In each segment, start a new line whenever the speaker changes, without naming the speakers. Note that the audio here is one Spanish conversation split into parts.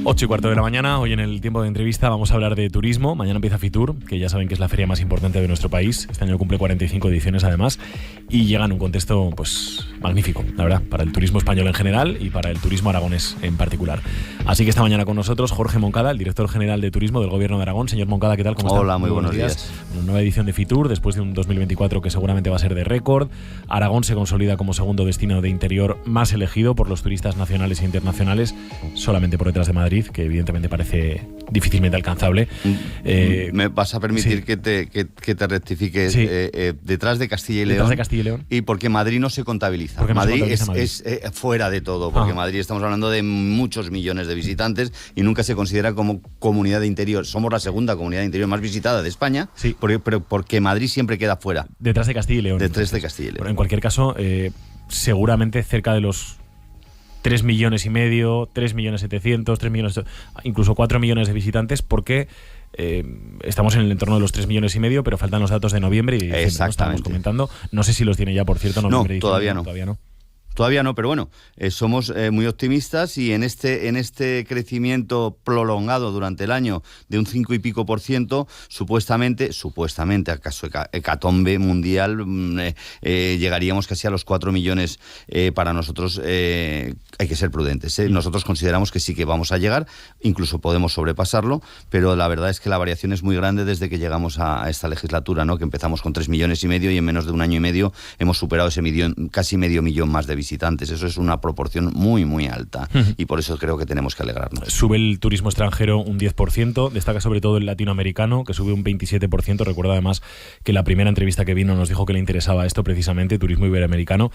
8:15 de la mañana, hoy en el tiempo de entrevista vamos a hablar de turismo. Mañana empieza Fitur, que ya saben que es la feria más importante de nuestro país. Este año cumple 45 ediciones además y llega en un contexto pues magnífico, la verdad, para el turismo español en general y para el turismo aragonés en particular. Así que esta mañana con nosotros Jorge Moncada, el director general de turismo del Gobierno de Aragón. Señor Moncada, ¿qué tal? ¿Cómo está?
Hola, muy buenos días.
Una nueva edición de Fitur después de un 2024 que seguramente va a ser de récord. Aragón se consolida como segundo destino de interior más elegido por los turistas nacionales e internacionales, solamente por detrás de Madrid, que evidentemente parece difícilmente alcanzable.
¿Me vas a permitir
sí.
que te rectifiques?
Sí.
Detrás de Castilla y León.
Detrás de Castilla y León.
Y porque Madrid no se contabiliza.
Porque no
Madrid,
se contabiliza
es fuera de todo, porque Madrid estamos hablando de muchos millones de visitantes y nunca se considera como comunidad de interior. Somos la segunda comunidad de interior más visitada de España,
sí.
porque Madrid siempre queda fuera.
Detrás de Castilla y León.
Detrás de Castilla y León.
Pero en cualquier caso, seguramente cerca de los 3,5 millones, 3.700.000, 3 millones, incluso 4 millones de visitantes, porque estamos en el entorno de los 3,5 millones, pero faltan los datos de noviembre y diciembre, ¿no? Estamos comentando. No sé si los tiene ya, por cierto, noviembre y
todavía
diciembre.
no.
Todavía no.
Todavía no, pero bueno, somos muy optimistas y en este crecimiento prolongado durante el año de un 5 y pico %, supuestamente, acaso hecatombe mundial, llegaríamos casi a los 4 millones. Para nosotros hay que ser prudentes. Nosotros consideramos que sí que vamos a llegar, incluso podemos sobrepasarlo, pero la verdad es que la variación es muy grande desde que llegamos a esta legislatura, ¿no? Que empezamos con 3,5 millones y en menos de un año y medio hemos superado ese casi medio millón más de visitantes. Eso es una proporción muy, muy alta y por eso creo que tenemos que alegrarnos.
Sube el turismo extranjero un 10%, destaca sobre todo el latinoamericano, que sube un 27%. Recuerdo además que la primera entrevista que vino nos dijo que le interesaba esto precisamente, turismo iberoamericano.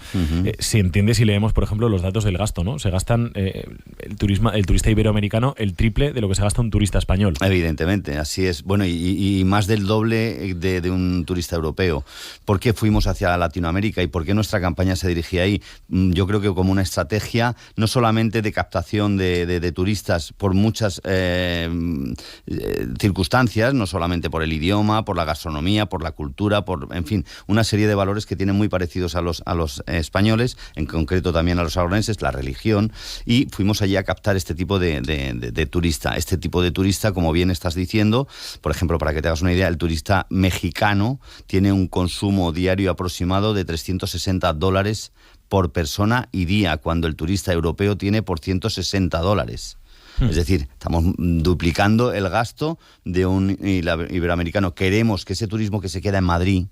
Se entiende si leemos, por ejemplo, los datos del gasto, ¿no? Se gastan el turista iberoamericano el triple de lo que se gasta un turista español.
Evidentemente, así es. Bueno, y más del doble de un turista europeo. ¿Por qué fuimos hacia Latinoamérica y por qué nuestra campaña se dirigía ahí? Yo creo que como una estrategia no solamente de captación de turistas por muchas circunstancias, no solamente por el idioma, por la gastronomía, por la cultura, en fin, una serie de valores que tienen muy parecidos a los españoles, en concreto también a los aragoneses, la religión, y fuimos allí a captar este tipo de turista. Este tipo de turista, como bien estás diciendo, por ejemplo, para que te hagas una idea, el turista mexicano tiene un consumo diario aproximado de $360 por persona y día, cuando el turista europeo tiene por $160. Es decir, estamos duplicando el gasto de un iberoamericano. Queremos que ese turismo que se queda en Madrid,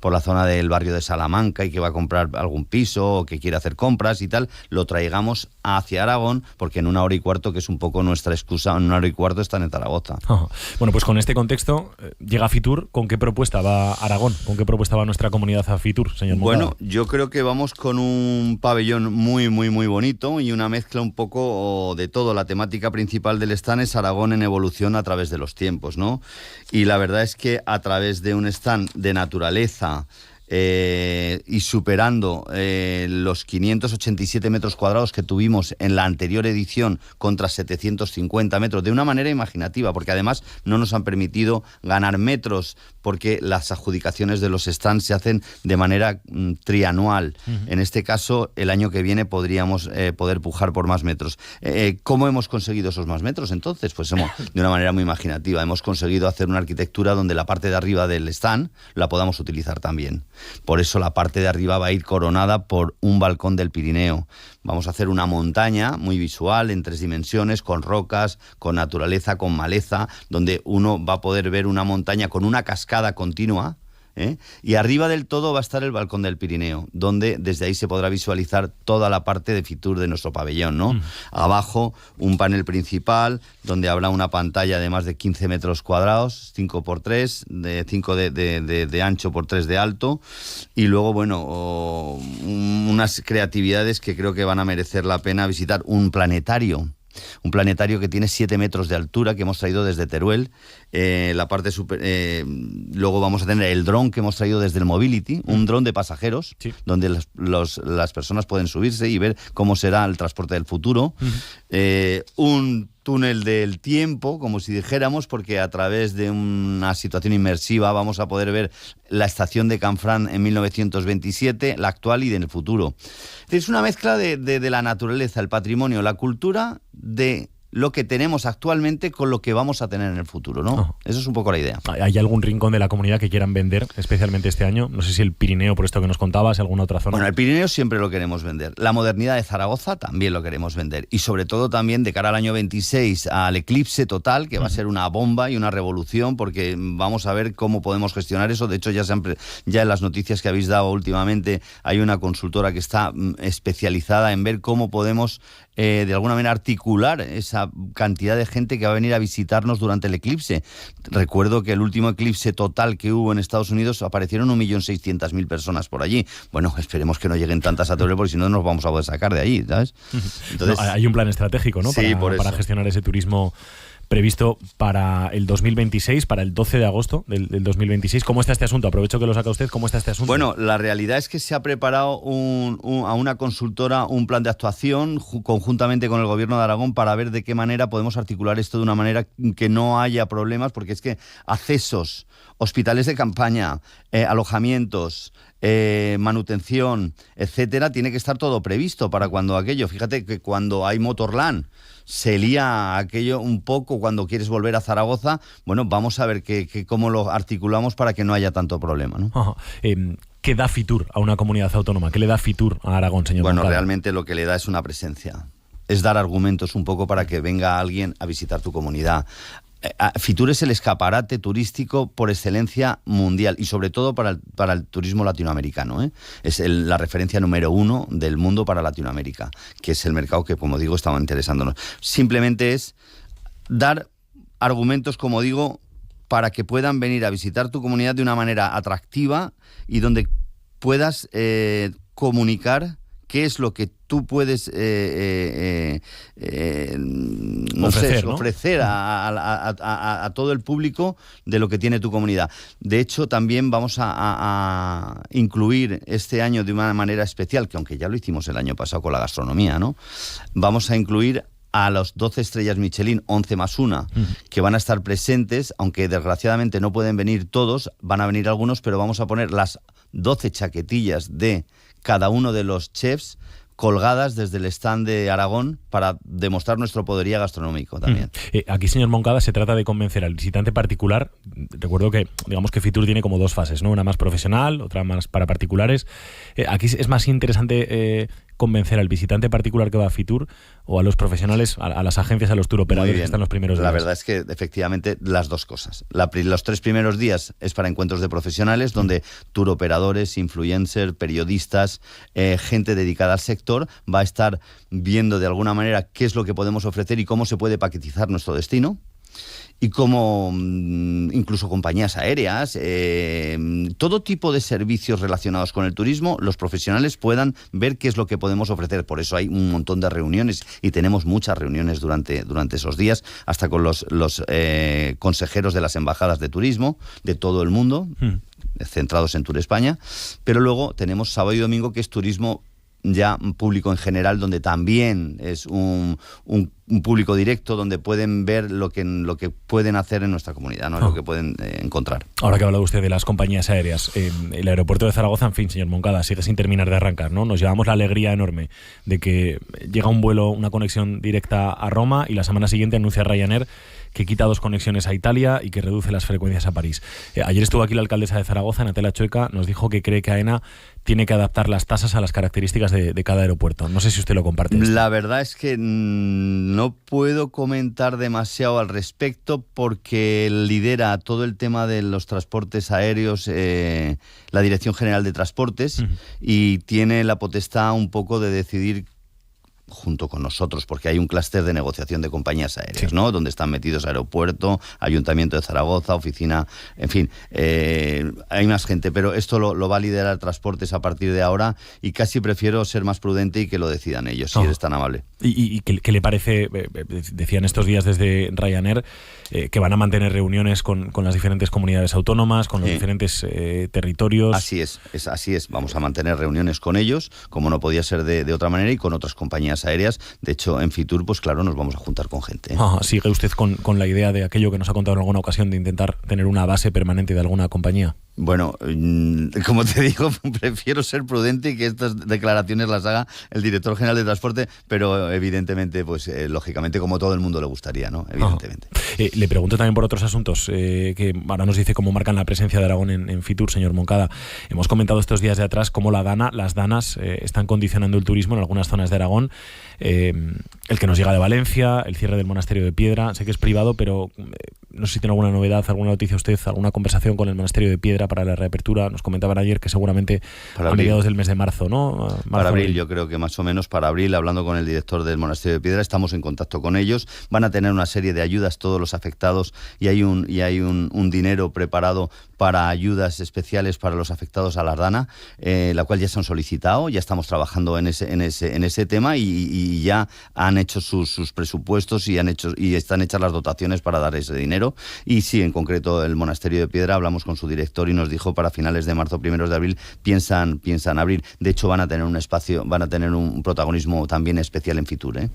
por la zona del barrio de Salamanca y que va a comprar algún piso o que quiere hacer compras y tal, lo traigamos hacia Aragón, porque en 1 hora y cuarto, que es un poco nuestra excusa, en 1 hora y cuarto están en Zaragoza.
Bueno, pues con este contexto llega Fitur. ¿Con qué propuesta va Aragón? ¿Con qué propuesta va nuestra comunidad a Fitur, señor Moncada?
Bueno, yo creo que vamos con un pabellón muy, muy, muy bonito y una mezcla un poco de todo. La temática principal del stand es Aragón en evolución a través de los tiempos, ¿no? Y la verdad es que a través de un stand de naturaleza y superando los 587 metros cuadrados que tuvimos en la anterior edición contra 750 metros, de una manera imaginativa, porque además no nos han permitido ganar metros, porque las adjudicaciones de los stands se hacen de manera trianual. En este caso, el año que viene podríamos poder pujar por más metros. ¿Cómo hemos conseguido esos más metros entonces? Pues de una manera muy imaginativa. Hemos conseguido hacer una arquitectura donde la parte de arriba del stand la podamos utilizar también. Por eso la parte de arriba va a ir coronada por un balcón del Pirineo. Vamos a hacer una montaña muy visual, en 3 dimensiones, con rocas, con naturaleza, con maleza, donde uno va a poder ver una montaña con una cascada continua, y arriba del todo va a estar el balcón del Pirineo, donde desde ahí se podrá visualizar toda la parte de Fitur de nuestro pabellón, ¿no? Abajo un panel principal donde habrá una pantalla de más de 15 metros cuadrados, 5 por 3, de 5 de ancho por 3 de alto, y luego, bueno, unas creatividades que creo que van a merecer la pena visitar. Un planetario que tiene 7 metros de altura, que hemos traído desde Teruel. La parte luego vamos a tener el dron que hemos traído desde el Mobility, un dron de pasajeros, sí, donde las personas pueden subirse y ver cómo será el transporte del futuro. Un túnel del tiempo, como si dijéramos, porque a través de una situación inmersiva vamos a poder ver la estación de Canfrán en 1927, la actual y en el futuro. Es una mezcla de la naturaleza, el patrimonio, la cultura, de lo que tenemos actualmente con lo que vamos a tener en el futuro, ¿no? Eso es un poco la idea.
¿Hay algún rincón de la comunidad que quieran vender, especialmente este año? No sé si el Pirineo, por esto que nos contabas, alguna otra zona.
Bueno, el Pirineo siempre lo queremos vender. La modernidad de Zaragoza también lo queremos vender. Y sobre todo también de cara al año 26, al eclipse total, que va a ser una bomba y una revolución, porque vamos a ver cómo podemos gestionar eso. De hecho, ya en las noticias que habéis dado últimamente, hay una consultora que está especializada en ver cómo podemos de alguna manera articular esa cantidad de gente que va a venir a visitarnos durante el eclipse. Recuerdo que el último eclipse total que hubo en Estados Unidos aparecieron 1.600.000 personas por allí. Bueno, esperemos que no lleguen tantas a Teruel, porque si no nos vamos a poder sacar de allí, ¿sabes?
Entonces, hay un plan estratégico, ¿no?
Sí,
para gestionar ese turismo previsto para el 2026, para el 12 de agosto del 2026. ¿Cómo está este asunto? Aprovecho que lo saca usted. ¿Cómo está este asunto?
Bueno, la realidad es que se ha preparado a una consultora un plan de actuación conjuntamente con el Gobierno de Aragón para ver de qué manera podemos articular esto de una manera que no haya problemas, porque es que accesos, hospitales de campaña, alojamientos, manutención, etcétera, tiene que estar todo previsto para cuando aquello. Fíjate que cuando hay Motorland se lía aquello un poco cuando quieres volver a Zaragoza. Bueno, vamos a ver cómo lo articulamos para que no haya tanto problema, ¿no?
¿Qué da Fitur a una comunidad autónoma? ¿Qué le da Fitur a Aragón, señor
Bueno,
Moncada?
realmente lo que le da es una presencia. Es dar argumentos un poco para que venga alguien a visitar tu comunidad. Fitur es el escaparate turístico por excelencia mundial y sobre todo para el turismo latinoamericano, ¿eh? Es la referencia número 1 del mundo para Latinoamérica, que es el mercado que, como digo, estaba interesándonos. Simplemente es dar argumentos, como digo, para que puedan venir a visitar tu comunidad de una manera atractiva y donde puedas comunicar qué es lo que tú puedes ofrecer a todo el público de lo que tiene tu comunidad. De hecho, también vamos a incluir este año de una manera especial, que aunque ya lo hicimos el año pasado con la gastronomía, ¿no? Vamos a incluir a los 12 estrellas Michelin, 11 más 1, que van a estar presentes, aunque desgraciadamente no pueden venir todos, van a venir algunos, pero vamos a poner las 12 chaquetillas de cada uno de los chefs colgadas desde el stand de Aragón para demostrar nuestro poderío gastronómico también.
Aquí, señor Moncada, se trata de convencer al visitante particular. Recuerdo que, digamos que Fitur tiene como dos fases, ¿no? Una más profesional, otra más para particulares. Aquí es más interesante convencer al visitante particular que va a Fitur o a los profesionales, a las agencias, a los tour operadores que están los primeros días.
La verdad es que efectivamente las dos cosas. Los 3 primeros días es para encuentros de profesionales, donde tour operadores, influencers, periodistas, gente dedicada al sector va a estar viendo de alguna manera qué es lo que podemos ofrecer y cómo se puede paquetizar nuestro destino. Y como incluso compañías aéreas, todo tipo de servicios relacionados con el turismo, los profesionales puedan ver qué es lo que podemos ofrecer. Por eso hay un montón de reuniones y tenemos muchas reuniones durante esos días, hasta con los consejeros de las embajadas de turismo de todo el mundo, centrados en Tour España. Pero luego tenemos sábado y domingo, que es turismo ya público en general, donde también es un público directo, donde pueden ver lo que pueden hacer en nuestra comunidad, ¿no? Lo que pueden encontrar.
Ahora que ha hablado usted de las compañías aéreas, el aeropuerto de Zaragoza, en fin, señor Moncada, sigue sin terminar de arrancar, ¿no? Nos llevamos la alegría enorme de que llega un vuelo, una conexión directa a Roma, y la semana siguiente anuncia Ryanair que quita 2 conexiones a Italia y que reduce las frecuencias a París. Ayer estuvo aquí la alcaldesa de Zaragoza, Natela Chueca, nos dijo que cree que AENA tiene que adaptar las tasas a las características de cada aeropuerto. No sé si usted lo comparte.
La verdad es que no puedo comentar demasiado al respecto, porque lidera todo el tema de los transportes aéreos la Dirección General de Transportes, y tiene la potestad un poco de decidir junto con nosotros, porque hay un clúster de negociación de compañías aéreas, ¿no? Donde están metidos Aeropuerto, Ayuntamiento de Zaragoza, oficina, en fin, hay más gente, pero esto lo va a liderar Transportes a partir de ahora, y casi prefiero ser más prudente y que lo decidan ellos, si eres tan amable.
¿Y qué le parece? Decían estos días desde Ryanair que van a mantener reuniones con las diferentes comunidades autónomas, con los diferentes territorios.
Así es. Vamos a mantener reuniones con ellos, como no podía ser de otra manera, y con otras compañías aéreas. De hecho, en Fitur, pues claro, nos vamos a juntar con gente.
¿Sigue usted con la idea de aquello que nos ha contado en alguna ocasión, de intentar tener una base permanente de alguna compañía?
Bueno, como te digo, prefiero ser prudente y que estas declaraciones las haga el director general de transporte, pero evidentemente, pues lógicamente, como todo el mundo le gustaría, ¿no? Evidentemente.
Le pregunto también por otros asuntos que ahora nos dice cómo marcan la presencia de Aragón en Fitur, señor Moncada. Hemos comentado estos días de atrás cómo las DANAs están condicionando el turismo en algunas zonas de Aragón. El que nos llega de Valencia, el cierre del monasterio de Piedra, sé que es privado, pero no sé si tiene alguna novedad, alguna noticia usted, alguna conversación con el monasterio de Piedra para la reapertura. Nos comentaban ayer que seguramente
para
a mediados del mes de marzo, ¿no?
Para abril, yo creo que más o menos para abril, hablando con el director del monasterio de Piedra, estamos en contacto con ellos. Van a tener una serie de ayudas todos los afectados y hay un dinero preparado para ayudas especiales para los afectados a la Ardana, la cual ya se han solicitado, ya estamos trabajando en ese tema y ya han hecho sus presupuestos y están hechas las dotaciones para dar ese dinero. Y sí, en concreto el monasterio de Piedra, hablamos con su director y nos dijo para finales de marzo, primeros de abril, piensan abrir. De hecho, van a tener un espacio, van a tener un protagonismo también especial en Fitur, ¿eh?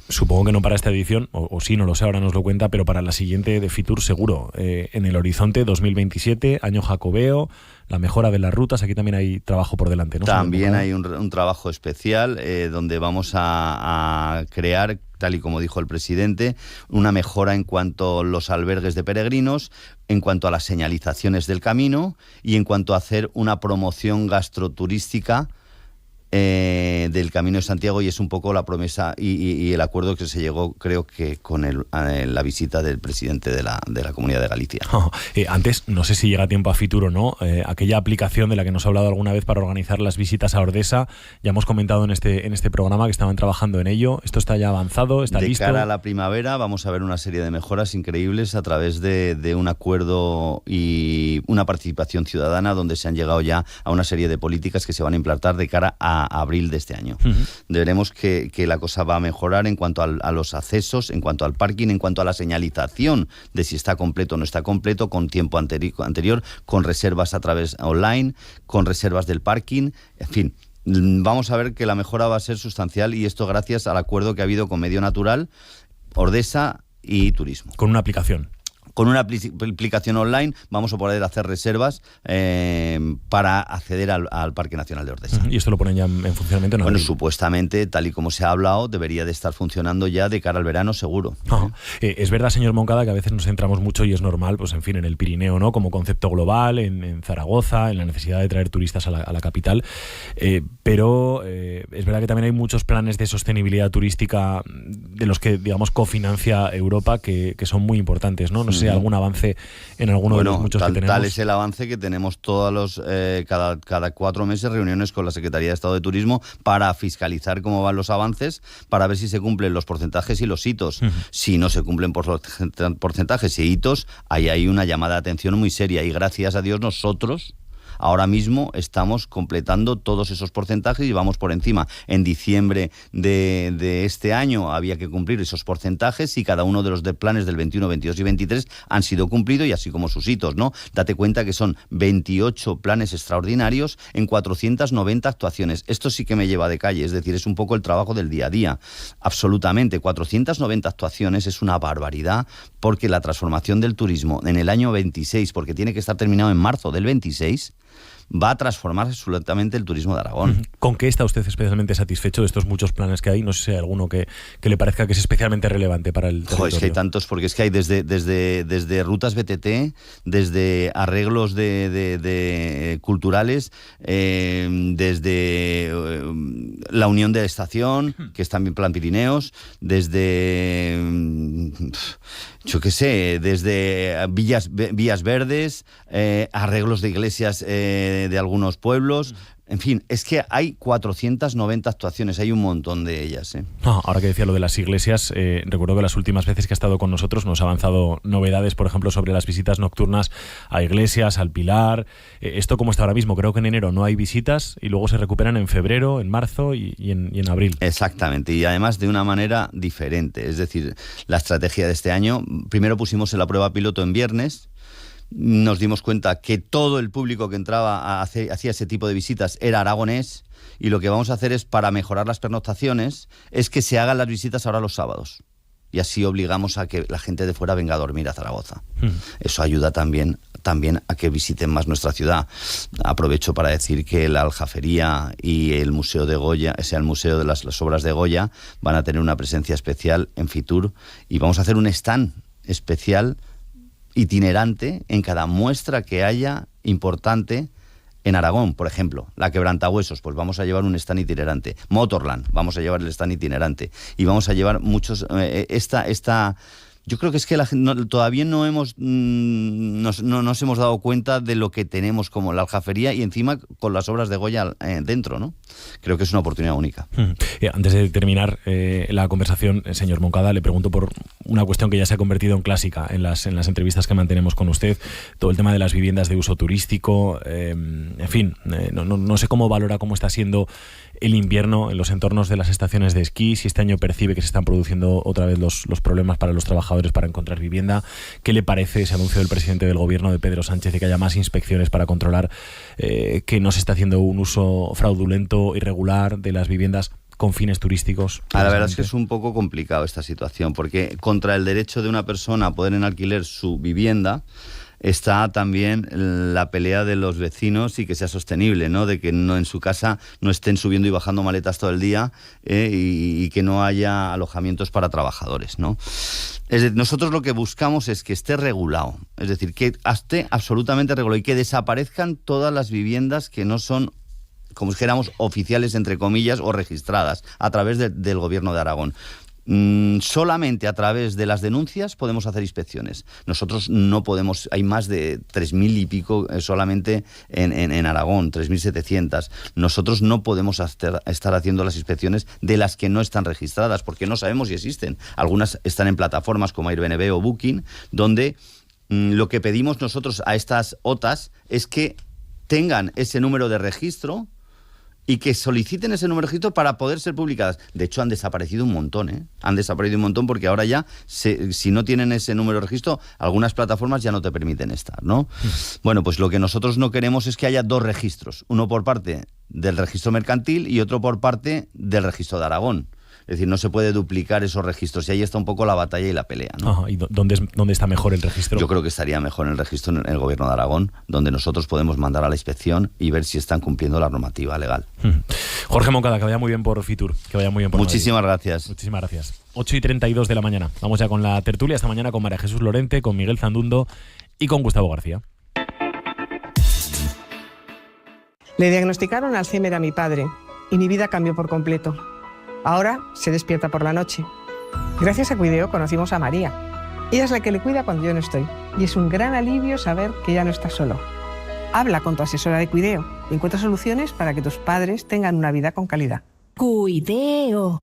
Supongo que no para esta edición, o sí, no lo sé, ahora nos lo cuenta, pero para la siguiente de Fitur seguro. En el horizonte 2027, año jacobeo, la mejora de las rutas, aquí también hay trabajo por delante, ¿no?
También hay un trabajo especial donde vamos a crear, tal y como dijo el presidente, una mejora en cuanto a los albergues de peregrinos, en cuanto a las señalizaciones del camino y en cuanto a hacer una promoción gastroturística del Camino de Santiago, y es un poco la promesa y el acuerdo que se llegó, creo que con la visita del presidente de la Comunidad de Galicia.
Antes, no sé si llega a tiempo a Fitur o no, aquella aplicación de la que nos ha hablado alguna vez para organizar las visitas a Ordesa, ya hemos comentado en este programa que estaban trabajando en ello. ¿Esto está ya avanzado? ¿Está listo?
De cara a la primavera vamos a ver una serie de mejoras increíbles a través de un acuerdo y una participación ciudadana donde se han llegado ya a una serie de políticas que se van a implantar de cara a abril de este año. Veremos que la cosa va a mejorar en cuanto a los accesos, en cuanto al parking, en cuanto a la señalización de si está completo o no está completo, con tiempo anterior, con reservas a través online, con reservas del parking, en fin. Vamos a ver que la mejora va a ser sustancial, y esto gracias al acuerdo que ha habido con Medio Natural, Ordesa y Turismo.
Con una aplicación.
Con una aplicación online vamos a poder hacer reservas para acceder al Parque Nacional de Ordesa.
¿Y esto lo ponen ya en funcionamiento?
Bueno, supuestamente, tal y como se ha hablado, debería de estar funcionando ya de cara al verano, seguro.
Es verdad, señor Moncada, que a veces nos centramos mucho, y es normal, pues en fin, en el Pirineo, ¿no? Como concepto global, en Zaragoza, en la necesidad de traer turistas a la capital. Pero es verdad que también hay muchos planes de sostenibilidad turística de los que, digamos, cofinancia Europa, que son muy importantes, ¿no? No sé, algún avance en alguno de los muchos que tenemos.
Tal es el avance que tenemos cada 4 meses reuniones con la Secretaría de Estado de Turismo para fiscalizar cómo van los avances, para ver si se cumplen los porcentajes y los hitos. Si no se cumplen porcentajes y hitos, ahí hay una llamada de atención muy seria, y gracias a Dios nosotros ahora mismo estamos completando todos esos porcentajes y vamos por encima. En diciembre de este año había que cumplir esos porcentajes, y cada uno de los planes del 21, 22 y 23 han sido cumplidos, y así como sus hitos, ¿no? Date cuenta que son 28 planes extraordinarios en 490 actuaciones. Esto sí que me lleva de calle, es decir, es un poco el trabajo del día a día. Absolutamente, 490 actuaciones es una barbaridad, porque la transformación del turismo en el año 26, porque tiene que estar terminado en marzo del 26, va a transformar absolutamente el turismo de Aragón.
¿Con qué está usted especialmente satisfecho de estos muchos planes que hay? No sé si hay alguno que le parezca que es especialmente relevante para el territorio.
Es que hay tantos, porque es que hay desde rutas BTT, desde arreglos de culturales, desde la Unión de Estación, que es también Plan Pirineos, desde, yo qué sé, desde vías verdes, arreglos de iglesias de algunos pueblos. En fin, es que hay 490 actuaciones, hay un montón de ellas.
Ahora que decía lo de las iglesias, recuerdo que las últimas veces que ha estado con nosotros nos ha avanzado novedades, por ejemplo, sobre las visitas nocturnas a iglesias, al Pilar. ¿Esto cómo está ahora mismo? Creo que en enero no hay visitas y luego se recuperan en febrero, en marzo y en abril.
Exactamente, y además de una manera diferente. Es decir, la estrategia de este año, primero pusimos en la prueba piloto en viernes. Nos dimos cuenta que todo el público que entraba hacía ese tipo de visitas era aragonés, y lo que vamos a hacer es, para mejorar las pernoctaciones, es que se hagan las visitas ahora los sábados. Y así obligamos a que la gente de fuera venga a dormir a Zaragoza. Eso ayuda también también a que visiten más nuestra ciudad. Aprovecho para decir que la Aljafería y el Museo de Goya, o sea, el Museo de las Obras de Goya, van a tener una presencia especial en Fitur y vamos a hacer un stand especial itinerante en cada muestra que haya importante en Aragón. Por ejemplo, la Quebrantahuesos, pues vamos a llevar un stand itinerante. Motorland, vamos a llevar el stand itinerante. Y vamos a llevar muchos... Yo creo que es que todavía no nos hemos dado cuenta de lo que tenemos como la Aljafería y encima con las obras de Goya dentro, ¿no? Creo que es una oportunidad única.
Antes de terminar la conversación, señor Moncada, le pregunto por una cuestión que ya se ha convertido en clásica en las entrevistas que mantenemos con usted, todo el tema de las viviendas de uso turístico, en fin, no sé cómo valora cómo está siendo el invierno en los entornos de las estaciones de esquí, si este año percibe que se están produciendo otra vez los problemas para los trabajadores para encontrar vivienda. ¿Qué le parece ese anuncio del presidente del gobierno, de Pedro Sánchez, de que haya más inspecciones para controlar que no se está haciendo un uso fraudulento, irregular de las viviendas con fines turísticos?
La verdad es que es un poco complicado esta situación, porque contra el derecho de una persona a poder en alquiler su vivienda está también la pelea de los vecinos y que sea sostenible, ¿no? De que no en su casa no estén subiendo y bajando maletas todo el día y que no haya alojamientos para trabajadores, ¿no? Nosotros lo que buscamos es que esté regulado, es decir, que esté absolutamente regulado y que desaparezcan todas las viviendas que no son, como dijéramos, oficiales, entre comillas, o registradas a través del Gobierno de Aragón. Solamente a través de las denuncias podemos hacer inspecciones. Nosotros no podemos, hay más de 3.000 y pico solamente en Aragón, 3.700. Nosotros no podemos estar haciendo las inspecciones de las que no están registradas, porque no sabemos si existen. Algunas están en plataformas como Airbnb o Booking, donde lo que pedimos nosotros a estas OTAs es que tengan ese número de registro y que soliciten ese número de registro para poder ser publicadas. De hecho, han desaparecido un montón, Han desaparecido un montón porque ahora ya, si no tienen ese número de registro, algunas plataformas ya no te permiten estar, ¿no? Bueno, pues lo que nosotros no queremos es que haya dos registros, uno por parte del registro mercantil y otro por parte del registro de Aragón. Es decir, no se puede duplicar esos registros y ahí está un poco la batalla y la pelea, ¿no?
Ajá, ¿y dónde está mejor el registro?
Yo creo que estaría mejor en el registro en el Gobierno de Aragón, donde nosotros podemos mandar a la inspección y ver si están cumpliendo la normativa legal.
Jorge Moncada, que vaya muy bien por Fitur, que vaya muy bien por
Muchísimas gracias.
Muchísimas gracias. 8:32 de la mañana. Vamos ya con la tertulia esta mañana con María Jesús Lorente, con Miguel Zandundo y con Gustavo García.
Le diagnosticaron Alzheimer a mi padre y mi vida cambió por completo. Ahora se despierta por la noche. Gracias a Cuideo conocimos a María. Ella es la que le cuida cuando yo no estoy. Y es un gran alivio saber que ya no está solo. Habla con tu asesora de Cuideo y encuentra soluciones para que tus padres tengan una vida con calidad.
Cuideo.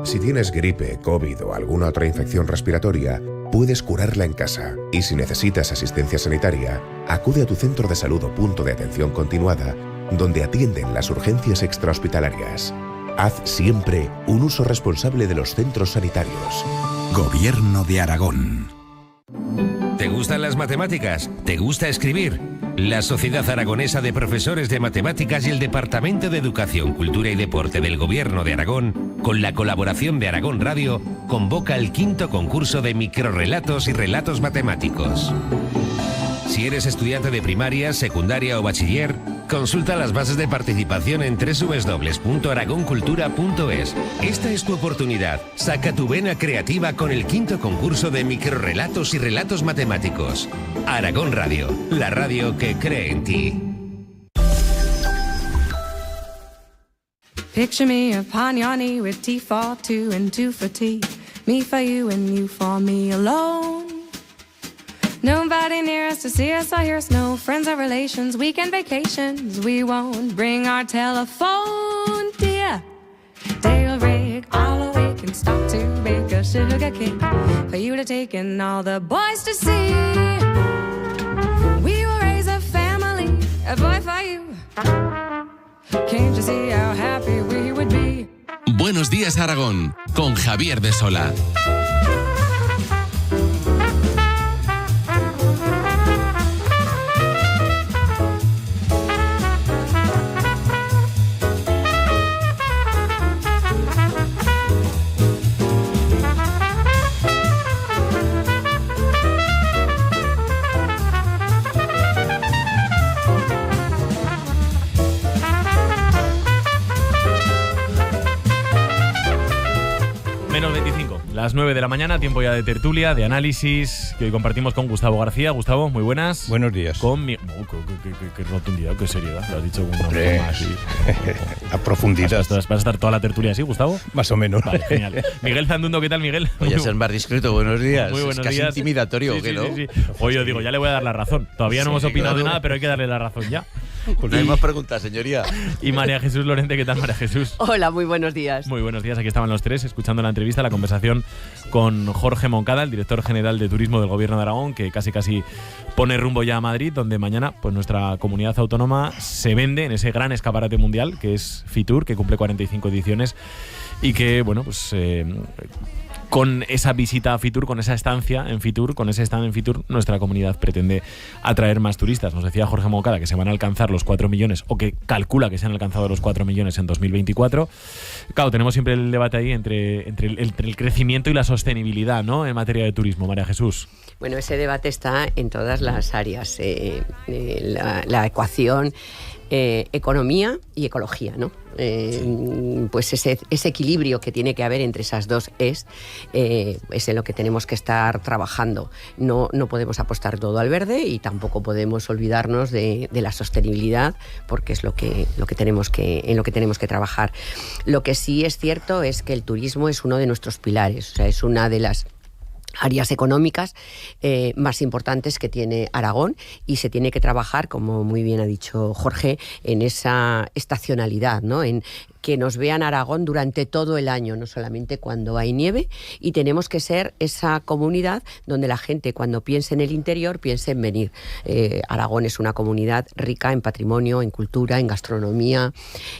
Si tienes gripe, COVID o alguna otra infección respiratoria, puedes curarla en casa. Y si necesitas asistencia sanitaria, acude a tu centro de salud o punto de atención continuada, donde atienden las urgencias extrahospitalarias. Haz siempre un uso responsable de los centros sanitarios.
Gobierno de Aragón.
¿Te gustan las matemáticas? ¿Te gusta escribir? La Sociedad Aragonesa de Profesores de Matemáticas y el Departamento de Educación, Cultura y Deporte del Gobierno de Aragón, con la colaboración de Aragón Radio, convoca el 5º concurso de microrrelatos y relatos matemáticos. Si eres estudiante de primaria, secundaria o bachiller, consulta las bases de participación en www.aragoncultura.es. Esta es tu oportunidad. Saca tu vena creativa con el 5º concurso de microrrelatos y relatos matemáticos. Aragón Radio, la radio que cree en ti.
Picture me upon your knee with tea for two and two for tea. Me for you and you for me alone. Nobody near us to see us or hear us, no friends or relations, weekend vacations, we won't bring our telephone, dear. They'll rig all awake and stop to bake a sugar cake for you to take and all the boys to see. We will raise a family, a boy for you. Can't you see how happy we would be?
Buenos días, Aragón, con Javier de Sola.
Menos 25, las 9 de la mañana, tiempo ya de tertulia, de análisis, que hoy compartimos con Gustavo García. Gustavo, muy buenas.
Buenos días.
Con mi... qué rotundidad, qué seriedad, lo has dicho con una forma así.
A profundidad.
¿Vas a estar toda la tertulia así, Gustavo?
Más o menos.
Vale, genial. Miguel Zandundo, ¿qué tal, Miguel?
Voy a ser más discreto, buenos días.
Muy buenos
es casi
días.
intimidatorio,
Sí,
¿qué no?
sí. Hoy yo digo, ya le voy a dar la razón. Todavía no hemos opinado de nada, pero hay que darle la razón ya.
Pues no hay más preguntas, señoría.
Y María Jesús Lorente, ¿qué tal, María Jesús?
Hola, muy buenos días.
Muy buenos días, aquí estaban los tres escuchando la entrevista, la conversación con Jorge Moncada, el director general de Turismo del Gobierno de Aragón, que casi pone rumbo ya a Madrid, donde mañana pues nuestra comunidad autónoma se vende en ese gran escaparate mundial que es Fitur, que cumple 45 ediciones y que, bueno, pues con esa visita a Fitur, con esa estancia en Fitur, con ese stand en Fitur, nuestra comunidad pretende atraer más turistas. Nos decía Jorge Moncada que se van a alcanzar los 4 millones, o que calcula que se han alcanzado los 4 millones en 2024. Claro, tenemos siempre el debate ahí entre el crecimiento y la sostenibilidad, ¿no?, en materia de turismo. María Jesús.
Bueno, ese debate está en todas las áreas. La ecuación economía y ecología, ¿no? Pues ese equilibrio que tiene que haber entre esas dos es en lo que tenemos que estar trabajando. No podemos apostar todo al verde y tampoco podemos olvidarnos de la sostenibilidad, porque es en lo que tenemos que trabajar. Lo que sí es cierto es que el turismo es uno de nuestros pilares, o sea, es una de las áreas económicas más importantes que tiene Aragón, y se tiene que trabajar, como muy bien ha dicho Jorge, en esa estacionalidad, ¿no? En que nos vean Aragón durante todo el año, no solamente cuando hay nieve, y tenemos que ser esa comunidad donde la gente, cuando piense en el interior, piense en venir. Aragón es una comunidad rica en patrimonio, en cultura, en gastronomía.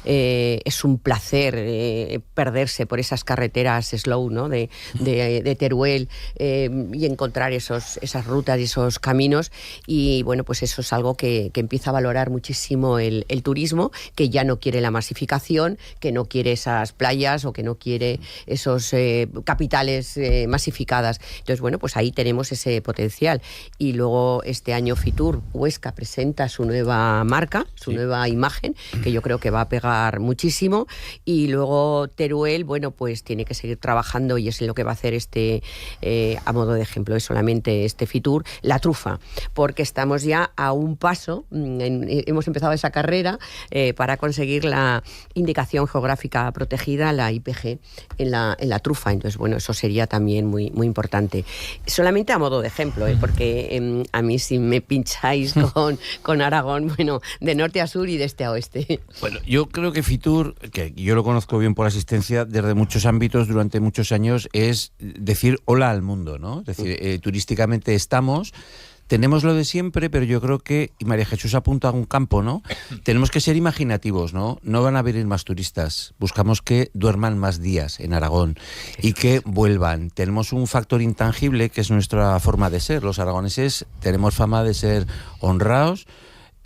Es un placer perderse por esas carreteras slow, ¿no?, de Teruel, y encontrar esas rutas y esos caminos, y bueno, pues eso es algo que empieza a valorar muchísimo el turismo, que ya no quiere la masificación, que no quiere esas playas o que no quiere esos capitales masificadas. Entonces, bueno, pues ahí tenemos ese potencial. Y luego este año Fitur Huesca presenta su nueva marca, su nueva imagen, que yo creo que va a pegar muchísimo. Y luego Teruel, bueno, pues tiene que seguir trabajando, y es lo que va a hacer a modo de ejemplo, es solamente este Fitur, la trufa, porque estamos ya a un paso, hemos empezado esa carrera para conseguir la indicación geográfica protegida, la IPG, en la trufa. Entonces, bueno, eso sería también muy, muy importante. Solamente a modo de ejemplo, porque a mí, si me pincháis con Aragón, bueno, de norte a sur y de este a oeste.
Bueno, yo creo que Fitur, que yo lo conozco bien por asistencia desde muchos ámbitos durante muchos años, es decir hola al mundo, ¿no? Es decir, turísticamente tenemos lo de siempre, pero yo creo que, y María Jesús apunta a un campo, ¿no? Tenemos que ser imaginativos, ¿no? No van a venir más turistas. Buscamos que duerman más días en Aragón y que vuelvan. Tenemos un factor intangible que es nuestra forma de ser. Los aragoneses tenemos fama de ser honrados,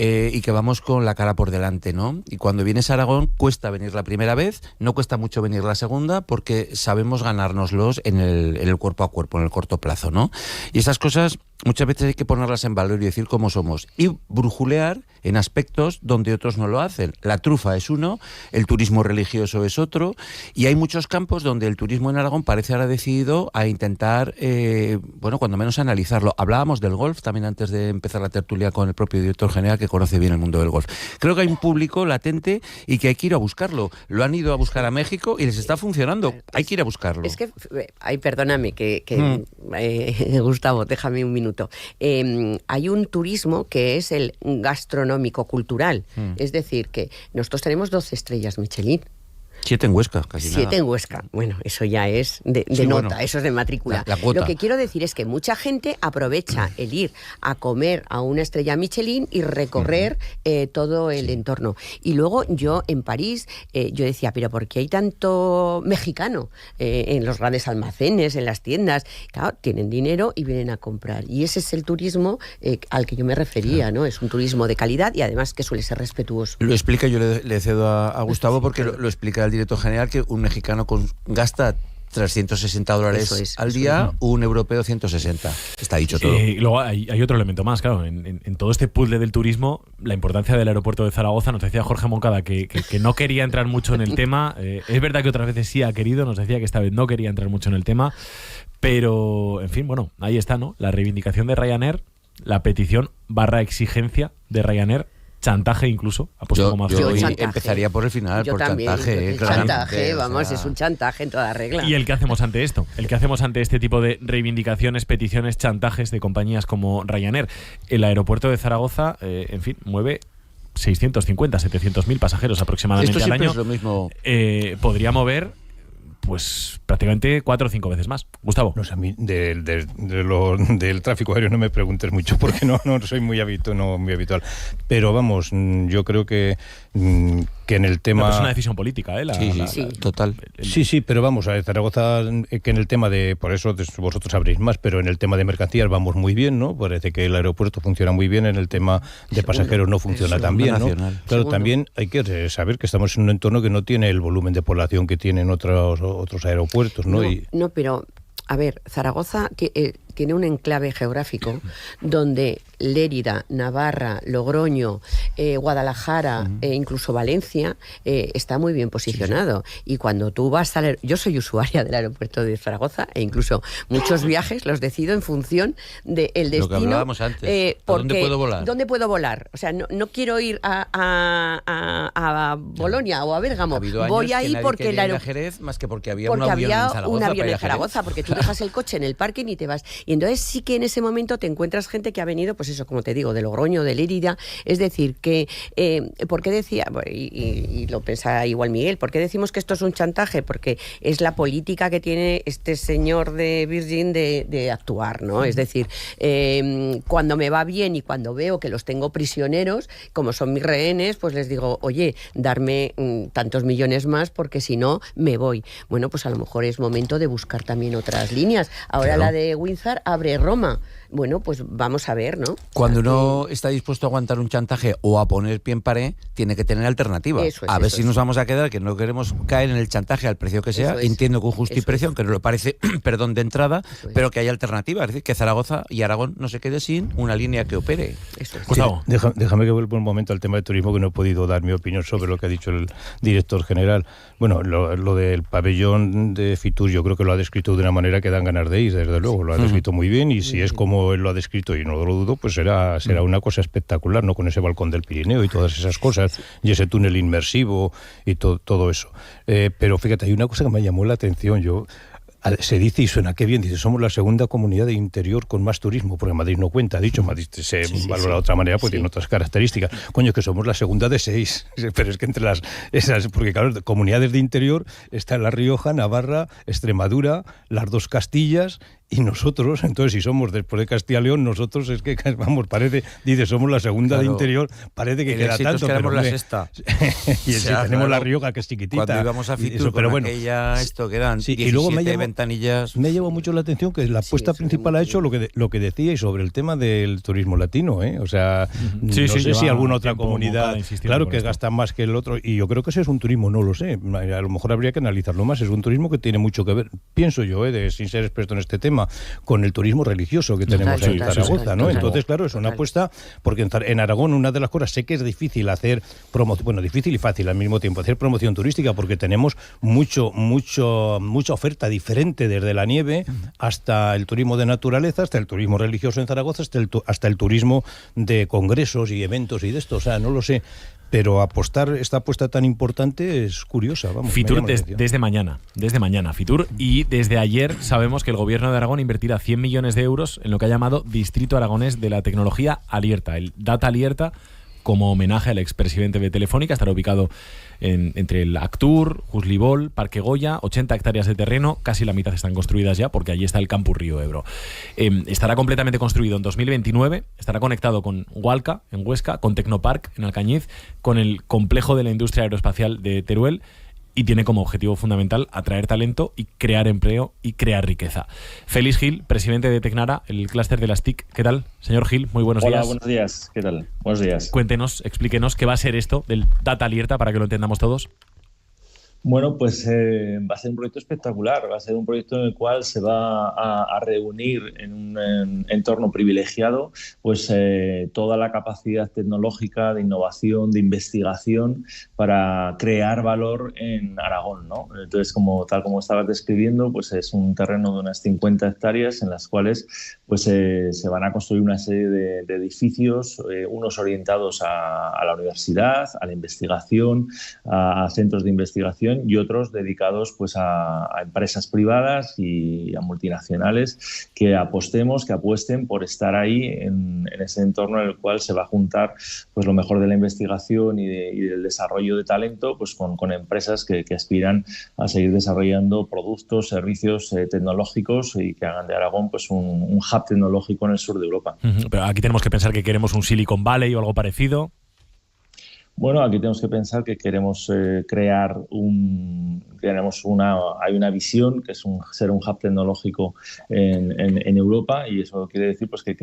y que vamos con la cara por delante, ¿no? Y cuando vienes a Aragón cuesta venir la primera vez, no cuesta mucho venir la segunda, porque sabemos ganárnoslos en el cuerpo a cuerpo, en el corto plazo, ¿no? Y esas cosas muchas veces hay que ponerlas en valor y decir cómo somos, y brujulear en aspectos donde otros no lo hacen. La trufa es uno, el turismo religioso es otro, y hay muchos campos donde el turismo en Aragón parece ahora decidido a intentar, bueno, cuando menos analizarlo. Hablábamos del golf también antes de empezar la tertulia con el propio director general, que conoce bien el mundo del golf. Creo que hay un público latente y que hay que ir a buscarlo. Lo han ido a buscar a México y les está funcionando. Hay que ir a buscarlo.
Es que, perdóname, Gustavo, déjame un minuto. Hay un turismo que es el gastronómico-cultural. Es decir, que nosotros tenemos 12 estrellas Michelin.
7 en Huesca, casi
7
nada.
en Huesca. Bueno, eso ya es de
sí,
nota,
bueno,
eso es de matrícula.
La cuota.
Lo que quiero decir es que mucha gente aprovecha el ir a comer a una estrella Michelin y recorrer todo el entorno. Y luego yo en París, yo decía, pero ¿por qué hay tanto mexicano en los grandes almacenes, en las tiendas? Claro, tienen dinero y vienen a comprar. Y ese es el turismo al que yo me refería, ¿no? Es un turismo de calidad y además que suele ser respetuoso.
Lo explica, yo le cedo a Gustavo porque lo explica el director general, que un mexicano gasta $360 al día, un europeo 160. Está dicho todo.
Luego hay otro elemento más, claro. En todo este puzzle del turismo, la importancia del aeropuerto de Zaragoza, nos decía Jorge Moncada que no quería entrar mucho en el tema. Es verdad que otras veces sí ha querido, nos decía que esta vez no quería entrar mucho en el tema. Pero, en fin, bueno, ahí está, ¿no? La reivindicación de Ryanair, la petición / exigencia de Ryanair, chantaje incluso, ha puesto como
yo empezaría por el final,
yo
por
también,
chantaje.
Chantaje, vamos, es un chantaje en toda regla.
¿Y el que hacemos ante esto? El que hacemos ante este tipo de reivindicaciones, peticiones, chantajes de compañías como Ryanair. El aeropuerto de Zaragoza, en fin, mueve 650, 700.000 pasajeros aproximadamente
Esto
al año.
Es lo mismo.
Podría mover pues prácticamente 4 o 5 veces más. Gustavo.
No sé, a mí del tráfico aéreo no me preguntes mucho porque no soy muy habitual. Pero vamos, yo creo que en el tema...
Pero es una decisión política, ¿eh?
Sí, total.
Sí, pero vamos, a Zaragoza, que en el tema de... Por eso vosotros sabréis más, pero en el tema de mercancías vamos muy bien, ¿no? Parece que el aeropuerto funciona muy bien, en el tema de pasajeros no funciona tan bien, ¿no? Claro, también hay que saber que estamos en un entorno que no tiene el volumen de población que tienen otros aeropuertos, ¿no?
No, pero... A ver, Zaragoza tiene un enclave geográfico donde Lérida, Navarra, Logroño, Guadalajara e incluso Valencia está muy bien posicionado. Sí. Y cuando tú vas a... Yo soy usuaria del aeropuerto de Zaragoza e incluso muchos viajes los decido en función del destino.
Lo que hablábamos antes. ¿Dónde puedo volar?
¿Dónde puedo volar? O sea, no quiero ir a Bolonia o a Bérgamo. Voy ahí porque el aeropuerto...
Jerez más que porque había un avión en
Zaragoza, porque tú dejas el coche en el parking y te vas. Y entonces sí que en ese momento te encuentras gente que ha venido, pues eso, como te digo, de Logroño, de Lérida. Es decir, que ¿por qué decía? Y lo pensaba igual Miguel, ¿por qué decimos que esto es un chantaje? Porque es la política que tiene este señor de Virgin de actuar, ¿no? Es decir, cuando me va bien y cuando veo que los tengo prisioneros, como son mis rehenes, pues les digo, oye, darme tantos millones más porque si no me voy. Bueno, pues a lo mejor es momento de buscar también otras líneas. Ahora la de Windsor abre Roma. Bueno, pues vamos a ver, ¿no?
Cuando uno está dispuesto a aguantar un chantaje o a poner pie en pared, tiene que tener alternativa. A ver si nos vamos a quedar, que no queremos caer en el chantaje al precio que sea. Entiendo con justo y precio, aunque no lo parece, perdón, de entrada, pero que haya alternativa. Es decir, que Zaragoza y Aragón no se quede sin una línea que opere.
Gustavo. Déjame que vuelva un momento al tema de turismo, que no he podido dar mi opinión sobre lo que ha dicho el director general. Bueno, lo del pabellón de Fitur yo creo que lo ha descrito de una manera que dan ganas de ir, desde luego. Lo ha descrito muy bien y si es como él lo ha descrito, y no lo dudo, pues será una cosa espectacular, ¿no? Con ese balcón del Pirineo y todas esas cosas, y ese túnel inmersivo y todo eso. Pero fíjate, hay una cosa que me llamó la atención. Se dice y suena qué bien, dice, somos la segunda comunidad de interior con más turismo, porque Madrid no cuenta, dicho, Madrid se valora de otra manera, pues tiene otras características. Coño, que somos la segunda de 6, pero es que entre esas, porque claro, comunidades de interior está La Rioja, Navarra, Extremadura, las 2 Castillas y nosotros. Entonces, si somos después de Castilla y León, nosotros es que, vamos, parece, dice, somos la segunda de interior, parece que queda tanto,
pero la sexta.
Y tenemos La Rioja, que es chiquitita.
Cuando íbamos a Fitur, pero bueno, esto quedan 17 y luego ventanillas.
Me lleva mucho la atención que la apuesta principal ha hecho lo que decía, y sobre el tema del turismo latino, O sea, no sé si alguna otra comunidad, claro, que gasta más que el otro, y yo creo que ese es un turismo, no lo sé, a lo mejor habría que analizarlo más. Es un turismo que tiene mucho que ver, pienso yo, sin ser experto en este tema, con el turismo religioso que tenemos en Zaragoza, ¿no? Entonces, claro, es una apuesta, porque en Aragón una de las cosas, sé que es difícil hacer promoción, bueno, difícil y fácil al mismo tiempo, hacer promoción turística, porque tenemos mucha oferta diferente, desde la nieve hasta el turismo de naturaleza, hasta el turismo religioso en Zaragoza, hasta el turismo de congresos y eventos y de esto, o sea, no lo sé. Pero esta apuesta tan importante es curiosa. Vamos,
Fitur desde mañana, Fitur, y desde ayer sabemos que el Gobierno de Aragón invertirá 100 millones de euros en lo que ha llamado Distrito Aragonés de la Tecnología Alierta, el Data Alierta, como homenaje al expresidente de Telefónica. Estará ubicado entre el Actur, Juslibol, Parque Goya, 80 hectáreas de terreno, casi la mitad están construidas ya, porque allí está el Campus Río Ebro. Estará completamente construido en 2029, estará conectado con Hualca, en Huesca, con Tecnopark, en Alcañiz, con el complejo de la industria aeroespacial de Teruel, y tiene como objetivo fundamental atraer talento y crear empleo y crear riqueza. Félix Gil, presidente de Tecnara, el clúster de las TIC. ¿Qué tal, señor Gil? Muy buenos días.
Hola, buenos días. ¿Qué tal? Buenos días.
Cuéntenos, explíquenos qué va a ser esto del Data Alierta para que lo entendamos todos.
Bueno, pues va a ser un proyecto espectacular, va a ser un proyecto en el cual se va a reunir en un entorno privilegiado pues toda la capacidad tecnológica, de innovación, de investigación para crear valor en Aragón, ¿no? Entonces, tal como estabas describiendo, pues es un terreno de unas 50 hectáreas en las cuales pues se van a construir una serie de edificios, unos orientados a la universidad, a la investigación, a centros de investigación, y otros dedicados pues a empresas privadas y a multinacionales que apuesten por estar ahí en ese entorno en el cual se va a juntar pues lo mejor de la investigación y del desarrollo de talento pues con empresas que aspiran a seguir desarrollando productos, servicios tecnológicos y que hagan de Aragón pues un hub tecnológico en el sur de Europa.
Pero aquí tenemos que pensar que queremos un Silicon Valley o algo parecido.
Bueno, aquí tenemos que pensar que queremos hay una visión que es ser un hub tecnológico en Europa, y eso quiere decir pues que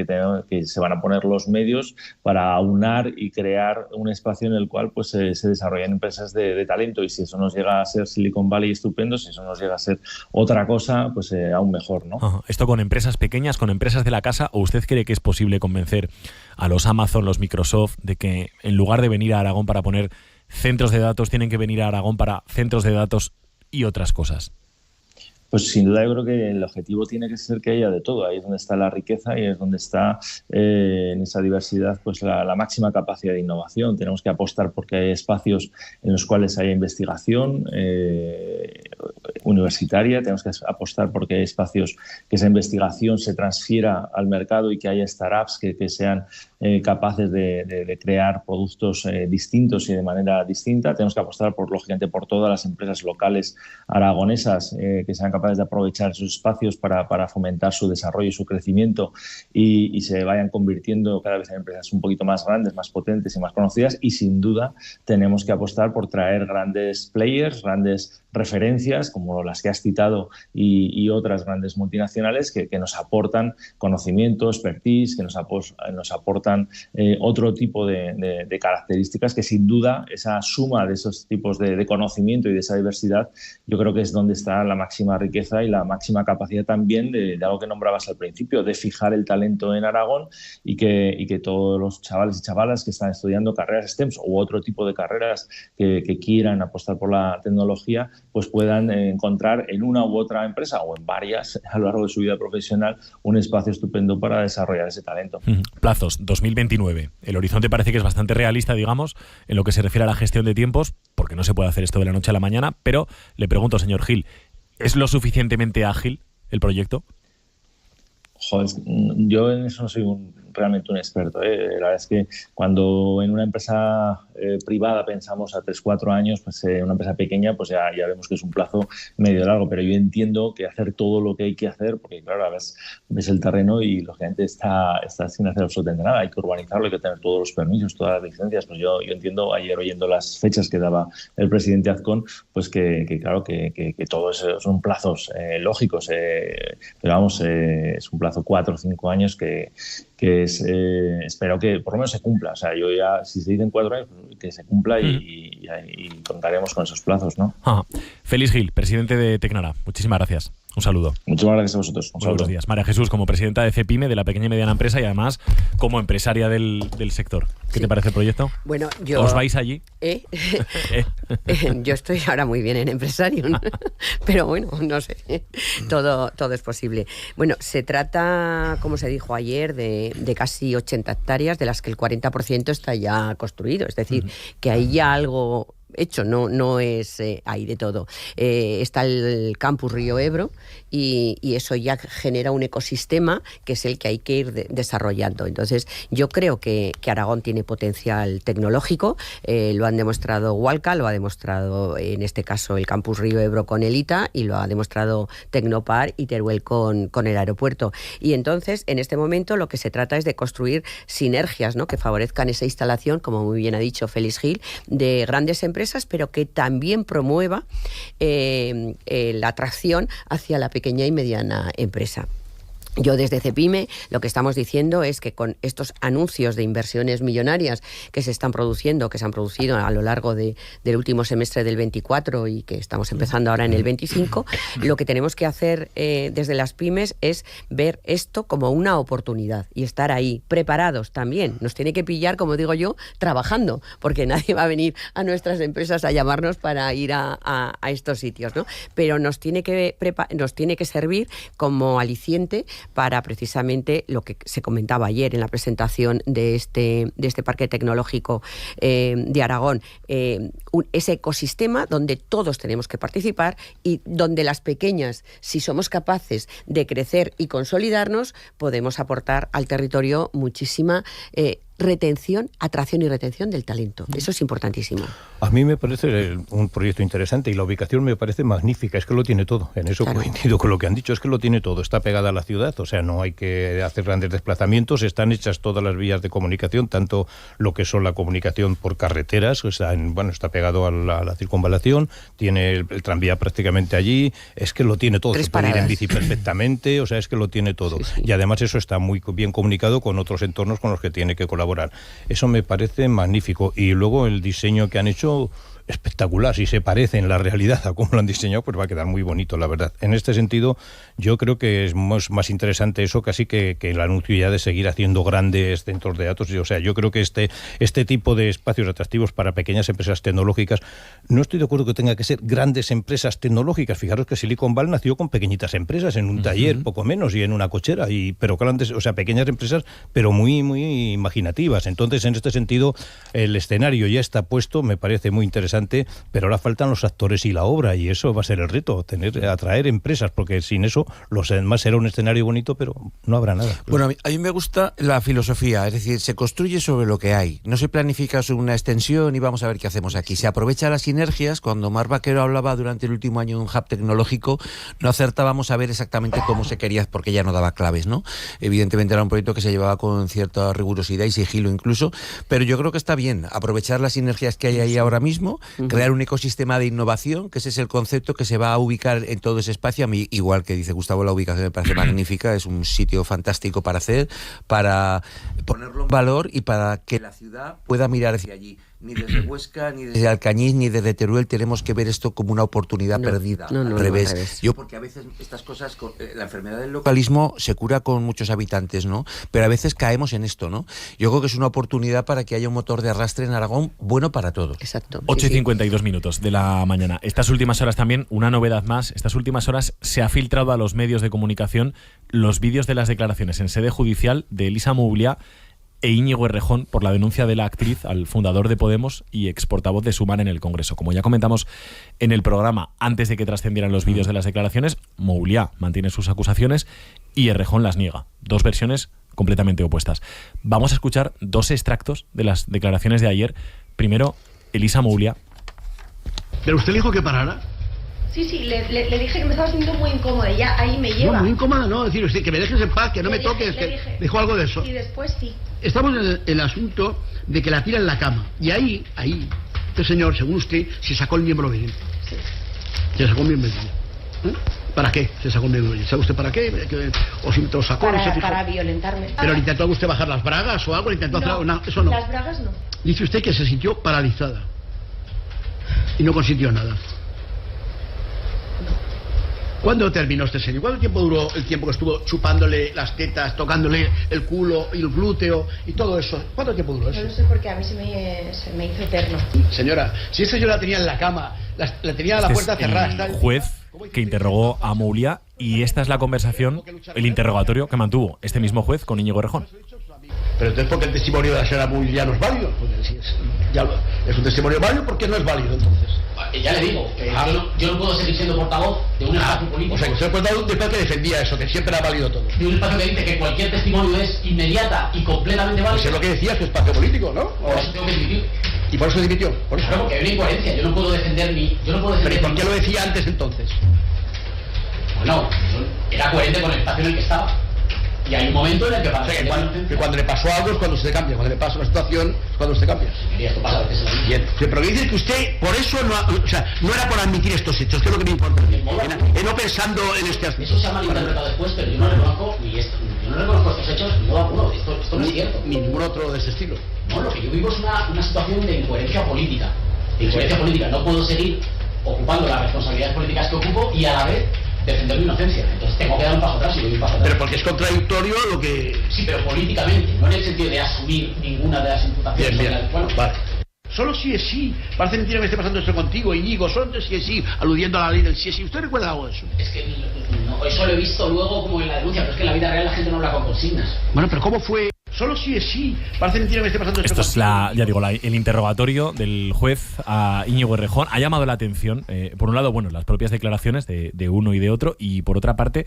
se van a poner los medios para aunar y crear un espacio en el cual pues se desarrollan empresas de talento, y si eso nos llega a ser Silicon Valley, estupendo; si eso nos llega a ser otra cosa, pues aún mejor, ¿no?
¿Esto con empresas pequeñas, con empresas de la casa, o usted cree que es posible convencer a los Amazon, los Microsoft, de que en lugar de venir a Aragón para poner centros de datos, tienen que venir a Aragón para centros de datos y otras cosas?
Pues sin duda yo creo que el objetivo tiene que ser que haya de todo. Ahí es donde está la riqueza y es donde está en esa diversidad pues la máxima capacidad de innovación. Tenemos que apostar porque hay espacios en los cuales haya investigación universitaria, tenemos que apostar porque hay espacios que esa investigación se transfiera al mercado y que haya startups que sean capaces de crear productos distintos y de manera distinta. Tenemos que apostar lógicamente por todas las empresas locales aragonesas que sean capaces de aprovechar esos espacios para fomentar su desarrollo y su crecimiento y se vayan convirtiendo cada vez en empresas un poquito más grandes, más potentes y más conocidas. Y sin duda tenemos que apostar por traer grandes players, grandes referencias como las que has citado y otras grandes multinacionales que nos aportan conocimiento, expertise, que nos aportan otro tipo de características que sin duda esa suma de esos tipos de conocimiento y de esa diversidad yo creo que es donde está la máxima riqueza y la máxima capacidad también de algo que nombrabas al principio, de fijar el talento en Aragón y que todos los chavales y chavalas que están estudiando carreras STEM u otro tipo de carreras que quieran apostar por la tecnología pues puedan encontrar en una u otra empresa o en varias a lo largo de su vida profesional un espacio estupendo para desarrollar ese talento.
Plazos, 2029. El horizonte parece que es bastante realista, digamos, en lo que se refiere a la gestión de tiempos, porque no se puede hacer esto de la noche a la mañana, pero le pregunto, señor Gil, ¿es lo suficientemente ágil el proyecto?
Joder, yo en eso no soy realmente un experto. La verdad es que cuando en una empresa privada pensamos a 3-4 años, pues una empresa pequeña, pues ya vemos que es un plazo medio largo, pero yo entiendo que hacer todo lo que hay que hacer, porque claro, a veces ves el terreno y lógicamente está sin hacer absolutamente nada, hay que urbanizarlo, hay que tener todos los permisos, todas las licencias. Pues yo entiendo, ayer oyendo las fechas que daba el presidente Azcón, pues que claro, que todo eso son plazos lógicos, pero vamos, es un plazo 4 o 5 años que espero que por lo menos se cumpla. O sea, yo ya, si se dicen 4 años, que se cumpla y contaremos con esos plazos, ¿no?
Félix Gil, presidente de Tecnara, muchísimas gracias. Un saludo.
Muchas gracias a vosotros.
Buenos días. María Jesús, como presidenta de CEPIME, de la pequeña y mediana empresa, y además como empresaria del sector. ¿Qué te parece el proyecto?
Bueno,
¿Os vais allí?
Yo estoy ahora muy bien en empresario, ¿no? Pero bueno, no sé, todo es posible. Bueno, se trata, como se dijo ayer, de casi 80 hectáreas, de las que el 40% está ya construido. Es decir, que hay ya algo hecho, no es ahí de todo. Está el campus Río Ebro y eso ya genera un ecosistema que es el que hay que ir desarrollando. Entonces, yo creo que Aragón tiene potencial tecnológico, lo han demostrado Walca, lo ha demostrado en este caso el campus Río Ebro con el ITA y lo ha demostrado Tecnopar y Teruel con el aeropuerto. Y entonces, en este momento, lo que se trata es de construir sinergias, ¿no?, que favorezcan esa instalación, como muy bien ha dicho Félix Gil, de grandes empresas, pero que también promueva la atracción hacia la pequeña y mediana empresa. Yo desde CEPIME lo que estamos diciendo es que con estos anuncios de inversiones millonarias que se están produciendo, que se han producido a lo largo del último semestre del 24 y que estamos empezando ahora en el 25, lo que tenemos que hacer desde las pymes es ver esto como una oportunidad y estar ahí preparados también. Nos tiene que pillar, como digo yo, trabajando, porque nadie va a venir a nuestras empresas a llamarnos para ir a estos sitios, ¿no? Pero nos tiene que servir como aliciente para precisamente lo que se comentaba ayer en la presentación de este parque tecnológico de Aragón, ese ecosistema donde todos tenemos que participar y donde las pequeñas, si somos capaces de crecer y consolidarnos, podemos aportar al territorio muchísima atracción y retención del talento. Eso es importantísimo.
A mí me parece un proyecto interesante y la ubicación me parece magnífica. Es que lo tiene todo. En eso coincido con lo que han dicho. Es que lo tiene todo. Está pegada a la ciudad. O sea, no hay que hacer grandes desplazamientos. Están hechas todas las vías de comunicación, tanto lo que son la comunicación por carreteras. O sea, está pegado a la circunvalación. Tiene el tranvía prácticamente allí. Es que lo tiene todo. Se puede ir en bici perfectamente. O sea, es que lo tiene todo. Sí. Y además eso está muy bien comunicado con otros entornos con los que tiene que colaborar. Eso me parece magnífico. Y luego el diseño que han hecho, espectacular. Si se parece en la realidad a cómo lo han diseñado, pues va a quedar muy bonito, la verdad. En este sentido, yo creo que es más interesante eso casi que el anuncio ya de seguir haciendo grandes centros de datos. O sea, yo creo que este tipo de espacios atractivos para pequeñas empresas tecnológicas, no estoy de acuerdo que tenga que ser grandes empresas tecnológicas. Fijaros que Silicon Valley nació con pequeñitas empresas, en un taller, poco menos, y en una cochera, pero grandes, o sea, pequeñas empresas, pero muy, muy imaginativas. Entonces, en este sentido, el escenario ya está puesto, me parece muy interesante, pero ahora faltan los actores y la obra, y eso va a ser el reto, atraer empresas, porque sin eso los demás será un escenario bonito, pero no habrá nada. Claro.
Bueno, a mí me gusta la filosofía, es decir, se construye sobre lo que hay, no se planifica sobre una extensión y vamos a ver qué hacemos aquí. Se aprovecha las sinergias. Cuando Mar Vaquero hablaba durante el último año de un hub tecnológico, no acertábamos a ver exactamente cómo se quería, porque ella no daba claves, ¿no? Evidentemente era un proyecto que se llevaba con cierta rigurosidad y sigilo incluso, pero yo creo que está bien aprovechar las sinergias que hay ahí ahora mismo, crear un ecosistema de innovación, que ese es el concepto que se va a ubicar en todo ese espacio. A mí, igual que dice Gustavo, la ubicación me parece magnífica, es un sitio fantástico para hacer, para ponerlo en valor y para que la ciudad pueda mirar hacia allí. Ni desde Huesca, ni desde Alcañiz, ni desde Teruel tenemos que ver esto como una oportunidad perdida. Al revés. Yo, porque a veces estas cosas, la enfermedad del localismo se cura con muchos habitantes, ¿no? Pero a veces caemos en esto, ¿no? Yo creo que es una oportunidad para que haya un motor de arrastre en Aragón bueno para todos.
Exacto.
8:52 minutos de la mañana. Estas últimas horas también, una novedad más, estas últimas horas se ha filtrado a los medios de comunicación los vídeos de las declaraciones en sede judicial de Elisa Mouliá e Íñigo Errejón por la denuncia de la actriz al fundador de Podemos y ex portavoz de Sumar en el Congreso. Como ya comentamos en el programa, antes de que trascendieran los vídeos de las declaraciones, Mouliá mantiene sus acusaciones y Errejón las niega. Dos versiones completamente opuestas. Vamos a escuchar dos extractos de las declaraciones de ayer. Primero, Elisa Mouliá.
¿Pero usted le dijo que parara?
Sí, le dije que me estaba sintiendo muy incómoda y ya ahí me lleva.
No, muy incómoda no, decir usted que me dejes en paz, que no me toques, que dijo algo de eso.
Y después sí.
Estamos en el asunto de que la tira en la cama. Y ahí, este señor, según usted, se sacó el miembro viril. Sí. Se sacó el miembro viril. ¿Para qué se sacó el miembro viril? ¿Sabe usted para qué? ¿O si te lo sacó?
Para violentarme.
¿Pero le intentó usted bajar las bragas o algo? ¿Intentó hacer algo? No, eso no.
Las bragas no.
Dice usted que se sintió paralizada. Y no consintió nada. ¿Cuándo terminó este señor? ¿Cuánto tiempo duró el tiempo que estuvo chupándole las tetas, tocándole el culo y el glúteo y todo eso? ¿Cuánto tiempo duró eso?
No lo sé porque a mí se me hizo eterno.
Señora, si ese señor la tenía en la cama, la tenía a la puerta cerrada...
El juez que interrogó a Mouliá, y esta es la conversación, el interrogatorio que mantuvo este mismo juez con Íñigo Errejón.
Pero entonces, ¿por qué el testimonio de la señora Mouliá no es válido? Pues si es un testimonio válido, ¿por qué no es válido entonces?
Ya le digo, yo no puedo seguir siendo portavoz de un espacio político.
O sea, que usted puede dar un espacio que defendía eso, que siempre era válido todo.
De un espacio que dice que cualquier testimonio es inmediata y completamente válido.
Pues es lo que decía su espacio político, ¿no?
Por eso tengo que dimitir.
¿Y por eso dimitió? Por eso.
Claro, porque hay una incoherencia, yo no puedo defender
¿Pero por qué lo decía antes entonces?
Bueno, era coherente con el espacio en el que estaba. Y hay un momento en el que para
que cuando le pasó algo es cuando se cambia, cuando le pasa una situación es cuando se cambia.
Y esto pasa a veces en la vida.
Bien, pero me dices que usted por eso no era por admitir estos hechos, que es lo que me importa. No pensando en este aspecto.
Eso se ha malinterpretado después, pero yo no reconozco ni esto, yo no reconozco estos hechos ni modo alguno. Esto no es cierto.
Ni ningún otro de ese estilo.
No, lo que yo vivo es una situación de incoherencia política. No puedo seguir ocupando las responsabilidades políticas que ocupo y a la vez defender mi inocencia. Entonces tengo que dar un paso atrás y doy un paso atrás.
Pero porque es contradictorio lo que...
Sí, pero políticamente, no en el sentido de asumir ninguna de las imputaciones.
Bien. Bueno, vale. Solo sí es sí. Parece mentira que esté pasando esto contigo, Íñigo. Solo sí es sí, aludiendo a la ley del sí es sí. ¿Usted recuerda algo de eso?
Es que eso lo he visto luego como en la denuncia, pero es que en la vida real la gente no habla con consignas.
Bueno, pero ¿cómo fue? Solo sí es sí. Parece mentira que esté pasando esto
contigo. Esto es el interrogatorio del juez a Íñigo Errejón. Ha llamado la atención, por un lado, las propias declaraciones de uno y de otro, y por otra parte,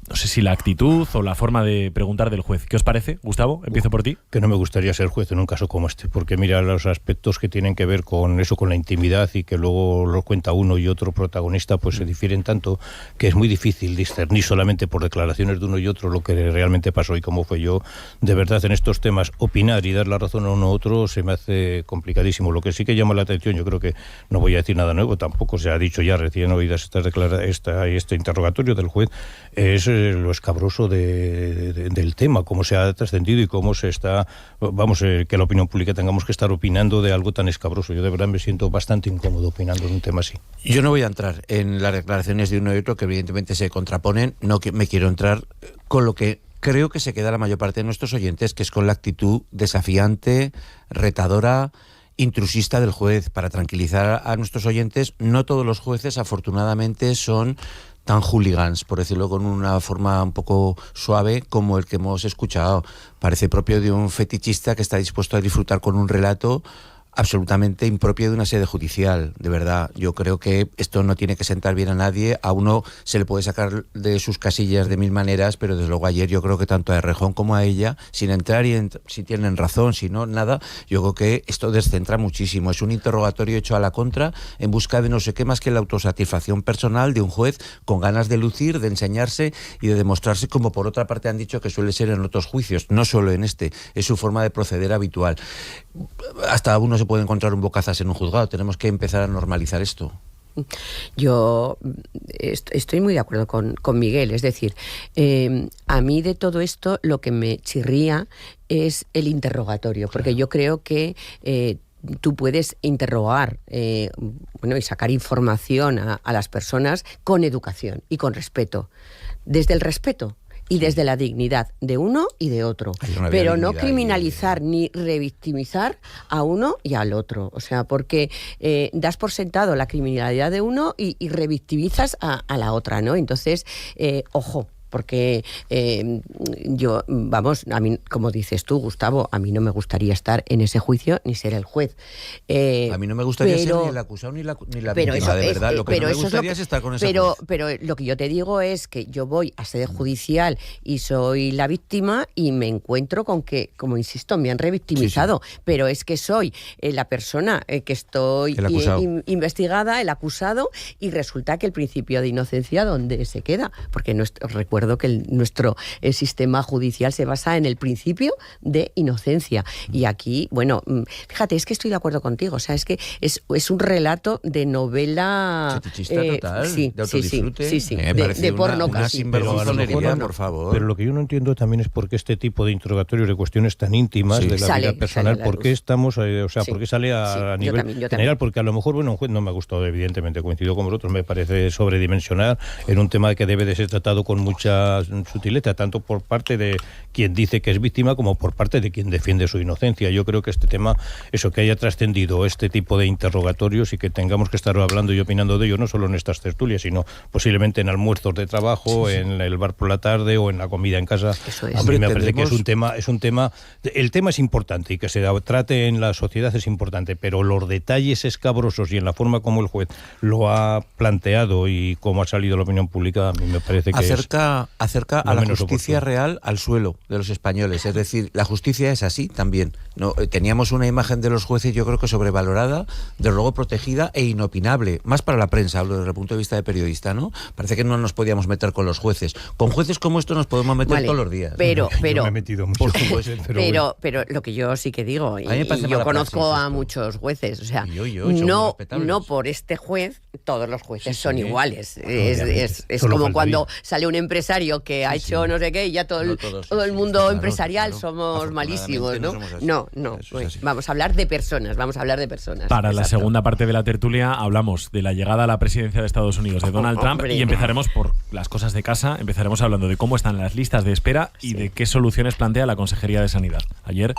no sé si la actitud o la forma de preguntar del juez. ¿Qué os parece, Gustavo? Empiezo por ti.
Que no me gustaría ser juez en un caso como este, porque mira los aspectos que tienen que ver con eso, con la intimidad, y que luego lo cuenta uno y otro protagonista, pues se difieren tanto que es muy difícil discernir solamente por declaraciones de uno y otro lo que realmente pasó y cómo fue. Yo, de verdad, en estos temas, opinar y dar la razón a uno u otro se me hace complicadísimo. Lo que sí que llama la atención, yo creo que no voy a decir nada nuevo, tampoco se ha dicho ya recién oídas este interrogatorio del juez, es lo escabroso del tema, cómo se ha trascendido y cómo se está, que la opinión pública tengamos que estar opinando de algo tan escabroso. Yo de verdad me siento bastante incómodo opinando de un tema así.
Yo no voy a entrar en las declaraciones de uno y otro, que evidentemente se contraponen. No me quiero entrar con lo que creo que se queda la mayor parte de nuestros oyentes, que es con la actitud desafiante, retadora, intrusista del juez. Para tranquilizar a nuestros oyentes, no todos los jueces afortunadamente son tan hooligans, por decirlo con una forma un poco suave, como el que hemos escuchado. Parece propio de un fetichista que está dispuesto a disfrutar con un relato absolutamente impropio de una sede judicial. De verdad, yo creo que esto no tiene que sentar bien a nadie. A uno se le puede sacar de sus casillas de mil maneras, pero desde luego ayer yo creo que tanto a Errejón como a ella, sin entrar si tienen razón, si no, nada, yo creo que esto descentra muchísimo. Es un interrogatorio hecho a la contra, en busca de no sé qué más que la autosatisfacción personal de un juez con ganas de lucir, de enseñarse y de demostrarse, como por otra parte han dicho que suele ser en otros juicios, no solo en este, es su forma de proceder habitual. Hasta uno se puede encontrar un bocazas en un juzgado. Tenemos que empezar a normalizar esto.
Yo estoy muy de acuerdo con Miguel. Es decir, a mí de todo esto lo que me chirría es el interrogatorio, porque yo creo que tú puedes interrogar y sacar información a las personas con educación y con respeto, desde el respeto y desde la dignidad de uno y de otro, pero no criminalizar ni revictimizar a uno y al otro. O sea, porque das por sentado la criminalidad de uno y revictimizas a la otra, ¿no? Entonces, ojo. Porque a mí, como dices tú, Gustavo, a mí no me gustaría estar en ese juicio ni ser el juez.
A mí no me gustaría ser ni el acusado ni la víctima, de verdad. Lo que no me gustaría es estar con esa juez.
Pero lo que yo te digo es que yo voy a sede judicial y soy la víctima y me encuentro con que, como insisto, me han revictimizado. Sí. Pero es que soy la persona que estoy investigada, el acusado, y resulta que el principio de inocencia, ¿dónde se queda? Porque recuerdo que nuestro sistema judicial se basa en el principio de inocencia. Y aquí, fíjate, es que estoy de acuerdo contigo. O sea, es que es un relato de novela...
Fetichista total,
sí,
de autodisfrute.
Sí. De porno casi.
Por favor.
Pero lo que yo no entiendo también es por qué este tipo de interrogatorios de cuestiones tan íntimas de la vida personal, por qué estamos, por qué sale a nivel general, porque a lo mejor, un juez no me ha gustado, evidentemente, coincido con vosotros, me parece sobredimensionar en un tema que debe de ser tratado con mucha sutileza, tanto por parte de quien dice que es víctima como por parte de quien defiende su inocencia. Yo creo que este tema, eso que haya trascendido este tipo de interrogatorios y que tengamos que estar hablando y opinando de ello, no solo en estas tertulias, sino posiblemente en almuerzos de trabajo, en el bar por la tarde o en la comida en casa. A mí me parece que es un tema, el tema es importante y que se trate en la sociedad es importante, pero los detalles escabrosos y en la forma como el juez lo ha planteado y cómo ha salido la opinión pública, a mí me parece que
acerca acerca a la justicia real al suelo de los españoles. Es decir, la justicia es así también. No, teníamos una imagen de los jueces, yo creo que sobrevalorada, desde luego protegida e inopinable. Más para la prensa, hablo desde el punto de vista de periodista, ¿no? Parece que no nos podíamos meter con los jueces. Con jueces como estos nos podemos meter todos los días.
Yo me he metido mucho.
Pero lo que yo sí que digo, y yo conozco a muchos jueces, o sea, no por este juez, todos los jueces son iguales. Es como cuando sale un empresario que ha hecho no sé qué y ya todo el mundo empresarial somos malísimos, ¿no? No. Vamos a hablar de personas,
Para la segunda parte de la tertulia hablamos de la llegada a la presidencia de Estados Unidos de Donald Trump y empezaremos por las cosas de casa, empezaremos hablando de cómo están las listas de espera y de qué soluciones plantea la Consejería de Sanidad. Ayer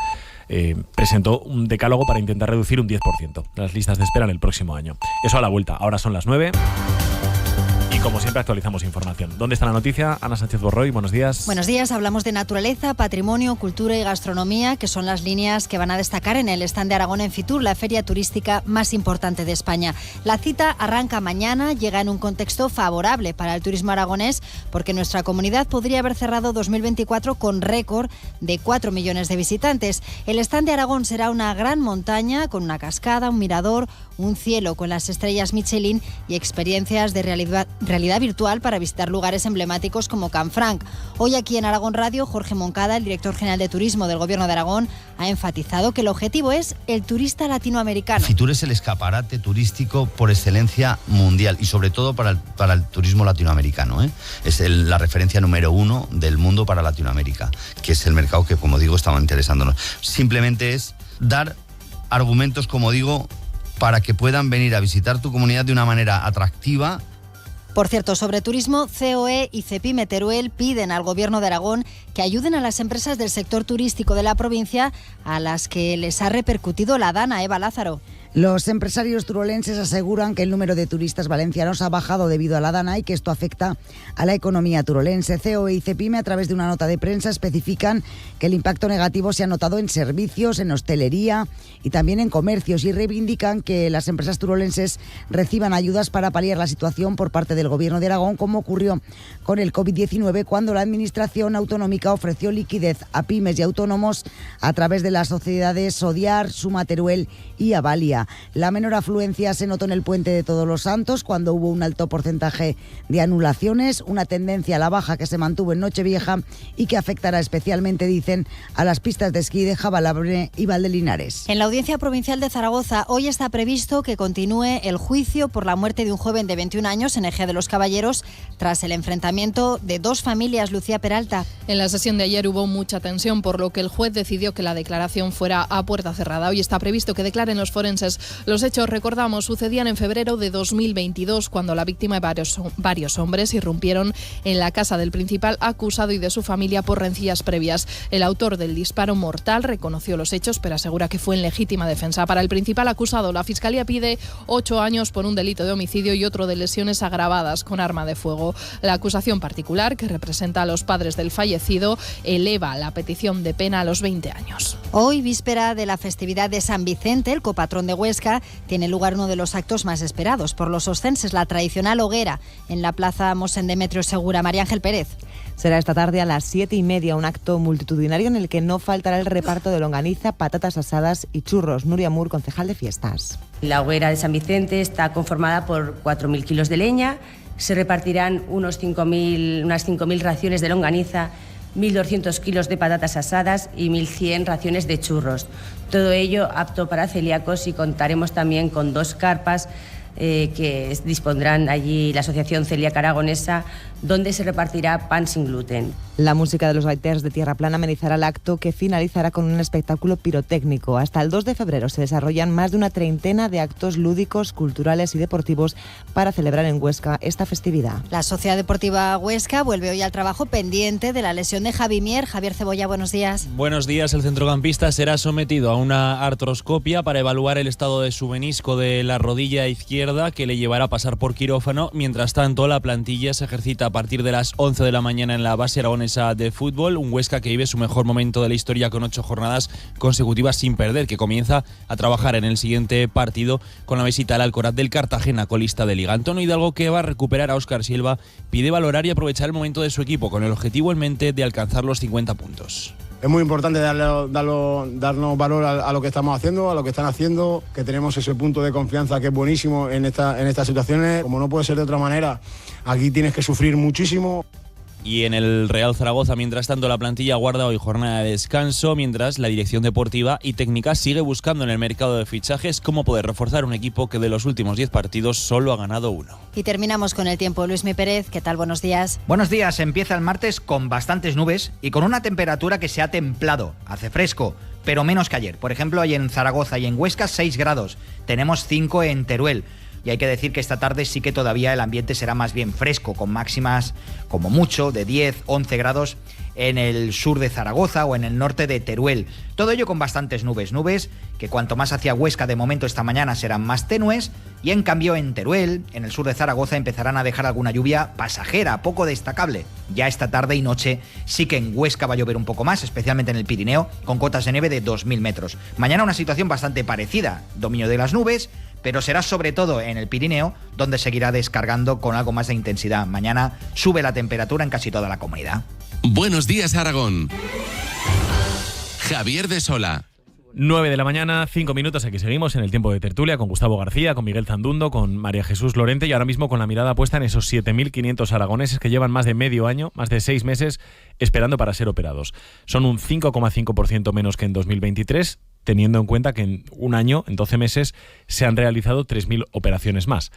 presentó un decálogo para intentar reducir un 10% las listas de espera en el próximo año. Eso a la vuelta. Ahora son las 9. Como siempre actualizamos información. ¿Dónde está la noticia? Ana Sánchez Borroy, buenos días.
Buenos días, hablamos de naturaleza, patrimonio, cultura y gastronomía, que son las líneas que van a destacar en el stand de Aragón en Fitur, la feria turística más importante de España. La cita arranca mañana, llega en un contexto favorable para el turismo aragonés, porque nuestra comunidad podría haber cerrado 2024 con récord de 4 millones de visitantes. El stand de Aragón será una gran montaña con una cascada, un mirador, un cielo con las estrellas Michelin y experiencias de realidad virtual para visitar lugares emblemáticos como Canfranc. Hoy aquí en Aragón Radio, Jorge Moncada, el director general de Turismo del Gobierno de Aragón, ha enfatizado que el objetivo es el turista latinoamericano.
Fitur es el escaparate turístico por excelencia mundial y sobre todo para el turismo latinoamericano, ¿eh? Es la referencia número 1 del mundo para Latinoamérica, que es el mercado que, como digo, estaba interesándonos. Simplemente es dar argumentos, como digo, para que puedan venir a visitar tu comunidad de una manera atractiva.
Por cierto, sobre turismo, COE y Cepime Teruel piden al Gobierno de Aragón que ayuden a las empresas del sector turístico de la provincia a las que les ha repercutido la DANA. Eva Lázaro.
Los empresarios turolenses aseguran que el número de turistas valencianos ha bajado debido a la DANA y que esto afecta a la economía turolense. COE y Cepime, a través de una nota de prensa, especifican que el impacto negativo se ha notado en servicios, en hostelería y también en comercios, y reivindican que las empresas turolenses reciban ayudas para paliar la situación por parte del Gobierno de Aragón, como ocurrió con el COVID-19, cuando la Administración autonómica ofreció liquidez a pymes y autónomos a través de las sociedades Sodiar, Suma Teruel y Avalia. La menor afluencia se notó en el Puente de Todos los Santos, cuando hubo un alto porcentaje de anulaciones, una tendencia a la baja que se mantuvo en Nochevieja y que afectará especialmente, dicen, a las pistas de esquí de Jabalabre y Valdelinares.
En la Audiencia Provincial de Zaragoza hoy está previsto que continúe el juicio por la muerte de un joven de 21 años en Ejea de los Caballeros tras el enfrentamiento de dos familias. Lucía Peralta.
En la sesión de ayer hubo mucha tensión, por lo que el juez decidió que la declaración fuera a puerta cerrada. Hoy está previsto que declaren los forenses. Los hechos, recordamos, sucedían en febrero de 2022, cuando la víctima y varios hombres irrumpieron en la casa del principal acusado y de su familia por rencillas previas. El autor del disparo mortal reconoció los hechos, pero asegura que fue en legítima defensa. Para el principal acusado, la Fiscalía pide 8 años por un delito de homicidio y otro de lesiones agravadas con arma de fuego. La acusación particular, que representa a los padres del fallecido, eleva la petición de pena a los 20 años.
Hoy, víspera de la festividad de San Vicente, el copatrón de Huesca, tiene lugar uno de los actos más esperados por los oscenses, la tradicional hoguera en la plaza Mosén Demetrio Segura. María Ángel Pérez.
Será esta tarde a las 7:30 un acto multitudinario en el que no faltará el reparto de longaniza, patatas asadas y churros. Nuria Mur, concejal de fiestas.
La hoguera de San Vicente está conformada por 4.000 kilos de leña. Se repartirán unas 5.000 raciones de longaniza, 1.200 kilos de patatas asadas y 1.100 raciones de churros. Todo ello apto para celíacos, y contaremos también con 2 carpas que dispondrán allí la Asociación Celíaca Aragonesa, donde se repartirá pan sin gluten.
La música de los gaiteros de Tierra Plana amenizará el acto, que finalizará con un espectáculo pirotécnico. Hasta el 2 de febrero se desarrollan más de una treintena de actos lúdicos, culturales y deportivos para celebrar en Huesca esta festividad.
La Sociedad Deportiva Huesca vuelve hoy al trabajo pendiente de la lesión de Javi Mier. Javier Cebolla, buenos días.
Buenos días. El centrocampista será sometido a una artroscopia para evaluar el estado de su menisco de la rodilla izquierda
izquierda que le llevará a pasar por quirófano. Mientras tanto, la plantilla se ejercita a partir de las 11 de la mañana en la base aragonesa de fútbol. Un Huesca que vive su mejor momento de la historia con 8 jornadas consecutivas sin perder, que comienza a trabajar en el siguiente partido con la visita al Alcoraz del Cartagena, colista de Liga. Antonio Hidalgo, que va a recuperar a Óscar Silva, pide valorar y aprovechar el momento de su equipo con el objetivo en mente de alcanzar los 50 puntos.
Es muy importante darnos valor a lo que estamos haciendo, a lo que están haciendo, que tenemos ese punto de confianza que es buenísimo en estas situaciones. Como no puede ser de otra manera, aquí tienes que sufrir muchísimo.
Y en el Real Zaragoza, mientras tanto, la plantilla guarda hoy jornada de descanso, mientras la dirección deportiva y técnica sigue buscando en el mercado de fichajes cómo poder reforzar un equipo que de los últimos 10 partidos solo ha ganado 1.
Y terminamos con el tiempo. Luismi Pérez, ¿qué tal? Buenos días.
Buenos días. Empieza el martes con bastantes nubes y con una temperatura que se ha templado. Hace fresco, pero menos que ayer. Por ejemplo, hay en Zaragoza y en Huesca 6 grados. Tenemos 5 en Teruel. Y hay que decir que esta tarde sí que todavía el ambiente será más bien fresco, con máximas como mucho de 10, 11 grados en el sur de Zaragoza o en el norte de Teruel. Todo ello con bastantes nubes que cuanto más hacia Huesca de momento esta mañana serán más tenues, y en cambio en Teruel, en el sur de Zaragoza, empezarán a dejar alguna lluvia pasajera, poco destacable. Ya esta tarde y noche sí que en Huesca va a llover un poco más, especialmente en el Pirineo, con cotas de nieve de 2.000 metros. Mañana una situación bastante parecida, dominio de las nubes, pero será sobre todo en el Pirineo donde seguirá descargando con algo más de intensidad. Mañana sube la temperatura en casi toda la comunidad.
Buenos días, Aragón. Javier de Sola.
9 de la mañana, 5 minutos, aquí seguimos en el tiempo de tertulia con Gustavo García, con Miguel Zandundo, con María Jesús Lorente y ahora mismo con la mirada puesta en esos 7.500 aragoneses que llevan más de medio año, más de 6 meses, esperando para ser operados. Son un 5,5% menos que en 2023, teniendo en cuenta que en un año, en 12 meses, se han realizado 3.000 operaciones más.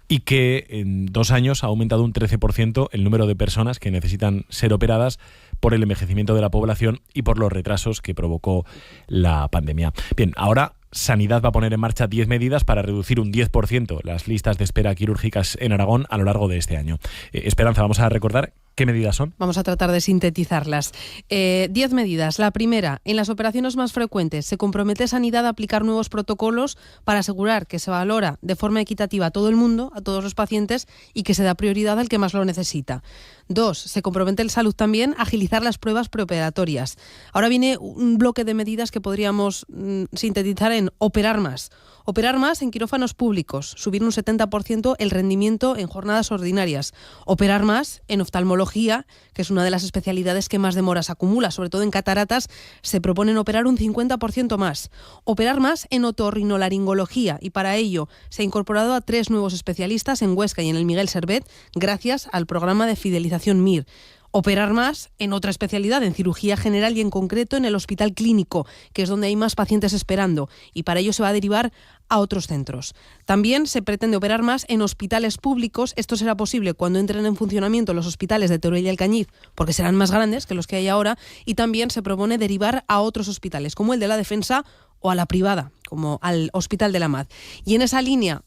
Y que en 2 años ha aumentado un 13% el número de personas que necesitan ser operadas por el envejecimiento de la población y por los retrasos que provocó la pandemia. Bien, ahora Sanidad va a poner en marcha 10 medidas para reducir un 10% las listas de espera quirúrgicas en Aragón a lo largo de este año. Esperanza, vamos a recordar qué medidas son.
Vamos a tratar de sintetizarlas. 10 medidas. La primera, en las operaciones más frecuentes se compromete Sanidad a aplicar nuevos protocolos para asegurar que se valora de forma equitativa a todo el mundo, a todos los pacientes, y que se da prioridad al que más lo necesita. 2, se compromete el Salud también a agilizar las pruebas preoperatorias. Ahora viene un bloque de medidas que podríamos sintetizar en operar más. Operar más en quirófanos públicos, subir un 70% el rendimiento en jornadas ordinarias. Operar más en oftalmología, que es una de las especialidades que más demoras acumula, sobre todo en cataratas, se proponen operar un 50% más. Operar más en otorrinolaringología, y para ello se ha incorporado a 3 nuevos especialistas en Huesca y en el Miguel Servet, gracias al programa de fidelización MIR. Operar más en otra especialidad, en cirugía general y en concreto en el Hospital Clínico, que es donde hay más pacientes esperando, y para ello se va a derivar a otros centros. También se pretende operar más en hospitales públicos. Esto será posible cuando entren en funcionamiento los hospitales de Teruel y Alcañiz, porque serán más grandes que los que hay ahora, y también se propone derivar a otros hospitales, como el de la Defensa o a la privada, como al Hospital de la Mad. Y en esa línea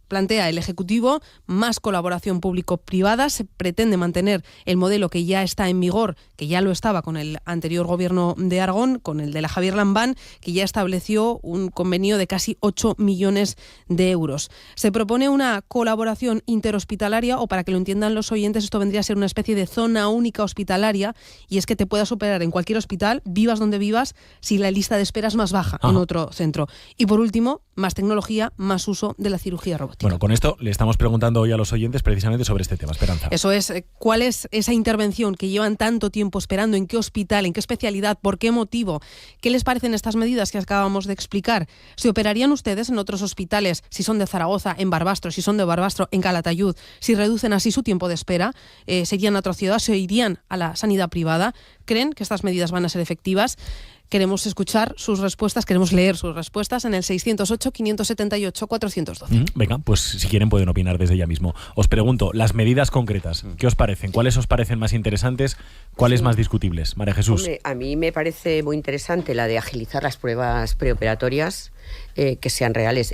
plantea el Ejecutivo más colaboración público-privada. Se pretende mantener el modelo que ya está en vigor, que ya lo estaba con el anterior gobierno de Aragón, con el de la Javier Lambán, que ya estableció un convenio de casi 8 millones de euros. Se propone una colaboración interhospitalaria, o para que lo entiendan los oyentes, esto vendría a ser una especie de zona única hospitalaria, y es que te puedas operar en cualquier hospital, vivas donde vivas, si la lista de espera es más baja en otro centro. Y por último, más tecnología, más uso de la cirugía robótica.
Bueno, con esto le estamos preguntando hoy a los oyentes precisamente sobre este tema. Esperanza.
Eso es, ¿cuál es esa intervención que llevan tanto tiempo esperando? ¿En qué hospital? ¿En qué especialidad? ¿Por qué motivo? ¿Qué les parecen estas medidas que acabamos de explicar? ¿Se operarían ustedes en otros hospitales, si son de Zaragoza, en Barbastro, si son de Barbastro, en Calatayud? Si reducen así su tiempo de espera, ¿serían atrocidades? ¿Se irían a la sanidad privada? ¿Creen que estas medidas van a ser efectivas? Queremos escuchar sus respuestas, queremos leer sus respuestas en el 608-578-412.
Venga, pues si quieren pueden opinar desde ya mismo. Os pregunto, las medidas concretas, ¿qué os parecen? ¿Cuáles os parecen más interesantes? ¿Cuáles más discutibles? María Jesús.
Hombre, a mí me parece muy interesante la de agilizar las pruebas preoperatorias. que sean reales.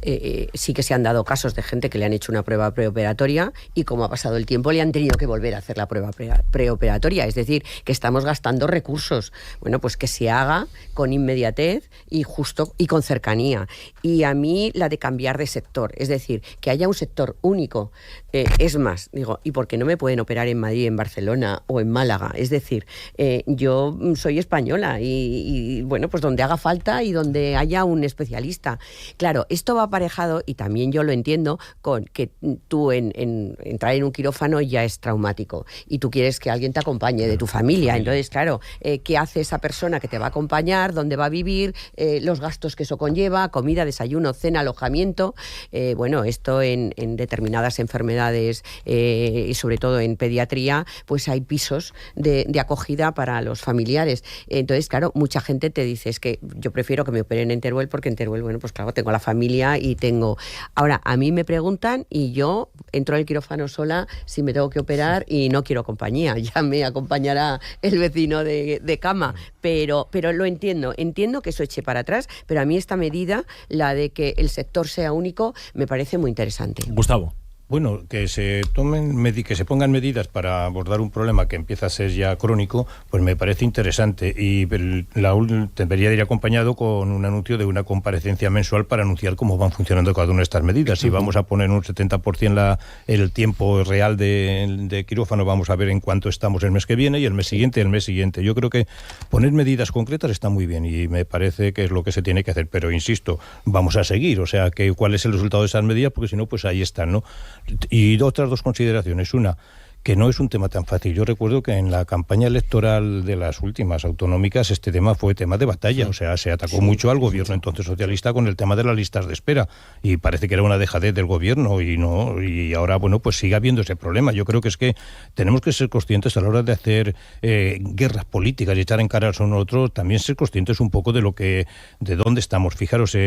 Sí que se han dado casos de gente que le han hecho una prueba preoperatoria y como ha pasado el tiempo le han tenido que volver a hacer la prueba preoperatoria. Es decir, que estamos gastando recursos. Bueno, pues que se haga con inmediatez y justo y con cercanía. Y a mí la de cambiar de sector, es decir, que haya un sector único. Es más, digo, ¿y por qué no me pueden operar en Madrid, en Barcelona o en Málaga? Es decir, yo soy española y bueno, pues donde haga falta y donde haya un especialista. Claro, esto va aparejado, y también yo lo entiendo, con que tú entrar en un quirófano ya es traumático y tú quieres que alguien te acompañe de tu familia. Entonces, claro, ¿qué hace esa persona que te va a acompañar? ¿Dónde va a vivir? Los gastos que eso conlleva, comida, desayuno, cena, alojamiento. Bueno, esto en determinadas enfermedades y sobre todo en pediatría, pues hay pisos de acogida para los familiares. Entonces, claro, mucha gente te dice, es que yo prefiero que me operen en Teruel porque en Teruel, bueno, pues claro, tengo la familia y tengo... Ahora, a mí me preguntan y yo entro al quirófano sola si me tengo que operar y no quiero compañía, ya me acompañará el vecino de cama, pero lo entiendo que eso eche para atrás, pero a mí esta medida, la de que el sector sea único, me parece muy interesante.
Gustavo.
Bueno, que se pongan medidas para abordar un problema que empieza a ser ya crónico, pues me parece interesante, y debería ir acompañado con un anuncio de una comparecencia mensual para anunciar cómo van funcionando cada una de estas medidas. Si vamos a poner un 70% el tiempo real de quirófano, vamos a ver en cuánto estamos el mes que viene y el mes siguiente. Yo creo que poner medidas concretas está muy bien y me parece que es lo que se tiene que hacer, pero insisto, vamos a seguir, o sea, que cuál es el resultado de esas medidas, porque si no, pues ahí están, ¿no? Y otras dos consideraciones. Una, que no es un tema tan fácil. Yo recuerdo que en la campaña electoral de las últimas autonómicas este tema fue tema de batalla, o sea, se atacó mucho al gobierno entonces socialista con el tema de las listas de espera y parece que era una dejadez del gobierno y ahora, bueno, pues sigue habiendo ese problema. Yo creo que es que tenemos que ser conscientes a la hora de hacer guerras políticas y echar en cara a uno a otro, también ser conscientes un poco de dónde estamos. Fijaros,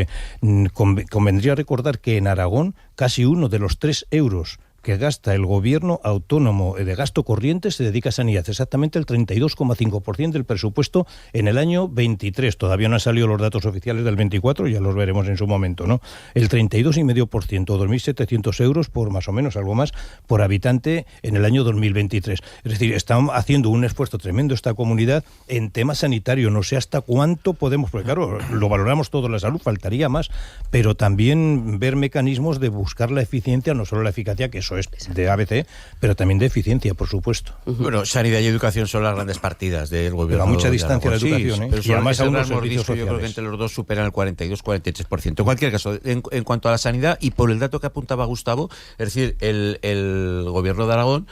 convendría recordar que en Aragón casi uno de los 3 euros que gasta el gobierno autónomo de gasto corriente se dedica a sanidad, exactamente el 32,5% del presupuesto en el año 23. Todavía no han salido los datos oficiales del 24, ya los veremos en su momento, ¿no? El 32,5%, 2.700 euros por más o menos, algo más, por habitante en el año 2023. Es decir, están haciendo un esfuerzo tremendo esta comunidad en tema sanitario. No sé hasta cuánto podemos, porque claro, lo valoramos todo la salud, faltaría más, pero también ver mecanismos de buscar la eficiencia, no solo la eficacia, que eso es de ABC, pero también de eficiencia, por supuesto.
Bueno, sanidad y educación son las grandes partidas del gobierno.
Pero a mucha distancia la educación,
pero
y además a unos
hemos
servicios
visto,
sociales.
yo creo que entre los dos superan el 42-43%. En cualquier caso, en cuanto a la sanidad, y por el dato que apuntaba Gustavo, es decir, el gobierno de Aragón,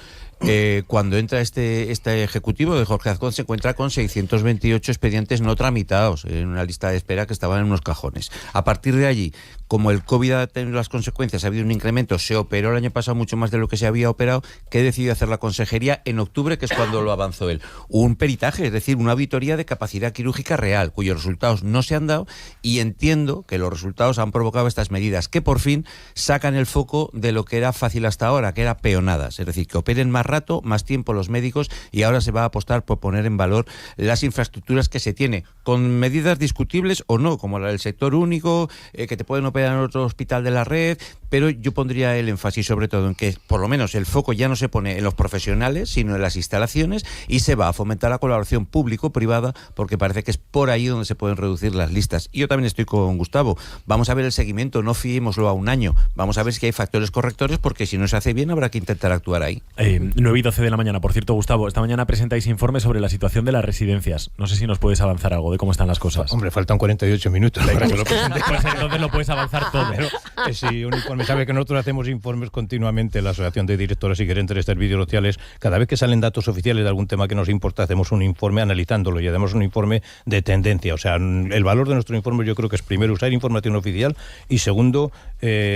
cuando entra este ejecutivo de Jorge Azcón, se encuentra con 628 expedientes no tramitados en una lista de espera que estaban en unos cajones. A partir de allí, como el COVID ha tenido las consecuencias, ha habido un incremento, se operó el año pasado mucho más de lo que se había operado, que decidió hacer la consejería en octubre, que es cuando lo avanzó él. Un peritaje, es decir, una auditoría de capacidad quirúrgica real, cuyos resultados no se han dado, y entiendo que los resultados han provocado estas medidas, que por fin sacan el foco de lo que era fácil hasta ahora, que era peonadas, es decir, que operen más rato, más tiempo los médicos, y ahora se va a apostar por poner en valor las infraestructuras que se tiene, con medidas discutibles o no, como la del sector único, que te pueden operar en otro hospital de la red, pero yo pondría el énfasis sobre todo en que por lo menos el foco ya no se pone en los profesionales, sino en las instalaciones, y se va a fomentar la colaboración público-privada, porque parece que es por ahí donde se pueden reducir las listas. Y yo también estoy con Gustavo, vamos a ver el seguimiento, no fiémoslo a un año, vamos a ver si hay factores correctores, porque si no se hace bien habrá que intentar actuar ahí.
9:12 de la mañana, por cierto, Gustavo, esta mañana presentáis informe sobre la situación de las residencias. No sé si nos puedes avanzar algo de cómo están las cosas.
Hombre, faltan 48 minutos para que lo presente.
Pues entonces lo puedes avanzar todo.
Sí, un informe. Sabe que nosotros hacemos informes continuamente, la Asociación de Directores y Gerentes de Servicios Sociales. Cada vez que salen datos oficiales de algún tema que nos importa, hacemos un informe analizándolo y hacemos un informe de tendencia. O sea, el valor de nuestro informe yo creo que es primero usar información oficial y segundo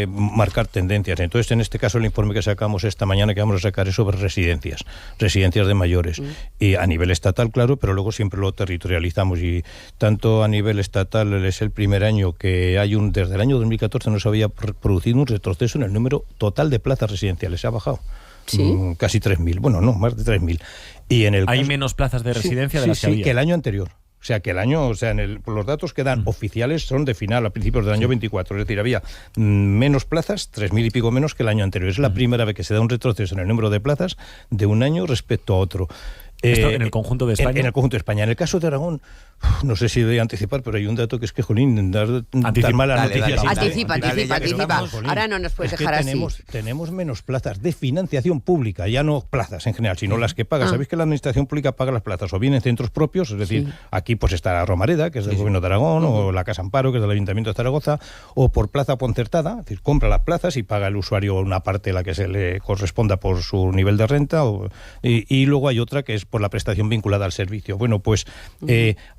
marcar tendencias. Entonces, en este caso, el informe que sacamos esta mañana, que vamos a sacar, es sobre residencias de mayores. Y a nivel estatal, claro, pero luego siempre lo territorializamos, y tanto a nivel estatal es el primer año que hay desde el año 2014 no se había producido un retroceso en el número total de plazas residenciales. Se ha bajado. ¿Sí? Casi 3.000. Bueno, no, más de 3.000. Y en el
¿Hay menos plazas de residencia de las que había?
Sí, que el año anterior. O sea, que el año, o sea, los datos que dan oficiales son de final, a principios del año 24. Es decir, había menos plazas, 3.000 y pico menos que el año anterior. Es la primera vez que se da un retroceso en el número de plazas de un año respecto a otro.
Esto en el conjunto de España.
En el conjunto de España. En el caso de Aragón, no sé si voy a anticipar, pero hay un dato que es que, jolín, dar malas noticias.
Anticipa. Ahora no nos puedes dejar así.
Tenemos menos plazas de financiación pública, ya no plazas en general, sino las que paga. Sabéis que la administración pública paga las plazas o bien en centros propios, es decir, aquí pues está la Romareda, que es del Gobierno de Aragón, o la Casa Amparo, que es del Ayuntamiento de Zaragoza, o por plaza concertada, es decir, compra las plazas y paga el usuario una parte, la que se le corresponda por su nivel de renta, y luego hay otra que es por la prestación vinculada al servicio. Bueno, pues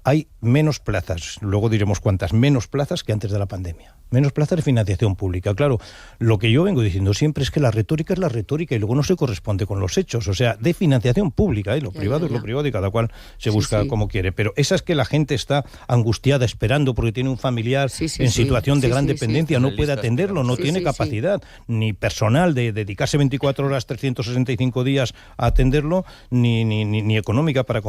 hay menos plazas, luego diremos cuántas, menos plazas que antes de la pandemia. Menos plazas de financiación pública. Claro, lo que yo vengo diciendo siempre es que la retórica es la retórica y luego no se corresponde con los hechos. O sea, de financiación pública, lo privado es lo privado y cada cual se busca como quiere. Pero esa es que la gente está angustiada esperando porque tiene un familiar en situación de gran dependencia, no puede atenderlo, no tiene capacidad ni personal de dedicarse 24 horas, 365 días a atenderlo, ni económica para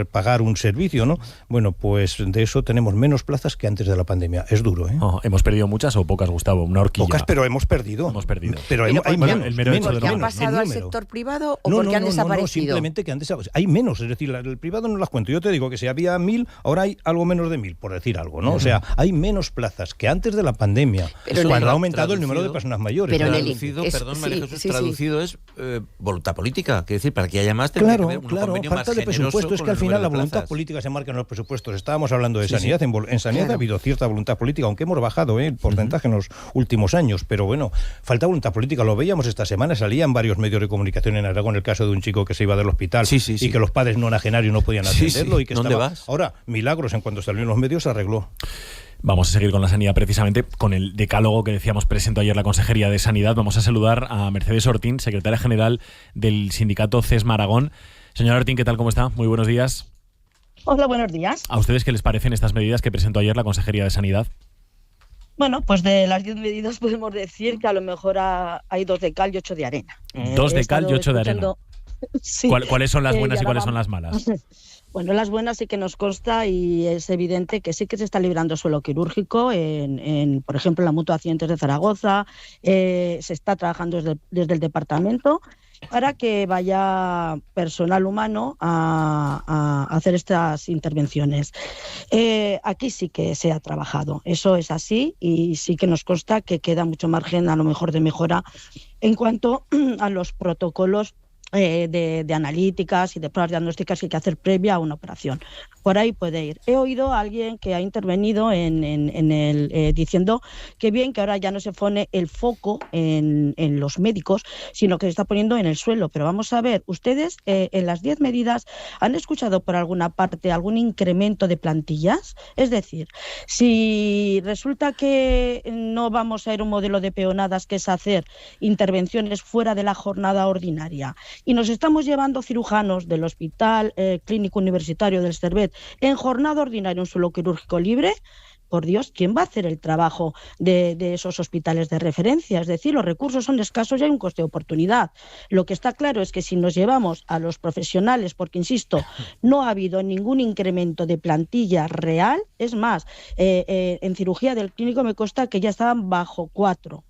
pagar un servicio, ¿no? Bueno, pues de eso tenemos menos plazas que antes de la pandemia. Es duro, ¿eh?
Hemos perdido muchas o pocas, Gustavo, una horquilla.
Pocas, pero hemos perdido. Pero hay menos.
¿Porque han pasado al sector privado o porque han desaparecido?
No, simplemente que hay menos. Es decir, el privado no las cuento. Yo te digo que si había 1.000, ahora hay algo menos de 1.000, por decir algo, ¿no? O sea, hay menos plazas que antes de la pandemia, cuando ha aumentado el número de personas mayores.
Pero traducido es voluntad política. Quiere decir, para que haya más, tendría que haber un convenio
falta
más
de presupuesto. Es que al final la voluntad política se marca en los presupuestos. Estábamos hablando de sanidad. En sanidad ha habido cierta voluntad política, aunque hemos bajado el porcentaje en los últimos años, pero bueno, falta voluntad política. Lo veíamos esta semana, salían varios medios de comunicación en Aragón el caso de un chico que se iba del hospital y que los padres nonagenarios no podían atenderlo y que
¿Dónde
estaba...
vas?
Ahora, milagros, en cuanto salió en los medios se arregló.
Vamos a seguir con la sanidad precisamente, con el decálogo que decíamos presentó ayer la Consejería de Sanidad. Vamos a saludar a Mercedes Ortín, secretaria general del sindicato CESMA Aragón. Señora Ortín, ¿qué tal? ¿Cómo está? Muy buenos días.
Hola, buenos días.
¿A ustedes qué les parecen estas medidas que presentó ayer la Consejería de Sanidad?
Bueno, pues de las 10 medidas podemos decir que a lo mejor hay 2 de cal y 8 de arena.
2 de cal y 8 de arena.
Sí.
¿Cuáles son las buenas y cuáles son las malas?
Bueno, las buenas sí que nos consta y es evidente que sí que se está librando suelo quirúrgico por ejemplo, en la Mutua Accidentes de Zaragoza. Se está trabajando desde el departamento para que vaya personal humano a hacer estas intervenciones. Aquí sí que se ha trabajado, eso es así, y sí que nos consta que queda mucho margen a lo mejor de mejora en cuanto a los protocolos de analíticas y de pruebas diagnósticas que hay que hacer previa a una operación. Por ahí puede ir. He oído a alguien que ha intervenido diciendo que bien, que ahora ya no se pone el foco en los médicos, sino que se está poniendo en el suelo. Pero vamos a ver, ustedes en las 10 medidas ¿han escuchado por alguna parte algún incremento de plantillas? Es decir, si resulta que no vamos a ir a un modelo de peonadas, que es hacer intervenciones fuera de la jornada ordinaria, y nos estamos llevando cirujanos del Hospital Clínico Universitario del Servet en jornada ordinaria, un suelo quirúrgico libre, por Dios, ¿quién va a hacer el trabajo de esos hospitales de referencia? Es decir, los recursos son escasos y hay un coste de oportunidad. Lo que está claro es que si nos llevamos a los profesionales, porque insisto, no ha habido ningún incremento de plantilla real, es más, en cirugía del clínico me consta que ya estaban bajo 4.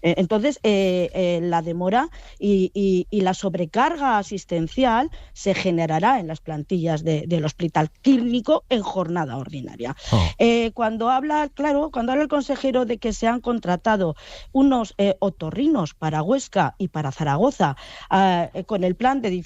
Entonces, la demora y la sobrecarga asistencial se generará en las plantillas del hospital clínico en jornada ordinaria. Cuando habla el consejero de que se han contratado unos otorrinos para Huesca y para Zaragoza con el plan de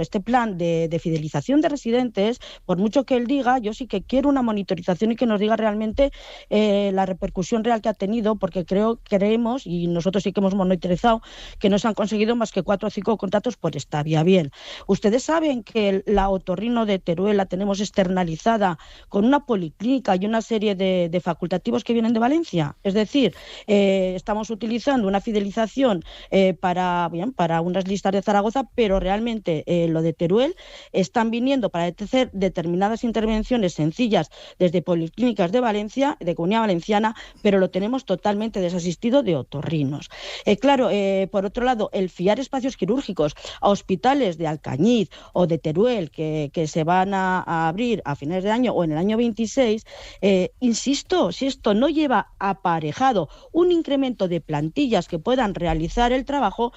este plan de fidelización de residentes, por mucho que él diga, yo sí que quiero una monitorización y que nos diga realmente la repercusión real que ha tenido, porque creemos, y nosotros sí que hemos monitorizado, que no se han conseguido más que 4 o 5 contratos por esta vía. Bien, ustedes saben que la otorrino de Teruel la tenemos externalizada con una policlínica y una serie de facultativos que vienen de Valencia. Es decir, estamos utilizando una fidelización para unas listas de Zaragoza, pero realmente lo de Teruel están viniendo para hacer determinadas intervenciones sencillas desde policlínicas de Valencia, de Comunidad Valenciana, pero lo tenemos totalmente desasistido asistido de otorrinos. Claro, por otro lado, el fiar espacios quirúrgicos a hospitales de Alcañiz o de Teruel que se van a abrir a finales de año o en el año 26, insisto, si esto no lleva aparejado un incremento de plantillas que puedan realizar el trabajo,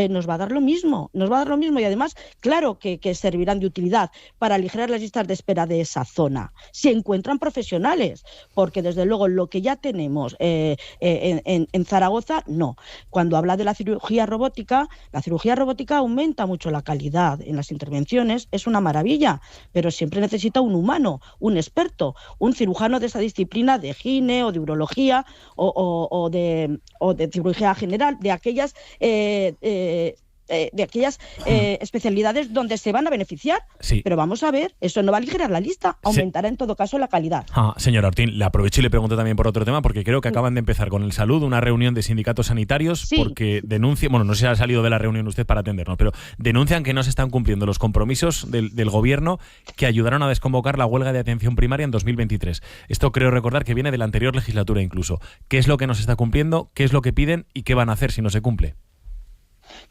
nos va a dar lo mismo, y además, claro que servirán de utilidad para aligerar las listas de espera de esa zona, si encuentran profesionales, porque desde luego lo que ya tenemos en Zaragoza, no. Cuando habla de la cirugía robótica aumenta mucho la calidad en las intervenciones, es una maravilla, pero siempre necesita un humano, un experto, un cirujano de esa disciplina de gine o de urología o de cirugía general, de aquellas especialidades donde se van a beneficiar.
Sí.
Pero vamos a ver, eso no va a aligerar la lista, aumentará en todo caso la calidad.
Señora Ortín, le aprovecho y le pregunto también por otro tema, porque creo que acaban de empezar con el Salud una reunión de sindicatos sanitarios, porque denuncian, bueno, no sé si ha salido de la reunión usted para atendernos, pero denuncian que no se están cumpliendo los compromisos del gobierno que ayudaron a desconvocar la huelga de atención primaria en 2023. Esto creo recordar que viene de la anterior legislatura incluso. ¿Qué es lo que no se está cumpliendo? ¿Qué es lo que piden? ¿Y qué van a hacer si no se cumple?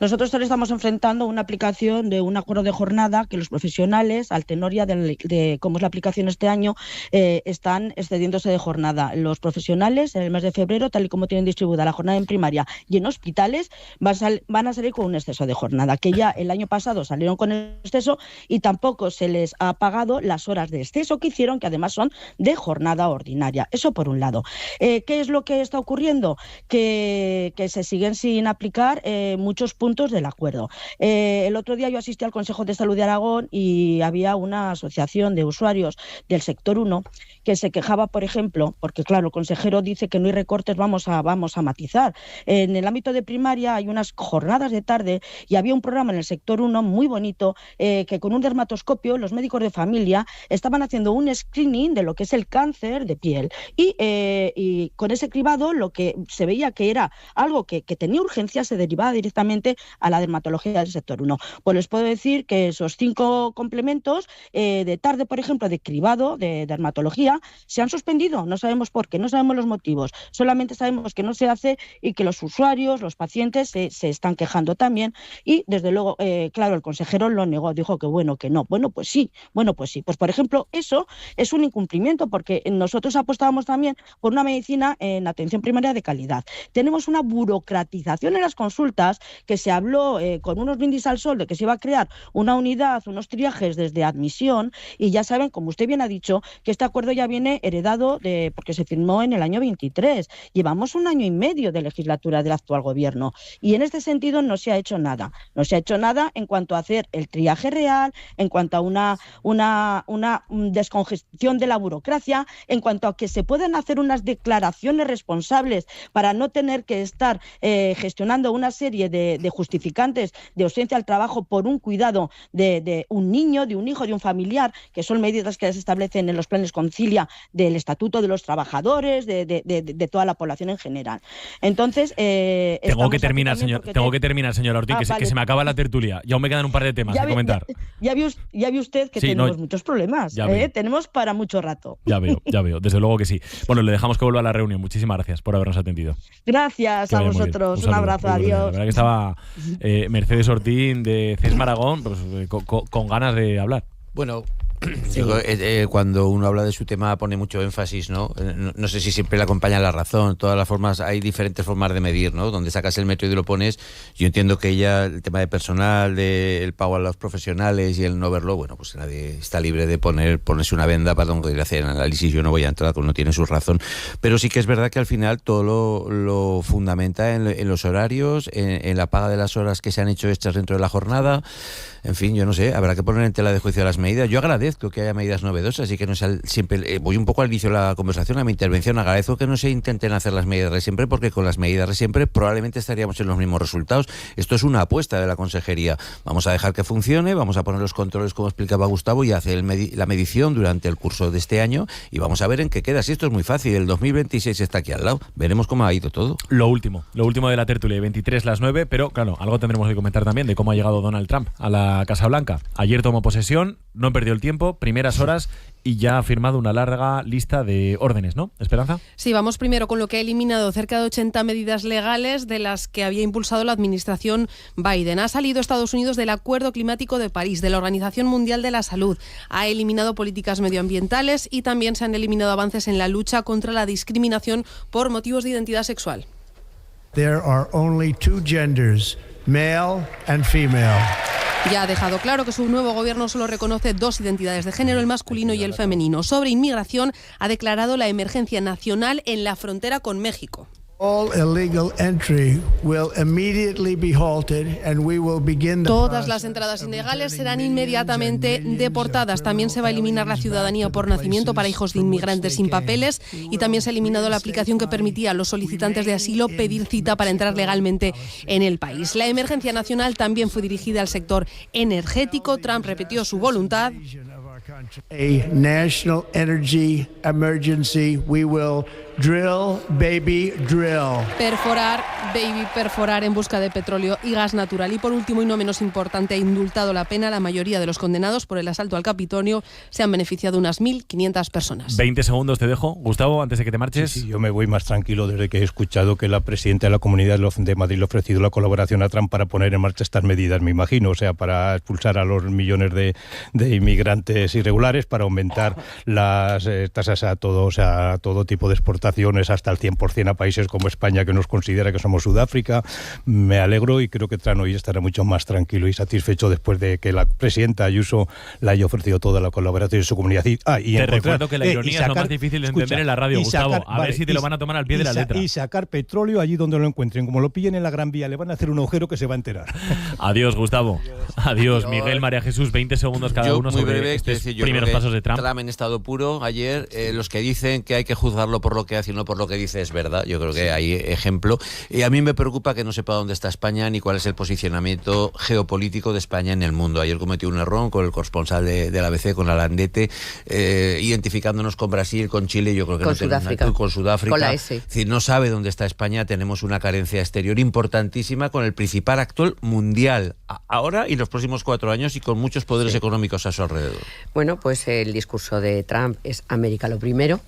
Nosotros ahora estamos enfrentando una aplicación de un acuerdo de jornada que los profesionales, al tenor ya de cómo es la aplicación este año, están excediéndose de jornada. Los profesionales en el mes de febrero, tal y como tienen distribuida la jornada en primaria y en hospitales, van a salir con un exceso de jornada, que ya el año pasado salieron con el exceso y tampoco se les ha pagado las horas de exceso que hicieron, que además son de jornada ordinaria. Eso por un lado. ¿Qué es lo que está ocurriendo? Que se siguen sin aplicar muchos puntos del acuerdo. El otro día yo asistí al Consejo de Salud de Aragón y había una asociación de usuarios del sector 1 que se quejaba, por ejemplo, porque claro, el consejero dice que no hay recortes, vamos a matizar. En el ámbito de primaria hay unas jornadas de tarde y había un programa en el sector 1 muy bonito que con un dermatoscopio los médicos de familia estaban haciendo un screening de lo que es el cáncer de piel y con ese cribado lo que se veía que era algo que tenía urgencia se derivaba directamente a la dermatología del sector 1. Pues les puedo decir que esos 5 complementos de tarde, por ejemplo, de cribado, de dermatología, se han suspendido. No sabemos por qué, no sabemos los motivos. Solamente sabemos que no se hace y que los usuarios, los pacientes, se están quejando también. Y, desde luego, claro, el consejero lo negó, dijo que bueno, que no. Bueno, pues sí. Pues, por ejemplo, eso es un incumplimiento porque nosotros apostábamos también por una medicina en atención primaria de calidad. Tenemos una burocratización en las consultas que se habló con unos brindis al sol de que se iba a crear una unidad, unos triajes desde admisión, y ya saben, como usted bien ha dicho, que este acuerdo ya viene heredado porque se firmó en el año 23. Llevamos 1 año y medio de legislatura del actual gobierno y en este sentido no se ha hecho nada. No se ha hecho nada en cuanto a hacer el triaje real, en cuanto a una descongestión de la burocracia, en cuanto a que se puedan hacer unas declaraciones responsables para no tener que estar gestionando una serie de justificantes de ausencia al trabajo por un cuidado de un niño, de un hijo, de un familiar, que son medidas que se establecen en los planes Concilia del Estatuto de los Trabajadores, de toda la población en general. Entonces,
tengo que terminar, señora Ortín, que se me acaba la tertulia. Ya aún me quedan un par de temas que comentar.
Ya vio usted que tenemos muchos problemas. Tenemos para mucho rato.
Ya veo, desde luego que sí. Bueno, le dejamos que vuelva a la reunión. Muchísimas gracias por habernos atendido.
Gracias a vosotros. Un abrazo, adiós.
La verdad que estaba Mercedes Ortín de CESMA Aragón pues, con ganas de hablar.
Bueno, sí. Cuando uno habla de su tema pone mucho énfasis, ¿no? No sé si siempre le acompaña la razón. Todas las formas, hay diferentes formas de medir, ¿no? Donde sacas el metro y lo pones. Yo entiendo que ella, el tema de personal, el pago a los profesionales y el no verlo, bueno, pues nadie está libre de ponerse una venda para donde hacer el análisis. Yo no voy a entrar, uno tiene su razón. Pero sí que es verdad que al final todo lo fundamenta en los horarios, en la paga de las horas que se han hecho extras dentro de la jornada. En fin, yo no sé, habrá que poner en tela de juicio las medidas. Yo agradezco que haya medidas novedosas y que no sea siempre... voy un poco al inicio de la conversación, a mi intervención. Agradezco que no se intenten hacer las medidas de siempre, porque con las medidas de siempre probablemente estaríamos en los mismos resultados. Esto es una apuesta de la consejería. Vamos a dejar que funcione, vamos a poner los controles como explicaba Gustavo y hacer la medición durante el curso de este año y vamos a ver en qué queda. Si esto es muy fácil, el 2026 está aquí al lado. Veremos cómo ha ido todo.
Lo último de la tertulia, 23 las 9, pero claro, algo tendremos que comentar también de cómo ha llegado Donald Trump a la Casa Blanca. Ayer tomó posesión, no perdió el tiempo tiempo, primeras horas, y ya ha firmado una larga lista de órdenes, ¿no, Esperanza?
Sí, vamos primero con lo que ha eliminado cerca de 80 medidas legales de las que había impulsado la administración Biden. Ha salido Estados Unidos del Acuerdo Climático de París, de la Organización Mundial de la Salud. Ha eliminado políticas medioambientales y también se han eliminado avances en la lucha contra la discriminación por motivos de identidad sexual.
There are only two genders, male and female.
Ya ha dejado claro que su nuevo gobierno solo reconoce dos identidades de género, el masculino y el femenino. Sobre inmigración, ha declarado la emergencia nacional en la frontera con México.
All illegal entry will immediately be halted and we will begin the
Todas las entradas ilegales serán inmediatamente deportadas. También se va a eliminar la ciudadanía por nacimiento para hijos de inmigrantes sin papeles y también se ha eliminado la aplicación que permitía a los solicitantes de asilo pedir cita para entrar legalmente en el país. La emergencia nacional también fue dirigida al sector energético. Trump repitió su voluntad.
A national energy emergency. We will drill, baby, drill.
Perforar, baby, perforar en busca de petróleo y gas natural. Y por último, y no menos importante, ha indultado la pena. La mayoría de los condenados por el asalto al Capitolio se han beneficiado unas 1.500 personas.
20 segundos te dejo. Gustavo, antes de que te marches.
Sí, yo me voy más tranquilo desde que he escuchado que la presidenta de la Comunidad de Madrid le ha ofrecido la colaboración a Trump para poner en marcha estas medidas, me imagino. O sea, para expulsar a los millones de inmigrantes irregulares, para aumentar las tasas a todo tipo de exportaciones hasta el 100% a países como España, que nos considera que somos Sudáfrica. Me alegro y creo que Trump hoy estará mucho más tranquilo y satisfecho después de que la presidenta Ayuso le haya ofrecido toda la colaboración de su comunidad.
Te recuerdo que la ironía es lo más difícil de entender en la radio, Gustavo. A ver si te lo van a tomar al pie de la letra.
Y sacar petróleo allí donde lo encuentren. Como lo pillen en la Gran Vía, le van a hacer un agujero que se va a enterar.
Adiós, Gustavo. Adiós, Miguel, María Jesús. 20 segundos cada uno sobre estos primeros pasos de Trump.
Trump en estado puro ayer, los que dicen que hay que juzgarlo por lo que hace y no por lo que dice es verdad. Yo creo que hay ejemplo. Y a mí me preocupa que no sepa dónde está España ni cuál es el posicionamiento geopolítico de España en el mundo. Ayer cometió un error con el corresponsal del ABC, con Alandete, identificándonos con Brasil, con Chile, yo creo que con Sudáfrica.
Con la S.
Es decir, no sabe dónde está España. Tenemos una carencia exterior importantísima con el principal actor mundial ahora y los próximos 4 años y con muchos poderes económicos a su alrededor.
Bueno, pues el discurso de Trump es América lo primero,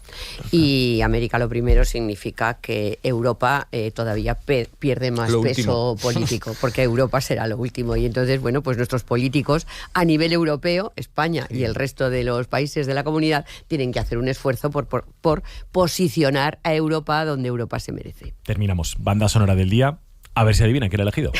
y América lo primero significa que Europa todavía pierde más peso político, porque Europa será lo último. Y entonces, bueno, pues nuestros políticos a nivel europeo, España y el resto de los países de la comunidad, tienen que hacer un esfuerzo por posicionar a Europa donde Europa se merece.
Terminamos. Banda sonora del día. A ver si adivinan quién ha elegido.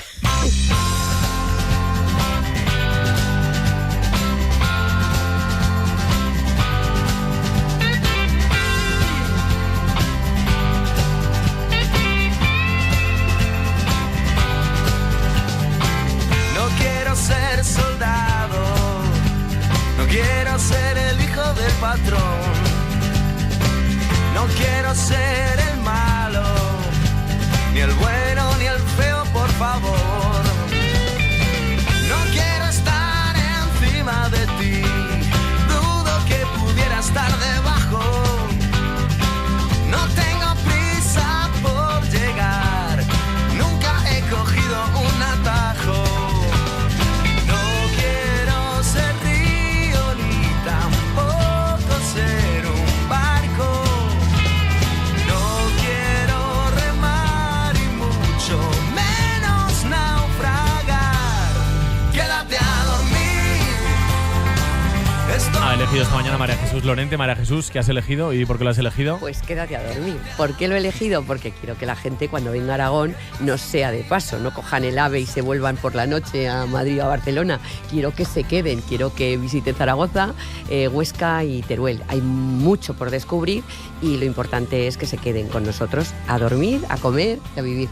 Patrón, no quiero ser el malo, ni el bueno ni el feo, por favor. No quiero estar encima de ti, dudo que pudiera estar debajo. No tengo prisa por llegar, nunca he cogido un atajo. No quiero ser río ni tampoco ser un barco, no quiero remar y mucho menos naufragar. Quédate a dormir.
Ha elegido esta mañana María Jesús Lorente. María Jesús, ¿qué has elegido y por qué lo has elegido?
Pues quédate a dormir. ¿Por qué lo he elegido? Porque quiero que la gente cuando venga a Aragón no sea de paso, no cojan el AVE y se vuelvan por la noche a Madrid o a Barcelona. Quiero que se queden, quiero que visiten Zaragoza, Huesca y Teruel. Hay mucho por descubrir y lo importante es que se queden con nosotros a dormir, a comer y a vivir.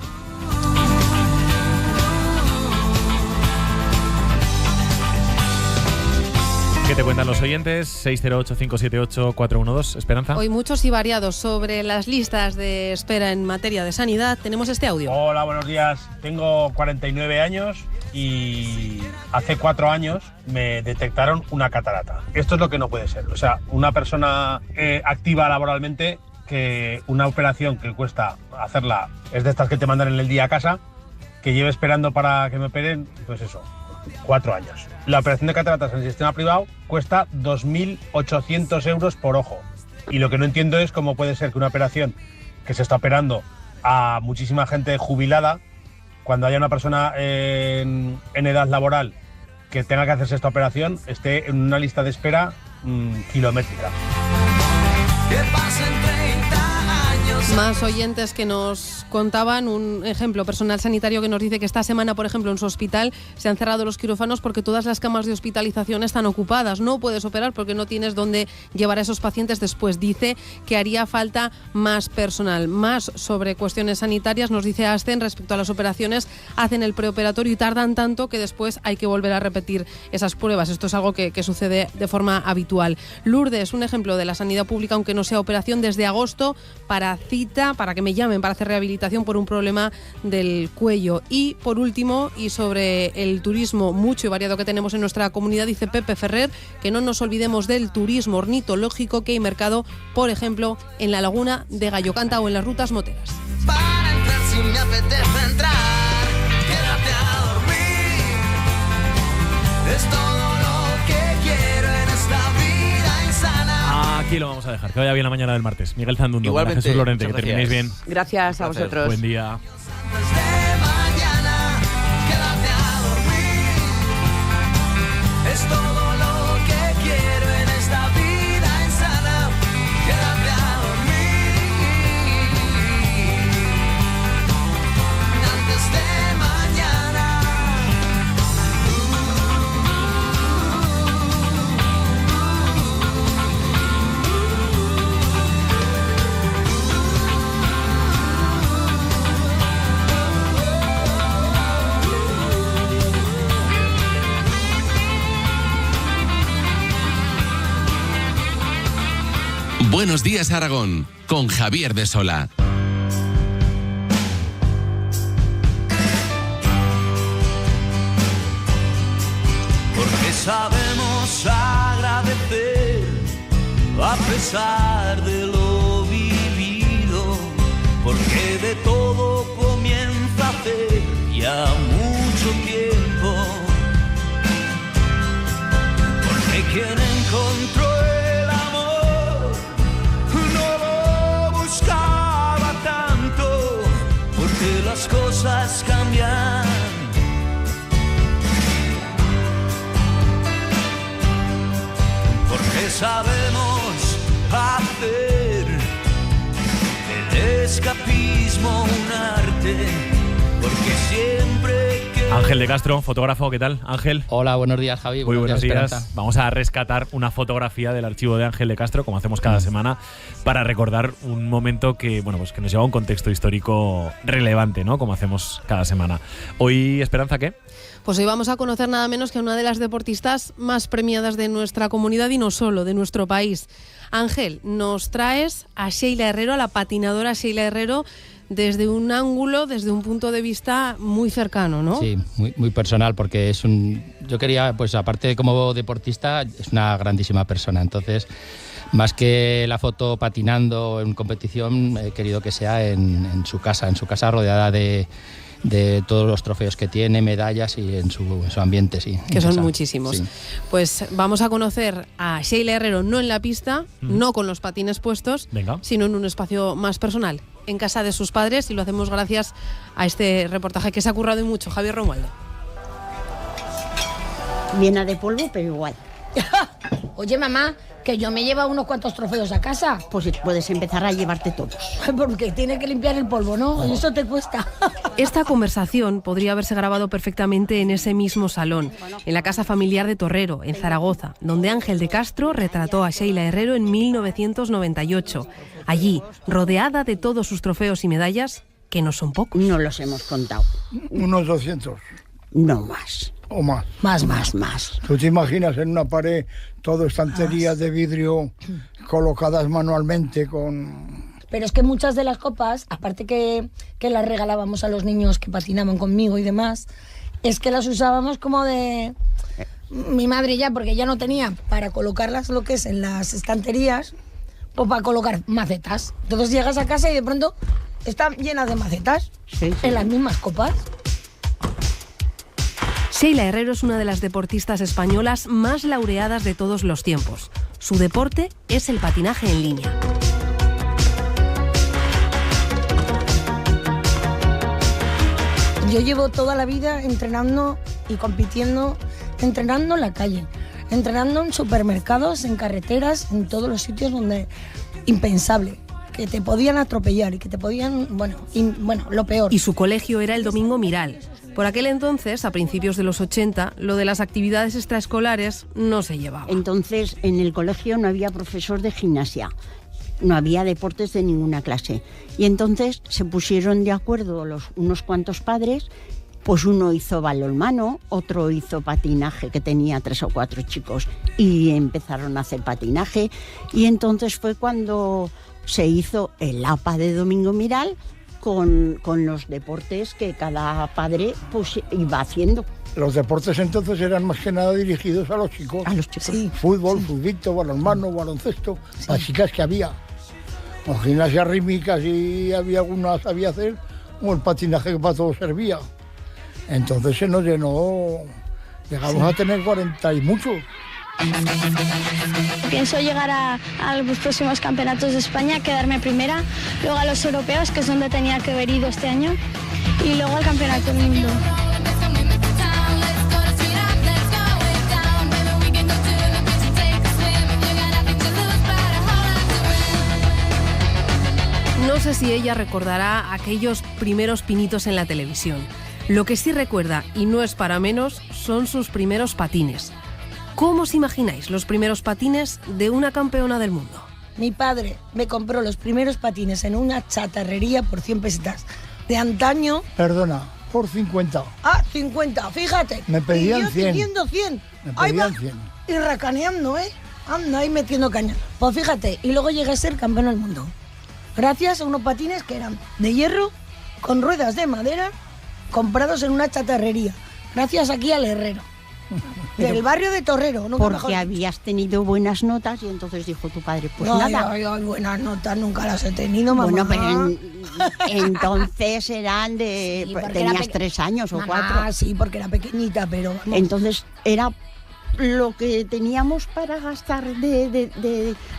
¿Qué te cuentan los oyentes? 608-578-412. Esperanza.
Hoy muchos y variados sobre las listas de espera en materia de sanidad. Tenemos este audio.
Hola, buenos días. Tengo 49 años y hace 4 años me detectaron una catarata. Esto es lo que no puede ser. O sea, una persona activa laboralmente, que una operación que cuesta hacerla es de estas que te mandan en el día a casa, que lleve esperando para que me operen, pues eso. 4 años. La operación de cataratas en el sistema privado cuesta 2.800 euros por ojo. Y lo que no entiendo es cómo puede ser que una operación que se está operando a muchísima gente jubilada, cuando haya una persona en edad laboral que tenga que hacerse esta operación, esté en una lista de espera kilométrica.
Más oyentes que nos contaban un ejemplo, personal sanitario que nos dice que esta semana, por ejemplo, en su hospital se han cerrado los quirófanos porque todas las camas de hospitalización están ocupadas. No puedes operar porque no tienes dónde llevar a esos pacientes después. Dice que haría falta más personal. Más sobre cuestiones sanitarias nos dice Ascen respecto a las operaciones, hacen el preoperatorio y tardan tanto que después hay que volver a repetir esas pruebas. Esto es algo que sucede de forma habitual. Lourdes, un ejemplo de la sanidad pública, aunque no sea operación, desde agosto para que me llamen para hacer rehabilitación por un problema del cuello. Y por último, y sobre el turismo mucho y variado que tenemos en nuestra comunidad, dice Pepe Ferrer que no nos olvidemos del turismo ornitológico, que hay mercado, por ejemplo, en la laguna de Gallocanta o en las rutas moteras.
Para entrar si me apetece entrar, quédate a dormir. Es todo lo que quiero en esta vida insana.
Aquí lo vamos a dejar. Que vaya bien la mañana del martes. Miguel Zandundo,
Igualmente,
Jesús Lorente, que terminéis bien.
Gracias a vosotros.
Buen día.
Quédate a dormir. Es todo lo que quiero en esta vida insana. Quédate a dormir antes de mañana.
Buenos días, Aragón, con Javier de Sola.
Porque sabemos agradecer a pesar de lo vivido, porque de todo comienza hace ya mucho tiempo, porque quien encontró el amor no lo buscaba tanto, porque las cosas cambian. Porque sabemos hacer del escapismo un arte, porque siempre que...
Ángel de Castro, fotógrafo, ¿qué tal, Ángel?
Hola, buenos días, Javi.
Muy buenos días.
Esperanza.
Vamos a rescatar una fotografía del archivo de Ángel de Castro, como hacemos cada semana, para recordar un momento que, bueno, pues que nos lleva a un contexto histórico relevante, ¿no? Como hacemos cada semana. Hoy, Esperanza, ¿qué?
Pues hoy vamos a conocer nada menos que a una de las deportistas más premiadas de nuestra comunidad y no solo, de nuestro país. Ángel, nos traes a Sheila Herrero, a la patinadora Sheila Herrero, desde un ángulo, desde un punto de vista muy cercano, ¿no?
Sí, muy personal, porque yo quería, pues aparte de como deportista, es una grandísima persona. Entonces, más que la foto patinando en competición, he querido que sea en su casa rodeada de todos los trofeos que tiene, medallas y en su ambiente, sí.
Que son muchísimos. Sí. Pues vamos a conocer a Sheila Herrero no en la pista, no con los patines puestos, sino en un espacio más personal, en casa de sus padres, y lo hacemos gracias a este reportaje que se ha currado y mucho. Javier Romualdo.
Llena de polvo, pero igual.
Oye, mamá, que yo me llevo unos cuantos trofeos a casa.
Pues puedes empezar a llevarte todos.
Porque tiene que limpiar el polvo, ¿no? Y eso te cuesta.
Esta conversación podría haberse grabado perfectamente en ese mismo salón, en la casa familiar de Torrero, en Zaragoza, donde Ángel de Castro retrató a Sheila Herrero en 1998. Allí, rodeada de todos sus trofeos y medallas, que no son pocos.
No los hemos contado.
Unos 200.
No más.
O más.
Más.
¿Tú te imaginas en una pared todo estanterías de vidrio colocadas manualmente con...?
Pero es que muchas de las copas, aparte que las regalábamos a los niños que patinaban conmigo y demás, es que las usábamos como de... Mi madre ya, porque ya no tenía para colocarlas lo que es en las estanterías, o para colocar macetas. Entonces llegas a casa y de pronto están llenas de macetas, en las mismas copas.
Sheila Herrero es una de las deportistas españolas más laureadas de todos los tiempos. Su deporte es el patinaje en línea.
Yo llevo toda la vida entrenando y compitiendo, entrenando en la calle, entrenando en supermercados, en carreteras, en todos los sitios donde impensable, que te podían atropellar y que te podían, lo peor.
Y su colegio era el Domingo Miral. Por aquel entonces, a principios de los 80, lo de las actividades extraescolares no se llevaba.
Entonces, en el colegio no había profesor de gimnasia, no había deportes de ninguna clase. Y entonces se pusieron de acuerdo unos cuantos padres, pues uno hizo balonmano, otro hizo patinaje, que tenía 3 o 4 chicos, y empezaron a hacer patinaje. Y entonces fue cuando se hizo el APA de Domingo Miral, con los deportes que cada padre pues iba haciendo.
Los deportes entonces eran más que nada dirigidos a los chicos.
A los chicos.
Sí. Fútbol, futbito, balonmano, baloncesto, las chicas que había. O gimnasia rítmica, si había alguna sabía hacer, o el patinaje que para todo servía. Entonces se nos llenó, llegamos a tener 40 y mucho.
Pienso llegar a los próximos campeonatos de España, quedarme primera, luego a los europeos, que es donde tenía que haber ido este año, y luego al campeonato del mundo.
No sé si ella recordará aquellos primeros pinitos en la televisión. Lo que sí recuerda, y no es para menos, son sus primeros patines. ¿Cómo os imagináis los primeros patines de una campeona del mundo?
Mi padre me compró los primeros patines en una chatarrería por 100 pesetas. De antaño...
Perdona, por 50.
Ah, 50, fíjate.
Me pedían
y yo
100.
pidiendo 100.
Me
Ahí
pedían
va.
100.
Y racaneando, ¿eh? Anda ahí metiendo caña. Pues fíjate, y luego llegué a ser campeón del mundo. Gracias a unos patines que eran de hierro, con ruedas de madera, comprados en una chatarrería. Gracias aquí al herrero. Del barrio de Torrero, ¿no?
Porque habías tenido buenas notas y entonces dijo tu padre, pues
Ay,
nada.
ay, buenas notas nunca las he tenido, mamá.
Bueno, pero entonces eran de...
Sí, porque
tenías
era
3 años o
Mamá,
4.
Sí, porque era pequeñita, pero... vamos.
Entonces era lo que teníamos para gastar,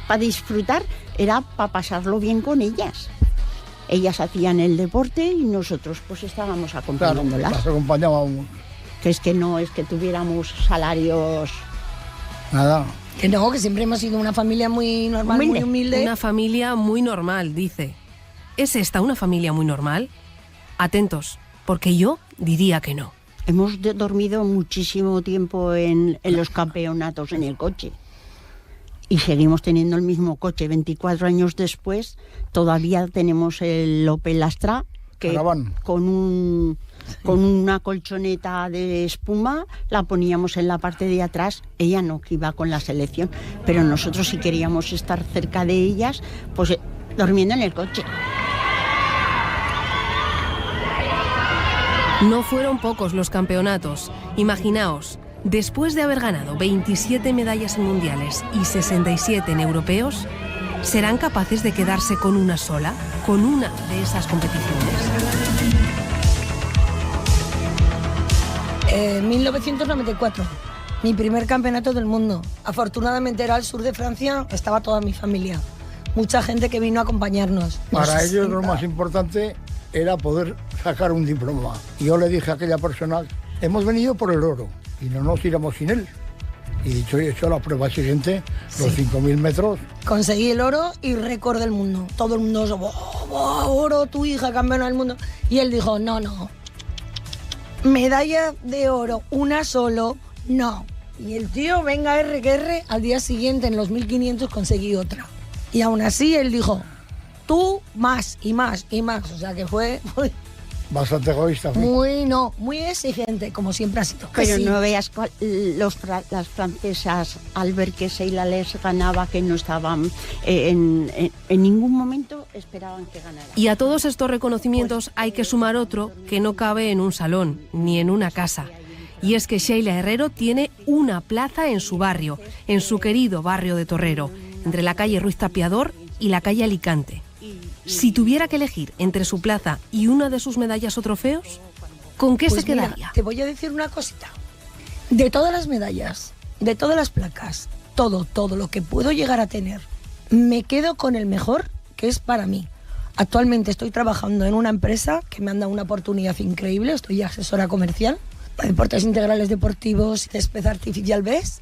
para disfrutar, era para pasarlo bien con ellas. Ellas hacían el deporte y nosotros pues estábamos acompañándolas.
Claro, las acompañábamos.
Que es que no es que tuviéramos salarios...
Nada.
Que no, que siempre hemos sido una familia muy normal, muy humilde.
Una familia muy normal, dice. ¿Es esta una familia muy normal? Atentos, porque yo diría que no.
Hemos dormido muchísimo tiempo en los campeonatos en el coche. Y seguimos teniendo el mismo coche. 24 años después todavía tenemos el Opel Astra, que con una colchoneta de espuma la poníamos en la parte de atrás. Ella no, que iba con la selección, pero nosotros si queríamos estar cerca de ellas, pues durmiendo en el coche.
No fueron pocos los campeonatos. Imaginaos, después de haber ganado 27 medallas en mundiales y 67 en europeos, ¿serán capaces de quedarse con una sola, con una de esas competiciones?
1994, mi primer campeonato del mundo. Afortunadamente era al sur de Francia, estaba toda mi familia. Mucha gente que vino a acompañarnos.
Para ellos lo más importante era poder sacar un diploma. Y yo le dije a aquella persona, hemos venido por el oro y no nos iremos sin él. Y dicho y hecho, la prueba siguiente, los 5.000 metros.
Conseguí el oro y récord del mundo. Todo el mundo, oro, tu hija campeona del mundo. Y él dijo, no. Medalla de oro, una solo, no. Y el tío, venga R que R, al día siguiente en los 1500 conseguí otra. Y aún así él dijo, tú más y más y más. O sea que fue
bastante egoísta.
Muy exigente, como siempre ha sido.
Pero sí. No veas las francesas al ver que Sheila les ganaba, que no estaban en ningún momento esperaban que ganara.
Y a todos estos reconocimientos hay que sumar otro que no cabe en un salón ni en una casa. Y es que Sheila Herrero tiene una plaza en su barrio, en su querido barrio de Torrero, entre la calle Ruiz Tapiador y la calle Alicante. Si tuviera que elegir entre su plaza y una de sus medallas o trofeos, ¿con qué se quedaría?
Mira, te voy a decir una cosita. De todas las medallas, de todas las placas, todo lo que puedo llegar a tener, me quedo con el mejor, que es para mí. Actualmente estoy trabajando en una empresa que me han dado una oportunidad increíble, estoy asesora comercial para deportes integrales deportivos y césped artificial, ¿ves?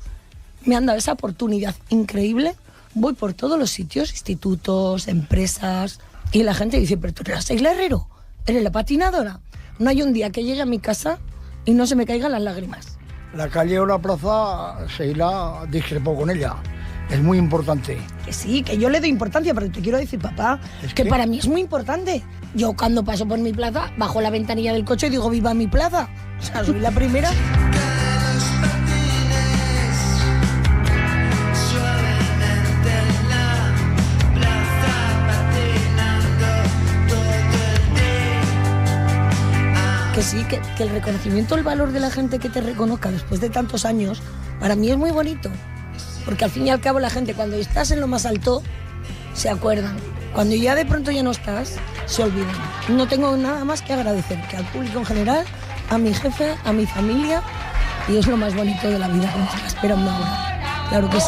Me han dado esa oportunidad increíble, voy por todos los sitios, institutos, empresas, y la gente dice, pero tú eres Seila Herrero, eres la patinadora. No hay un día que llegue a mi casa y no se me caigan las lágrimas.
La calle o la plaza, Seila discrepó con ella. Es muy importante.
Que sí, que yo le doy importancia, pero te quiero decir, papá, que para mí es muy importante. Yo cuando paso por mi plaza, bajo la ventanilla del coche y digo, ¡viva mi plaza! O sea, soy la primera. Que sí, que el reconocimiento, el valor de la gente que te reconozca después de tantos años, para mí es muy bonito. Porque al fin y al cabo la gente, cuando estás en lo más alto, se acuerdan. Cuando ya de pronto ya no estás, se olvidan. No tengo nada más que agradecer, que al público en general, a mi jefe, a mi familia, y es lo más bonito de la vida que nos está esperando ahora. Claro que sí.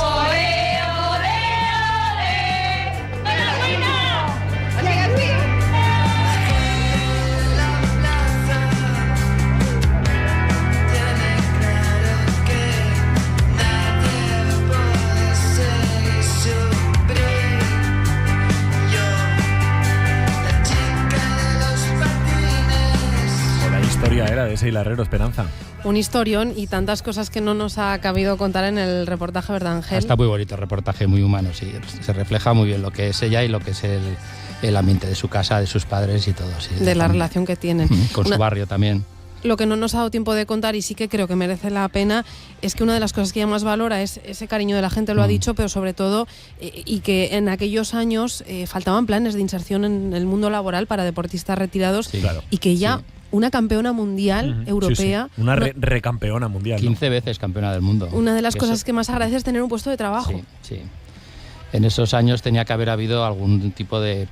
Era de Seila Herrero, Esperanza.
Un historión y tantas cosas que no nos ha cabido contar en el reportaje, ¿verdad, Ángel?
Está muy bonito el reportaje, muy humano, sí. Se refleja muy bien lo que es ella y lo que es el ambiente de su casa, de sus padres y todo. Sí,
de la relación que tienen.
Con su barrio también.
Lo que no nos ha dado tiempo de contar y sí que creo que merece la pena es que una de las cosas que ella más valora es ese cariño de la gente, lo ha dicho, pero sobre todo y que en aquellos años faltaban planes de inserción en el mundo laboral para deportistas retirados,
sí, claro,
y que ella, una campeona mundial europea,
sí. Una recampeona mundial,
15 veces campeona del mundo.
Una de las cosas que más agradece es tener un puesto de trabajo.
Sí. En esos años tenía que haber habido algún tipo de,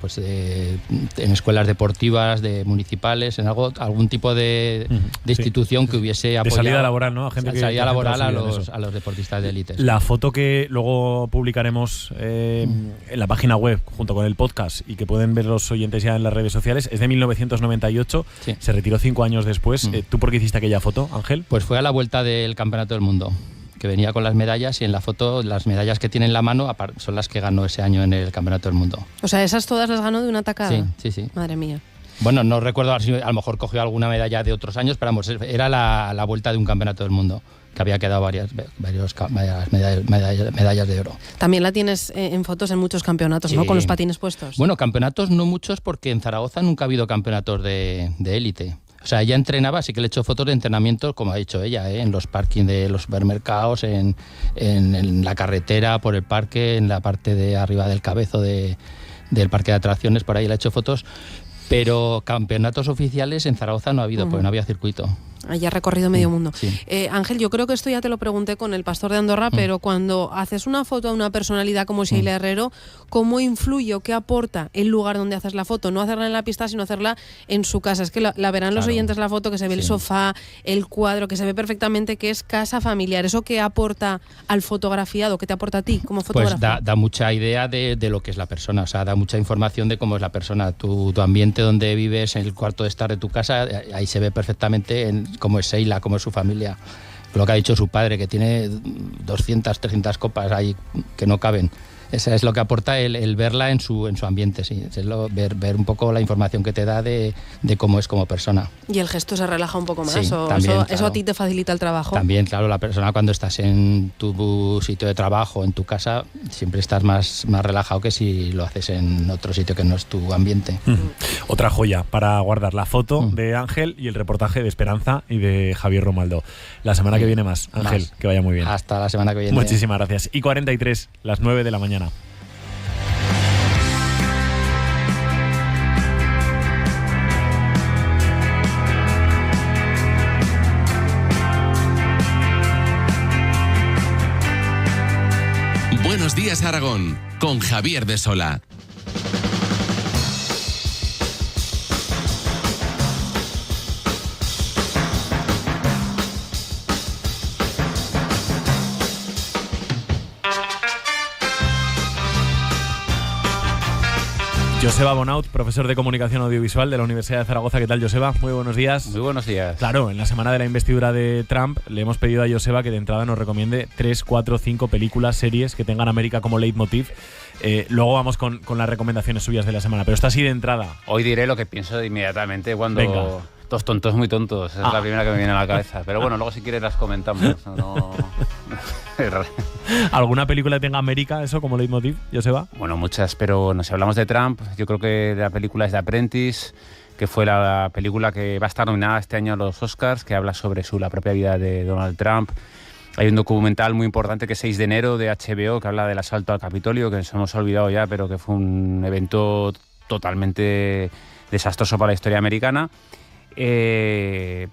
en escuelas deportivas, de municipales, en algún tipo de institución que hubiese apoyado.
De salida laboral, ¿no? A gente que
salida laboral a los deportistas de élite.
La foto que luego publicaremos en la página web junto con el podcast y que pueden ver los oyentes ya en las redes sociales es de 1998. Sí. Se retiró 5 años después. ¿Tú por qué hiciste aquella foto, Ángel?
Pues fue a la vuelta del Campeonato del Mundo, que venía con las medallas, y en la foto las medallas que tiene en la mano son las que ganó ese año en el Campeonato del Mundo.
O sea, esas todas las ganó de una tacada.
Sí.
Madre mía.
Bueno, no recuerdo, a lo mejor cogió alguna medalla de otros años, pero vamos, era la vuelta de un Campeonato del Mundo, que había quedado varias medallas de oro.
También la tienes en fotos en muchos campeonatos, ¿no? Con los patines puestos.
Bueno, campeonatos no muchos, porque en Zaragoza nunca ha habido campeonatos de élite. O sea, ella entrenaba, sí que le he hecho fotos de entrenamiento, como ha dicho ella, en los parkings de los supermercados, en la carretera, por el parque, en la parte de arriba del cabezo del parque de atracciones, por ahí le he hecho fotos. Pero campeonatos oficiales en Zaragoza no ha habido, porque no había circuito.
Haya recorrido medio mundo.
Sí.
Ángel, yo creo que esto ya te lo pregunté con el Pastor de Andorra, pero cuando haces una foto a una personalidad como Seila Herrero, ¿cómo influye o qué aporta el lugar donde haces la foto? No hacerla en la pista, sino hacerla en su casa. Es que la verán los oyentes la foto, que se ve el sofá, el cuadro, que se ve perfectamente que es casa familiar. ¿Eso qué aporta al fotografiado? ¿Qué te aporta a ti como fotógrafo?
Pues da mucha idea de lo que es la persona, o sea, da mucha información de cómo es la persona. Tu ambiente donde vives, en el cuarto de estar de tu casa, ahí se ve perfectamente cómo es Seila, cómo es su familia. Lo que ha dicho su padre, que tiene 200, 300 copas ahí que no caben. Eso es lo que aporta el verla en su ambiente, sí. Es ver un poco la información que te da de cómo es como persona.
¿Y el gesto se relaja un poco más?
Sí,
¿O
también,
eso
claro.
a ti te facilita el trabajo?
También, claro, la persona cuando estás en tu sitio de trabajo, en tu casa, siempre estás más relajado que si lo haces en otro sitio que no es tu ambiente.
Otra joya para guardar, la foto de Ángel y el reportaje de Esperanza y de Javier Romaldo. La semana que viene más, Ángel, que vaya muy bien.
Hasta la semana que viene.
Muchísimas gracias. Y 43, las 9 de la mañana.
Buenos días, Aragón, con Javier de Sola.
Joseba Bonaut, profesor de Comunicación Audiovisual de la Universidad de Zaragoza. ¿Qué tal, Joseba? Muy buenos días.
Muy buenos días.
Claro, en la semana de la investidura de Trump le hemos pedido a Joseba que de entrada nos recomiende 3, 4, 5 películas, series que tengan América como leitmotiv. Luego vamos con las recomendaciones suyas de la semana, pero está así de entrada.
Hoy diré lo que pienso inmediatamente cuando...
Venga.
Dos tontos muy tontos, es la primera que me viene a la cabeza. Pero bueno, luego si quieres las comentamos. No...
¿Alguna película que tenga América, eso, como leitmotiv, Joseba?
Bueno, muchas, pero no sé, hablamos de Trump. Yo creo que la película es The Apprentice, que fue la película que va a estar nominada este año a los Oscars, que habla sobre la propia vida de Donald Trump. Hay un documental muy importante que es 6 de enero de HBO, que habla del asalto al Capitolio, que nos hemos olvidado ya, pero que fue un evento totalmente desastroso para la historia americana.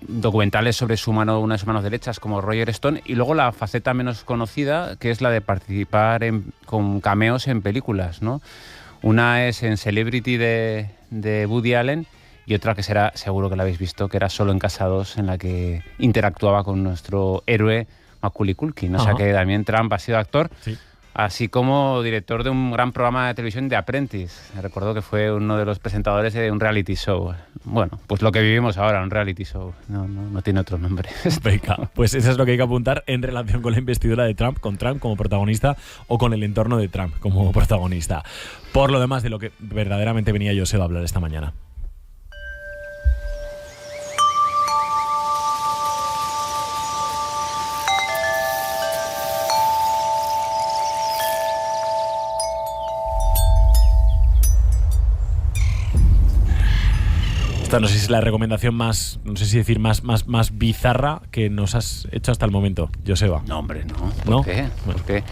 Documentales sobre una de sus manos derechas como Roger Stone, y luego la faceta menos conocida, que es la de participar con cameos en películas, ¿no? Una es en Celebrity de Woody Allen, y otra que será, seguro que la habéis visto, que era Solo en Casa 2, en la que interactuaba con nuestro héroe Macaulay Culkin. O sea que también Trump ha sido actor. Sí. Así como director de un gran programa de televisión, The Apprentice. Recuerdo que fue uno de los presentadores de un reality show. Bueno, pues lo que vivimos ahora, un reality show. No tiene otro nombre.
Venga, pues eso es lo que hay que apuntar en relación con la investidura de Trump, con Trump como protagonista o con el entorno de Trump como protagonista. Por lo demás, de lo que verdaderamente venía Joseba a hablar esta mañana. No sé si es la recomendación más bizarra que nos has hecho hasta el momento, Joseba.
No, hombre, no. ¿Por qué? Porque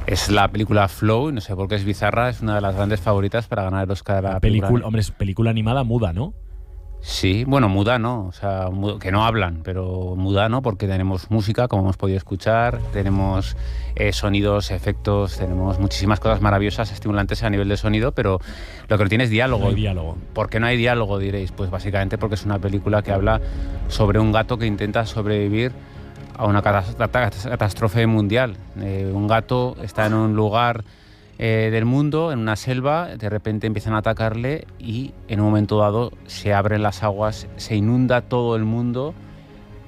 es la película Flow, no sé por qué es bizarra, es una de las grandes favoritas para ganar el Oscar a la película.
Hombre, es película animada muda, ¿no?
Sí, bueno, muda no, o sea, que no hablan, pero muda no, porque tenemos música, como hemos podido escuchar, tenemos sonidos, efectos, tenemos muchísimas cosas maravillosas, estimulantes a nivel de sonido, pero lo que no tiene es diálogo.
No hay diálogo.
¿Por qué no hay diálogo, diréis? Pues básicamente porque es una película que habla sobre un gato que intenta sobrevivir a una catástrofe mundial. Un gato está en un lugar del mundo, en una selva, de repente empiezan a atacarle y en un momento dado se abren las aguas, se inunda todo el mundo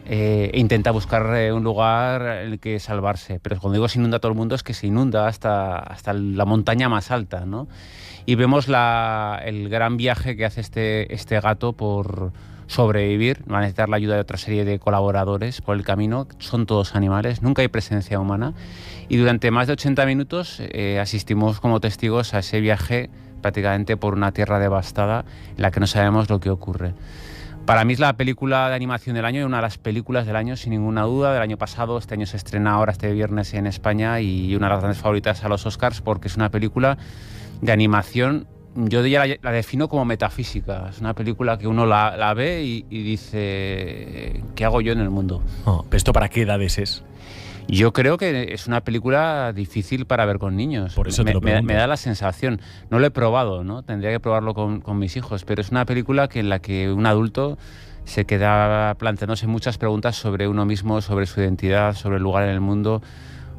e intenta buscar un lugar en el que salvarse. Pero cuando digo se inunda todo el mundo es que se inunda hasta la montaña más alta, ¿no? Y vemos el gran viaje que hace este gato por sobrevivir. Va a necesitar la ayuda de otra serie de colaboradores por el camino. Son todos animales, nunca hay presencia humana. Y durante más de 80 minutos asistimos como testigos a ese viaje prácticamente por una tierra devastada en la que no sabemos lo que ocurre. Para mí es la película de animación del año y una de las películas del año sin ninguna duda. Del año pasado, este año se estrena ahora este viernes en España y una de las grandes favoritas a los Oscars porque es una película de animación. Yo la defino como metafísica. Es una película que uno la ve y dice, ¿qué hago yo en el mundo?
¿Esto para qué edades es?
Yo creo que es una película difícil para ver con niños.
Por eso te lo pregunto.
Me da la sensación. No lo he probado, ¿no? Tendría que probarlo con mis hijos, pero es una película en la que un adulto se queda planteándose muchas preguntas sobre uno mismo, sobre su identidad, sobre el lugar en el mundo.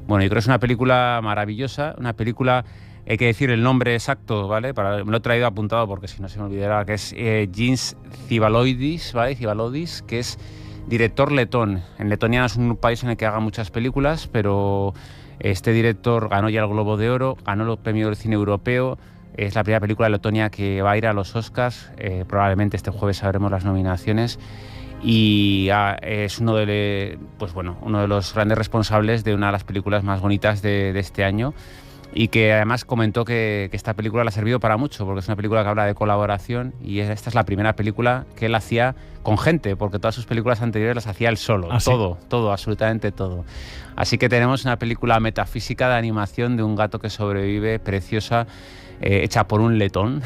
Bueno, yo creo que es una película maravillosa, una película... Hay que decir el nombre exacto, ¿vale? Me lo he traído apuntado porque si no se me olvidará, que es Jens Zivaloidis, ¿vale? Zivaloidis, que es director letón. En Letonia es un país en el que haga muchas películas, pero este director ganó ya el Globo de Oro, ganó el premio del cine europeo. Es la primera película de Letonia que va a ir a los Oscars. Probablemente este jueves sabremos las nominaciones. Y es uno de los grandes responsables de una de las películas más bonitas de este año. Y que además comentó que esta película le ha servido para mucho, porque es una película que habla de colaboración y esta es la primera película que él hacía con gente, porque todas sus películas anteriores las hacía él solo, todo, absolutamente todo. Así que tenemos una película metafísica de animación de un gato que sobrevive, preciosa, hecha por un letón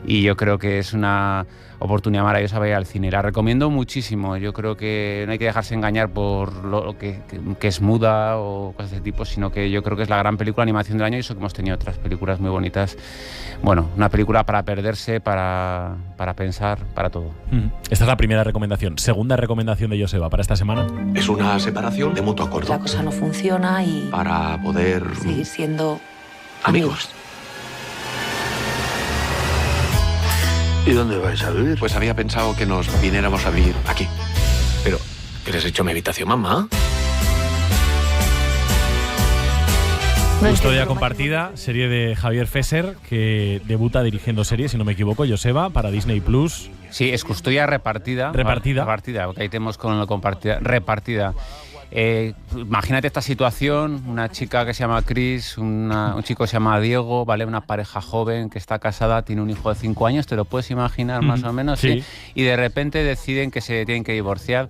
y yo creo que es una oportunidad maravillosa para ir al cine. La recomiendo muchísimo. Yo creo que no hay que dejarse engañar por lo que es muda o cosas de ese tipo, sino que yo creo que es la gran película de animación del año y eso que hemos tenido otras películas muy bonitas. Bueno, una película para perderse, para pensar, para todo.
Esta es la primera recomendación. Segunda recomendación de Joseba para esta semana.
Es una separación de mutuo acuerdo.
La cosa no funciona y...
Para poder...
seguir siendo...
amigos. ¿Y dónde vais a vivir?
Pues había pensado que nos viniéramos a vivir aquí. Pero, ¿qué les he hecho a mi habitación, mamá?
Custodia compartida, serie de Javier Fesser, que debuta dirigiendo series, si no me equivoco, Joseba, para Disney Plus.
Sí, es custodia repartida.
Repartida.
Repartida, porque ahí tenemos con lo compartida. Repartida. Imagínate esta situación, una chica que se llama Chris, un chico que se llama Diego, ¿vale? Una pareja joven que está casada, tiene un hijo de 5 años, ¿te lo puedes imaginar más o menos?
Sí.
Y de repente deciden que se tienen que divorciar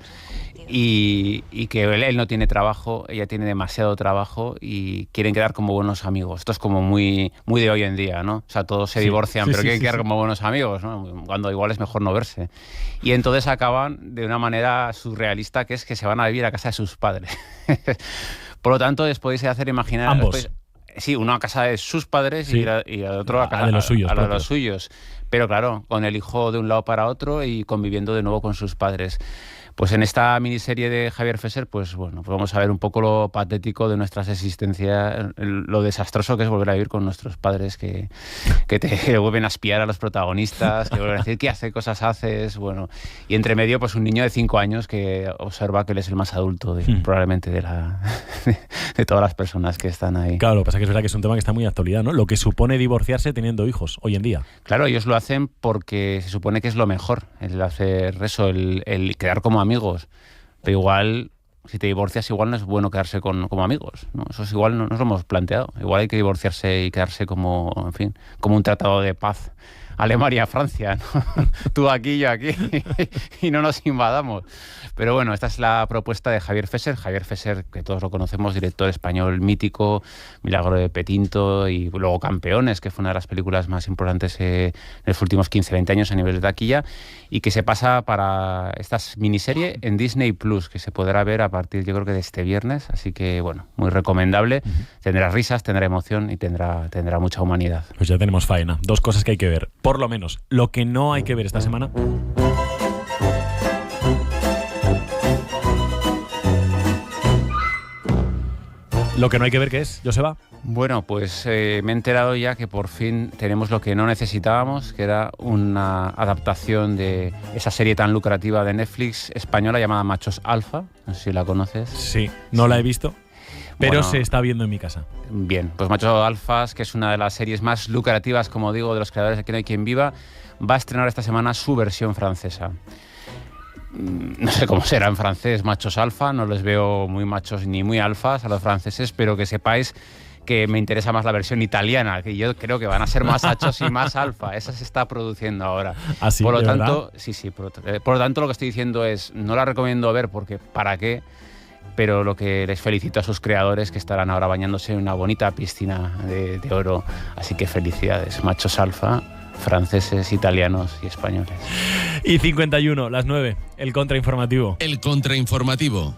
y que él no tiene trabajo, ella tiene demasiado trabajo y quieren quedar como buenos amigos. Esto es como muy de hoy en día, ¿no? O sea, todos se divorcian, pero quieren quedar como buenos amigos, ¿no? Cuando igual es mejor no verse. Y entonces acaban de una manera surrealista, que es que se van a vivir a casa de sus padres. Por lo tanto, les podéis hacer imaginar...
Ambos.
Sí, uno a casa de sus padres y el otro a casa
de los suyos.
A los suyos. Pero claro, con el hijo de un lado para otro y conviviendo de nuevo con sus padres. Pues en esta miniserie de Javier Fesser, pues bueno, pues vamos a ver un poco lo patético de nuestras existencias, lo desastroso que es volver a vivir con nuestros padres que te vuelven a espiar a los protagonistas, que vuelven a decir qué cosas haces, bueno. Y entre medio, pues un niño de 5 años que observa que él es el más adulto probablemente de todas las personas que están ahí.
Claro, lo que pasa es que es verdad que es un tema que está muy de actualidad, ¿no? Lo que supone divorciarse teniendo hijos hoy en día.
Claro, ellos lo hacen porque se supone que es lo mejor, el hacer eso, el quedar como amigos. Pero igual, si te divorcias, igual no es bueno quedarse como amigos, ¿no? Eso es igual, no nos lo hemos planteado. Igual hay que divorciarse y quedarse como, en fin, como un tratado de paz. Alemania-Francia, ¿no? Tú aquí, yo aquí, y no nos invadamos. Pero bueno, esta es la propuesta de Javier Fesser. Javier Fesser, que todos lo conocemos, director español mítico, Milagro de Petinto y luego Campeones, que fue una de las películas más importantes en los últimos 15-20 años a nivel de taquilla, y que se pasa para esta miniserie en Disney Plus, que se podrá ver a partir, yo creo que de este viernes. Así que, bueno, muy recomendable. Tendrá risas, tendrá emoción y tendrá mucha humanidad.
Pues ya tenemos faena. 2 cosas que hay que ver. Por lo menos, lo que no hay que ver esta semana. Lo que no hay que ver, ¿qué es, Joseba?
Bueno, pues me he enterado ya que por fin tenemos lo que no necesitábamos, que era una adaptación de esa serie tan lucrativa de Netflix española llamada Machos Alfa. No sé si la conoces.
Sí, no la he visto, pero
Bueno,
se está viendo en mi casa.
Bien, pues Machos Alfas, que es una de las series más lucrativas, como digo, de los creadores de Aquí no hay quien viva, va a estrenar esta semana su versión francesa. No sé cómo será en francés Machos Alfa, no les veo muy machos ni muy alfas a los franceses, pero que sepáis que me interesa más la versión italiana, que yo creo que van a ser más machos y más alfa. Esa se está produciendo ahora.
¿Ah, sí?
Por lo
¿De
tanto,
verdad?
sí, por lo tanto lo que estoy diciendo es, no la recomiendo ver porque ¿para qué? Pero lo que les felicito a sus creadores, que estarán ahora bañándose en una bonita piscina de oro. Así que felicidades, Machos Alfa, franceses, italianos y españoles.
Y 51, las 9, el contrainformativo.
El contrainformativo.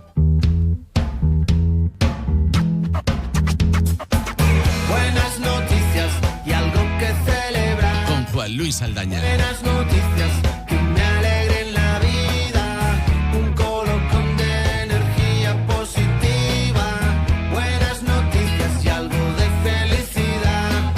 Buenas noticias y algo que celebrar.
Con Juan Luis Saldaña.
Buenas noticias que me alegren la vida. Un colocón de energía positiva. Buenas noticias y algo de felicidad.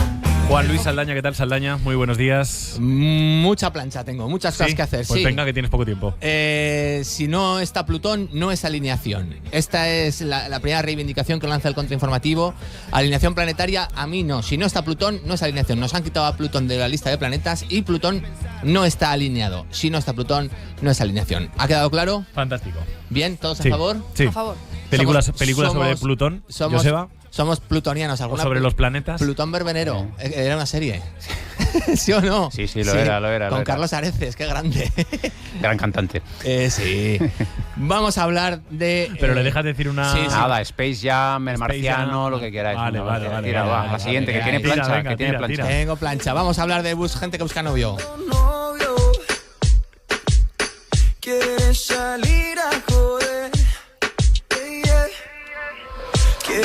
Juan Luis Saldaña, ¿qué tal, Saldaña? Muy buenos días.
Mucha plancha tengo, muchas cosas
¿Sí?
que hacer.
Pues
sí.
venga, que tienes poco tiempo.
Si no está Plutón, no es alineación. Esta es la primera reivindicación que lanza el contrainformativo. Alineación planetaria, a mí no. Si no está Plutón, no es alineación. Nos han quitado a Plutón de la lista de planetas y Plutón no está alineado. Si no está Plutón, no es alineación. ¿Ha quedado claro?
Fantástico.
Bien, ¿todos
Sí,
a favor?
sí.
A favor.
Películas
Somos-
sobre Plutón, Joseba.
Somos plutonianos.
¿O sobre los planetas?
Plutón Verbenero. Era una serie. ¿Sí o no?
Sí, lo era.
Con Carlos Areces, qué grande.
Gran cantante.
Sí. Vamos a hablar de...
Pero le dejas decir una...
Sí, sí.
Nada, Space Jam, El
Space
Marciano,
Jam.
lo que queráis.
Vale,
No,
vale,
tira,
vale,
va,
vale,
la siguiente,
vale,
que tiene
tira,
plancha,
venga,
que tiene
tira,
plancha.
tira.
Tengo plancha. Vamos a hablar de gente que busca novio.
Quieres salir a joder.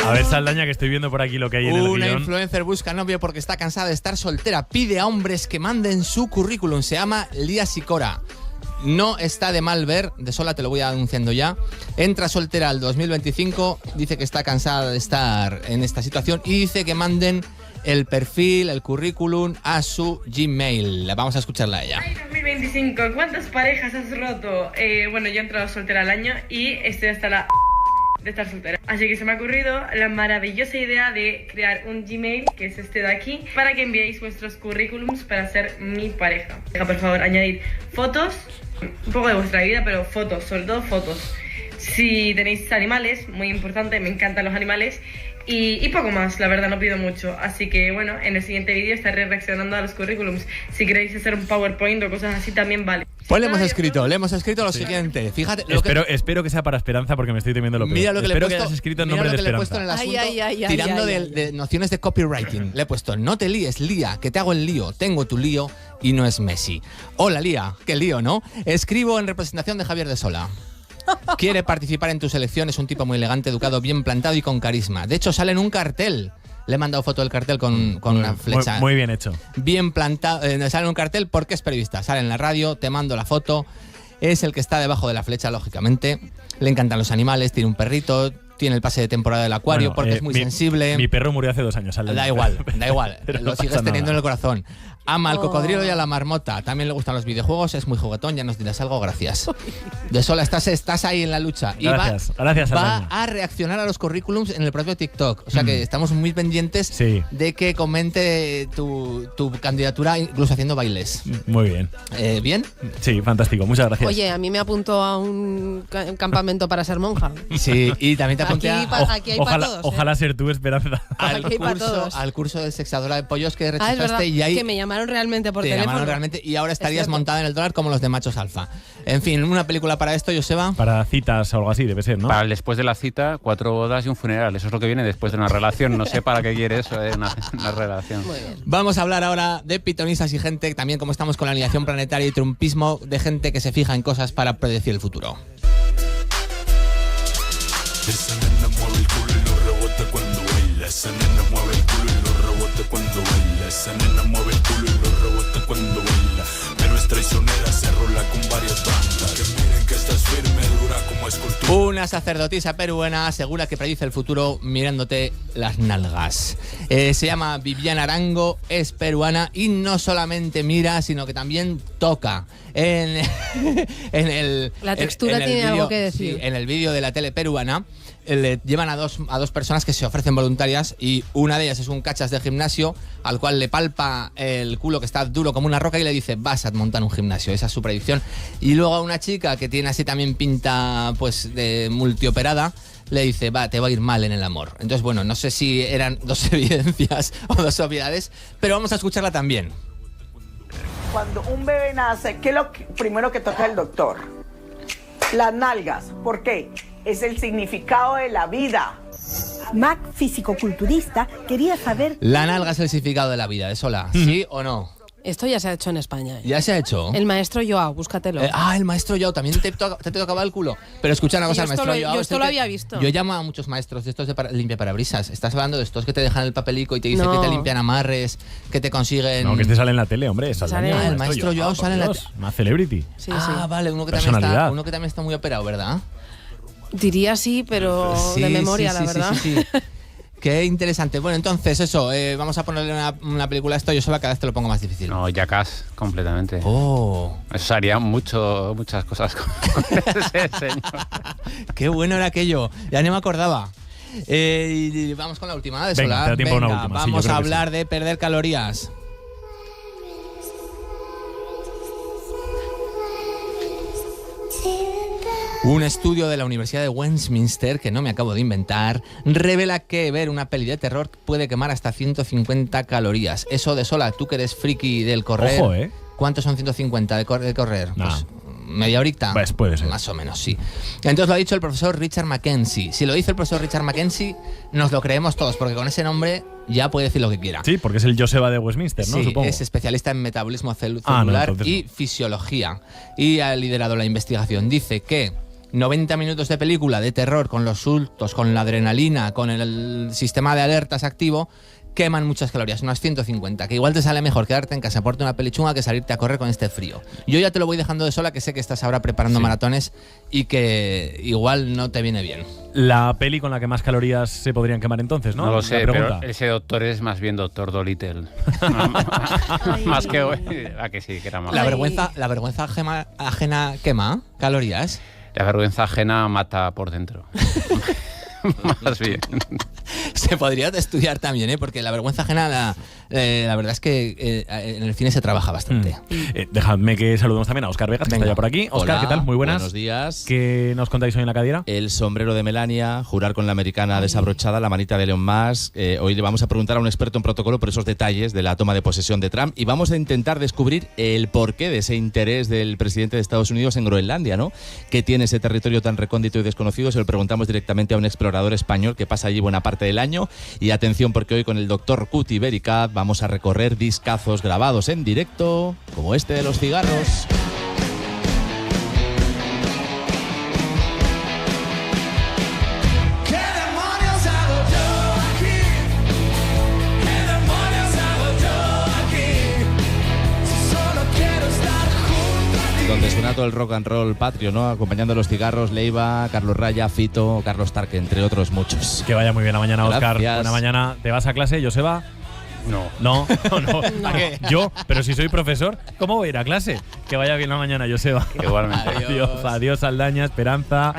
A ver, Saldaña, que estoy viendo por aquí lo que hay en el
Una
guión.
influencer busca novio porque está cansada de estar soltera. Pide a hombres que manden su currículum. Se llama Lía Sicora. No está de mal ver, de sola te lo voy anunciando ya. Entra soltera al 2025, dice que está cansada de estar en esta situación y dice que manden el perfil, el currículum a su Gmail. Vamos a escucharla a ella.
2025, ¿cuántas parejas has roto? Bueno, yo he entrado soltera al año y estoy hasta la de estar soltera. Así que se me ha ocurrido la maravillosa idea de crear un Gmail, que es este de aquí, para que enviéis vuestros currículums para ser mi pareja. Por favor, añadir fotos, un poco de vuestra vida, pero fotos, sobre todo fotos. Si tenéis animales, muy importante, me encantan los animales. Y poco más, la verdad, no pido mucho. Así que bueno, en el siguiente vídeo estaré reaccionando a los currículums. Si queréis hacer un PowerPoint o cosas así también vale.
Pues le hemos escrito lo siguiente. Fíjate,
espero que sea para Esperanza porque me estoy temiendo lo peor.
Mira lo que
espero
le he puesto,
que hayas escrito en nombre de
le he
Esperanza.
puesto en el asunto, tirando de nociones de copywriting. Le he puesto, no te líes, Lía, que te hago el lío. Tengo tu lío y no es Messi. Hola, Lía, qué lío, ¿no? Escribo en representación de Javier de Sola. Quiere participar en tu selección, es un tipo muy elegante, educado, bien plantado y con carisma. De hecho, sale en un cartel. Le he mandado foto del cartel con una flecha.
Muy bien hecho.
Bien plantado. Sale en un cartel porque es periodista. Sale en la radio, te mando la foto. Es el que está debajo de la flecha, lógicamente. Le encantan los animales, tiene un perrito, tiene el pase de temporada del acuario porque es muy sensible.
Mi perro murió hace 2 años.
Da igual. Lo sigues teniendo en el corazón. Ama al cocodrilo y a la marmota. También le gustan los videojuegos, es muy juguetón. Ya nos dirás algo, gracias. De Sola, estás ahí en la lucha.
Gracias,
y va a reaccionar a los currículums en el propio TikTok. O sea que estamos muy pendientes de que comente tu candidatura, incluso haciendo bailes.
Muy bien.
¿Bien?
Sí, fantástico. Muchas gracias.
Oye, a mí me apuntó a un campamento para ser monja.
Sí, y también te apunté
aquí hay para todos.
Ojalá ser tú, Esperanza.
al curso de sexadora de pollos que rechazaste y ahí
que me llamaron realmente por teléfono.
Y ahora estarías montada en el dólar como los de machos alfa. En fin, una película para esto, Joseba.
Para citas o algo así, debe ser, ¿no?
Para después de la cita, 4 bodas y un funeral. Eso es lo que viene después de una relación. No sé para qué quiere eso, una relación.
Muy bien.
Vamos a hablar ahora de pitonisas y gente, también como estamos con la alineación planetaria y trumpismo, de gente que se fija en cosas para predecir el futuro.
Esa nena mueve el culo y lo rebota cuando baila. Esa nena mueve el culo y lo rebota cuando baila. Esa nena mueve el culo y lo rebota cuando baila. Pero es traicionera, se rola con varias bandas. Que miren que estás firme, dura como escultura.
Una sacerdotisa peruana asegura que predice el futuro mirándote las nalgas. Se llama Viviana Arango, es peruana y no solamente mira, sino que también toca.
La textura tiene algo que decir.
Sí, en el vídeo de la tele peruana le llevan a dos personas que se ofrecen voluntarias y una de ellas es un cachas de gimnasio al cual le palpa el culo que está duro como una roca y le dice vas a montar un gimnasio, esa es su predicción. Y luego a una chica que tiene así también pinta pues de multioperada le dice te va a ir mal en el amor. Entonces bueno, no sé si eran dos evidencias o dos obviedades, pero vamos a escucharla también.
Cuando un bebé nace, ¿qué es lo primero que toca el doctor? Las nalgas. ¿Por qué? Es el significado de la vida.
Mac, físico-culturista, quería saber...
La nalga es el significado de la vida, ¿de Sola? ¿Sí o no?
Esto ya se ha hecho en España.
¿Ya se ha hecho?
El maestro Joao, búscatelo.
El maestro Joao, también te tocaba el culo. Pero escucha una cosa, el maestro Joao.
Yo esto lo había visto.
Yo llamo a muchos maestros de estos de limpia parabrisas. Estás hablando de estos que te dejan el papelico y te dicen que te limpian amarres, que te consiguen...
No, que este sale en la tele, hombre.
El maestro Joao sale en la tele.
Más celebrity.
Sí,
vale, uno que también está muy operado, ¿verdad?
Diría sí, pero de memoria, la verdad.
Sí. Qué interesante. Bueno, entonces eso, vamos a ponerle una película a esto. Yo solo cada vez te lo pongo más difícil.
No, Jackass, completamente.
Oh.
Eso haría muchas cosas con ese señor.
Qué bueno era aquello. Ya ni me acordaba. Y vamos con la última de Solar.
Venga, te da tiempo una última.
Vamos a hablar de perder calorías. Un estudio de la Universidad de Westminster, que no me acabo de inventar, revela que ver una peli de terror puede quemar hasta 150 calorías. Eso de Sola, tú que eres friki del correr.
Ojo,
¿Cuántos son 150 de correr?
Nah.
Pues media horita.
Pues puede ser.
Más o menos, sí. Entonces lo ha dicho el profesor Richard Mackenzie. Si lo dice el profesor Richard Mackenzie, nos lo creemos todos, porque con ese nombre ya puede decir lo que quiera.
Sí, porque es el Joseba de Westminster, ¿no?
Sí,
Supongo.
es especialista en metabolismo celular y fisiología. Y ha liderado la investigación. Dice que 90 minutos de película de terror con los sustos, con la adrenalina, con el sistema de alertas activo, queman muchas calorías, unas 150, que igual te sale mejor quedarte en casa, ponerte una peli chunga que salirte a correr con este frío. Yo ya te lo voy dejando de sola, que sé que estás ahora preparando maratones y que igual no te viene bien.
La peli con la que más calorías se podrían quemar entonces, ¿no?
No lo sé,
La pregunta.
pero ese doctor es más bien doctor Dolittle. Más que a que sí, que era más.
La vergüenza ajena quema calorías.
La vergüenza ajena mata por dentro. Más bien.
Se podría estudiar también, porque la vergüenza ajena, la verdad es que en el cine se trabaja bastante.
Dejadme que saludemos también a Óscar Vegas, que está ya por aquí. Óscar,
Hola,
¿qué tal? Muy buenas.
Buenos días.
¿Qué nos contáis hoy en la cadera?
El sombrero de Melania, jurar con la americana desabrochada, la manita de Elon Musk. Hoy le vamos a preguntar a un experto en protocolo por esos detalles de la toma de posesión de Trump y vamos a intentar descubrir el porqué de ese interés del presidente de Estados Unidos en Groenlandia, ¿no? ¿Qué tiene ese territorio tan recóndito y desconocido? Se lo preguntamos directamente a un explorador español que pasa allí buena parte del año. Y atención, porque hoy con el doctor Cuti Bericat vamos a recorrer discazos grabados en directo, como este de los cigarros. Donde suena todo el rock and roll patrio, ¿no? Acompañando a los cigarros, Leiva, Carlos Raya, Fito, Carlos Tarque, entre otros muchos.
Que vaya muy bien la mañana, Óscar.
Gracias.
Buena mañana. ¿Te vas a clase, Joseba?
No.
No. ¿A qué? Yo, pero si soy profesor, ¿cómo voy a ir a clase? Que vaya bien la mañana, Joseba.
Igualmente.
Adiós, Saldaña, Esperanza.